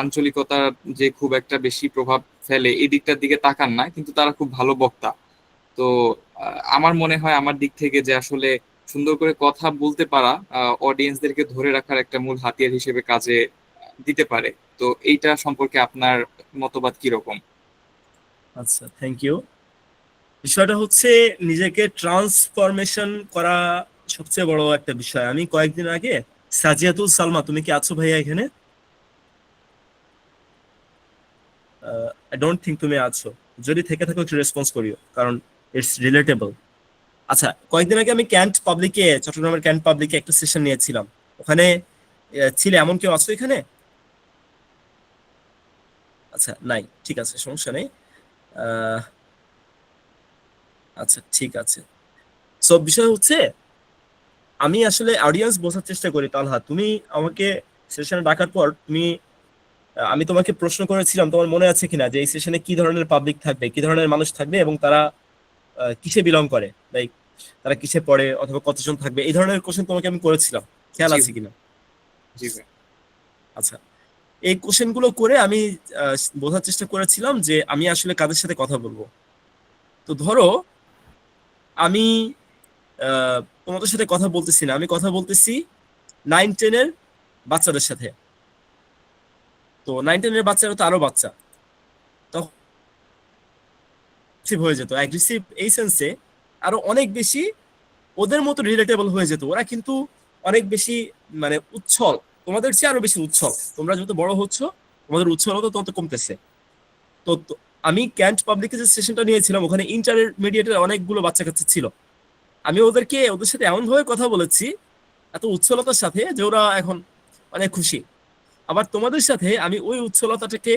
Speaker 18: আঞ্চলিকতার যে খুব একটা বেশি প্রভাব ফেলে এই দিকটার দিকে তাকান না, কিন্তু তারা খুব ভালো বক্তা। তো আমার মনে হয় আমার দিক থেকে যে আসলে সুন্দর করে কথা বলতে পারা অডিয়েন্সদেরকে ধরে রাখার একটা মূল হাতিয়ার হিসেবে কাজে দিতে পারে। তো এইটা সম্পর্কে আপনার মতবাদ কিরকম?
Speaker 1: আচ্ছা, থ্যাংক ইউ। বিষয়টা হচ্ছে নিজেকে ট্রান্সফরমেশন করা সবচেয়ে বড় একটা বিষয়। আমি কয়েকদিন আগে, সাজিয়াতুল সালমা, তুমি কি আছো ভাইয়া এখানে? আই ডোন্ট থিঙ্ক তুমি আছো। যদি থেকে থাকো একটু রেসপন্স করিও, কারণ ইটস রিলেটেবল। আচ্ছা, কয়েকদিন আগে আমি ক্যান্ট পাবলিকে, চট্টগ্রামের ক্যান্ট পাবলিকে একটা সেশন নিয়েছিলাম। ওখানে ছিলে এমন কেউ আছো এখানে? আচ্ছা, নাই, ঠিক আছে, সমস্যা নেই। আচ্ছা, ঠিক আছে। সব বিষয় হচ্ছে আমি আসলে অডিয়েন্স বোঝার চেষ্টা করি। তালহা, তুমি আমাকে সেশনে ডাকার পর আমি তোমাকে প্রশ্ন করেছিলাম, তোমার মনে আছে কিনা, যে এই সেশনে কি ধরনের পাবলিক থাকবে, কি ধরনের মানুষ থাকবে এবং তারা কিসে বিলং করে, লাইক তারা কিসে পড়ে অথবা কতজন থাকবে, এই ধরনের কোশ্চেন তোমাকে আমি করেছিলাম, খেয়াল আছে কিনা?
Speaker 18: জি ভাই।
Speaker 1: আচ্ছা, এই কোশ্চেন গুলো করে আমি বোঝার চেষ্টা করেছিলাম যে আমি আসলে কাদের সাথে কথা বলবো। তো ধরো আমি তোমাদের সাথে কথা বলতেছি না, আমি কথা বলতেছি 9-10 বাচ্চাদের সাথে। তো 9-10 বাচ্চারা তো আরো বাচ্চা, তখন হয়ে যেত অ্যাগ্রেসিভ এই সেন্সে, আরো অনেক বেশি ওদের মতো রিলেটেবল হয়ে যেত। ওরা কিন্তু অনেক বেশি মানে উচ্ছল, তোমাদের চেয়ে আরো বেশি উচ্ছল। তোমরা যত বড় হচ্ছ তোমাদের উচ্ছলতা তত কমতেছে। তো আমি ক্যান্ট পাবলিকে যে সেশনটা নিয়েছিলাম, ওখানে ইন্টারমিডিয়েটের অনেকগুলো বাচ্চা কাচ্চা ছিল। আমি ওদের সাথে এমন ভাবে কথা বলেছি এত উচ্ছলতার সাথে যে ওরা এখন অনেক খুশি। আবার তোমাদের সাথে আমি ওই উচ্ছলতাটাকে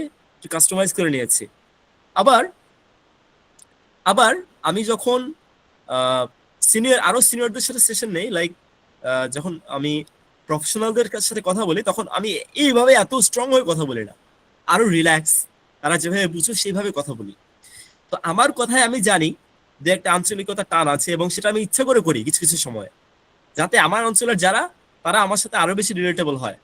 Speaker 1: কাস্টমাইজ করে নিয়েছি। আবার আবার আমি যখন সিনিয়রদের সাথে সেশন নেই, লাইক যখন আমি প্রফেশনালদের সাথে কথা বলি, তখন আমি এইভাবে এত স্ট্রং হয়ে কথা বলি না, আরো রিল্যাক্স, তারা যেভাবে বুঝো সেইভাবে কথা বলি। তো আমার কথায় আমি জানি যে একটা আঞ্চলিকতা টান আছে, এবং সেটা আমি ইচ্ছা করে করি কিছু কিছু সময়, যাতে আমার অঞ্চলের যারা তারা আমার সাথে আরো বেশি রিলেটেবল হয়।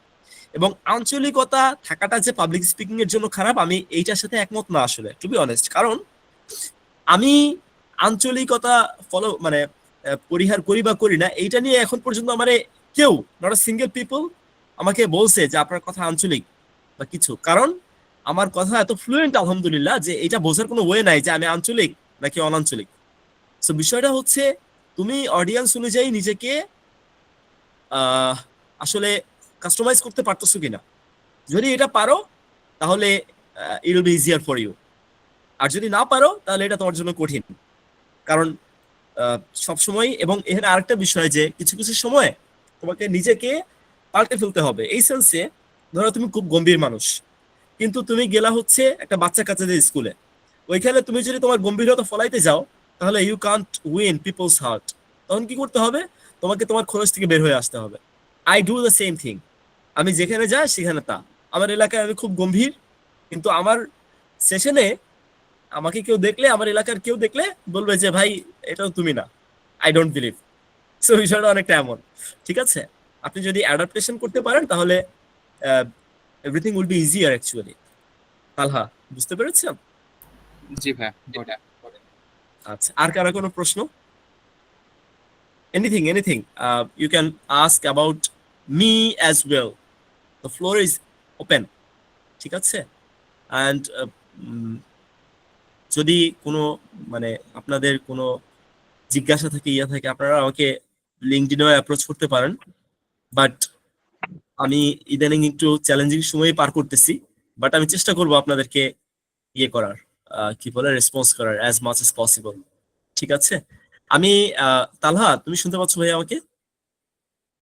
Speaker 1: এবং আঞ্চলিকতা থাকাটা যে পাবলিক স্পিকিং এর জন্য খারাপ, আমি এইটার সাথে একমত না আসলে, টু বি অনেস্ট। কারণ আমি আঞ্চলিকতা পরিহার করি বা করি না, এইটা নিয়ে এখন পর্যন্ত আমার কেউ, নট আ সিঙ্গেল পিপল, আমাকে বলছে যে আপনার কথা আঞ্চলিক বা কিছু। কারণ আমার কথা এত ফ্লুয়েন্ট আলহামদুলিল্লাহ, যে এটা বোঝার কোনো ওয়ে নাই যে আমি আঞ্চলিক নাকি অনাঞ্চলিক। সো বিষয়টা হচ্ছে তুমি অডিয়েন্স অনুযায়ী নিজেকে আসলে কাস্টমাইজ করতে পারতেছো কিনা। যদি এটা পারো তাহলে it will be easier for you, আর যদি না পারো তাহলে এটা তোমার জন্য কঠিন। কারণ সবসময়, এবং এখানে আরেকটা বিষয় যে কিছু কিছু সময় তোমাকে নিজেকে পাল্টে ফেলতে হবে। এই সেন্সে, ধরো তুমি খুব গম্ভীর মানুষ, কিন্তু তুমি গেলা হচ্ছে একটা বাচ্চা কাচ্চাদের স্কুলে, ওইখানে তুমি যদি তোমার গম্ভীরতা ফলাইতে যাও তাহলে you can't win people's heart. তখন কি করতে হবে? তোমাকে তোমার খরচ থেকে বের হয়ে আসতে হবে। I do the same thing. আমি যেখানে যাই সেখানে তা। আমার এলাকায় আমি খুব গম্ভীর, কিন্তু আমার সেশনে আমাকে কেউ দেখলে, আমার এলাকার কেউ দেখলে বলবে যে ভাই এটাও তুমি না, আই ডোন্ট বিলিভ। সো বিষয়টা অনেকটা এমন, ঠিক আছে? আপনি যদি অ্যাডাপ্টেশন করতে পারেন তাহলে everything will be easier actually. আলহা, বুঝতে পেরেছেন?
Speaker 18: জি ভাই।
Speaker 1: আচ্ছা, আর কারো কোনো প্রশ্ন? Anything you can ask about me as well. The floor is open, ঠিক আছে? And যদি কোনো আপনাদের কোনো জিজ্ঞাসা থাকে, থাকে, আপনারা আমাকে লিঙ্কডইনে অ্যাপ্রোচ করতে পারেন। বাট আমি ইদানিং একটু চ্যালেঞ্জিং সময় পার করতেছি, বাট আমি চেষ্টা করব আপনাদেরকে করার, কি বলে, রেসপন্স করার অ্যাজ মাচ অ্যাজ পসিবল, ঠিক আছে? আমি তালহা, তুমি শুনতে পাচ্ছ ভাই আমাকে?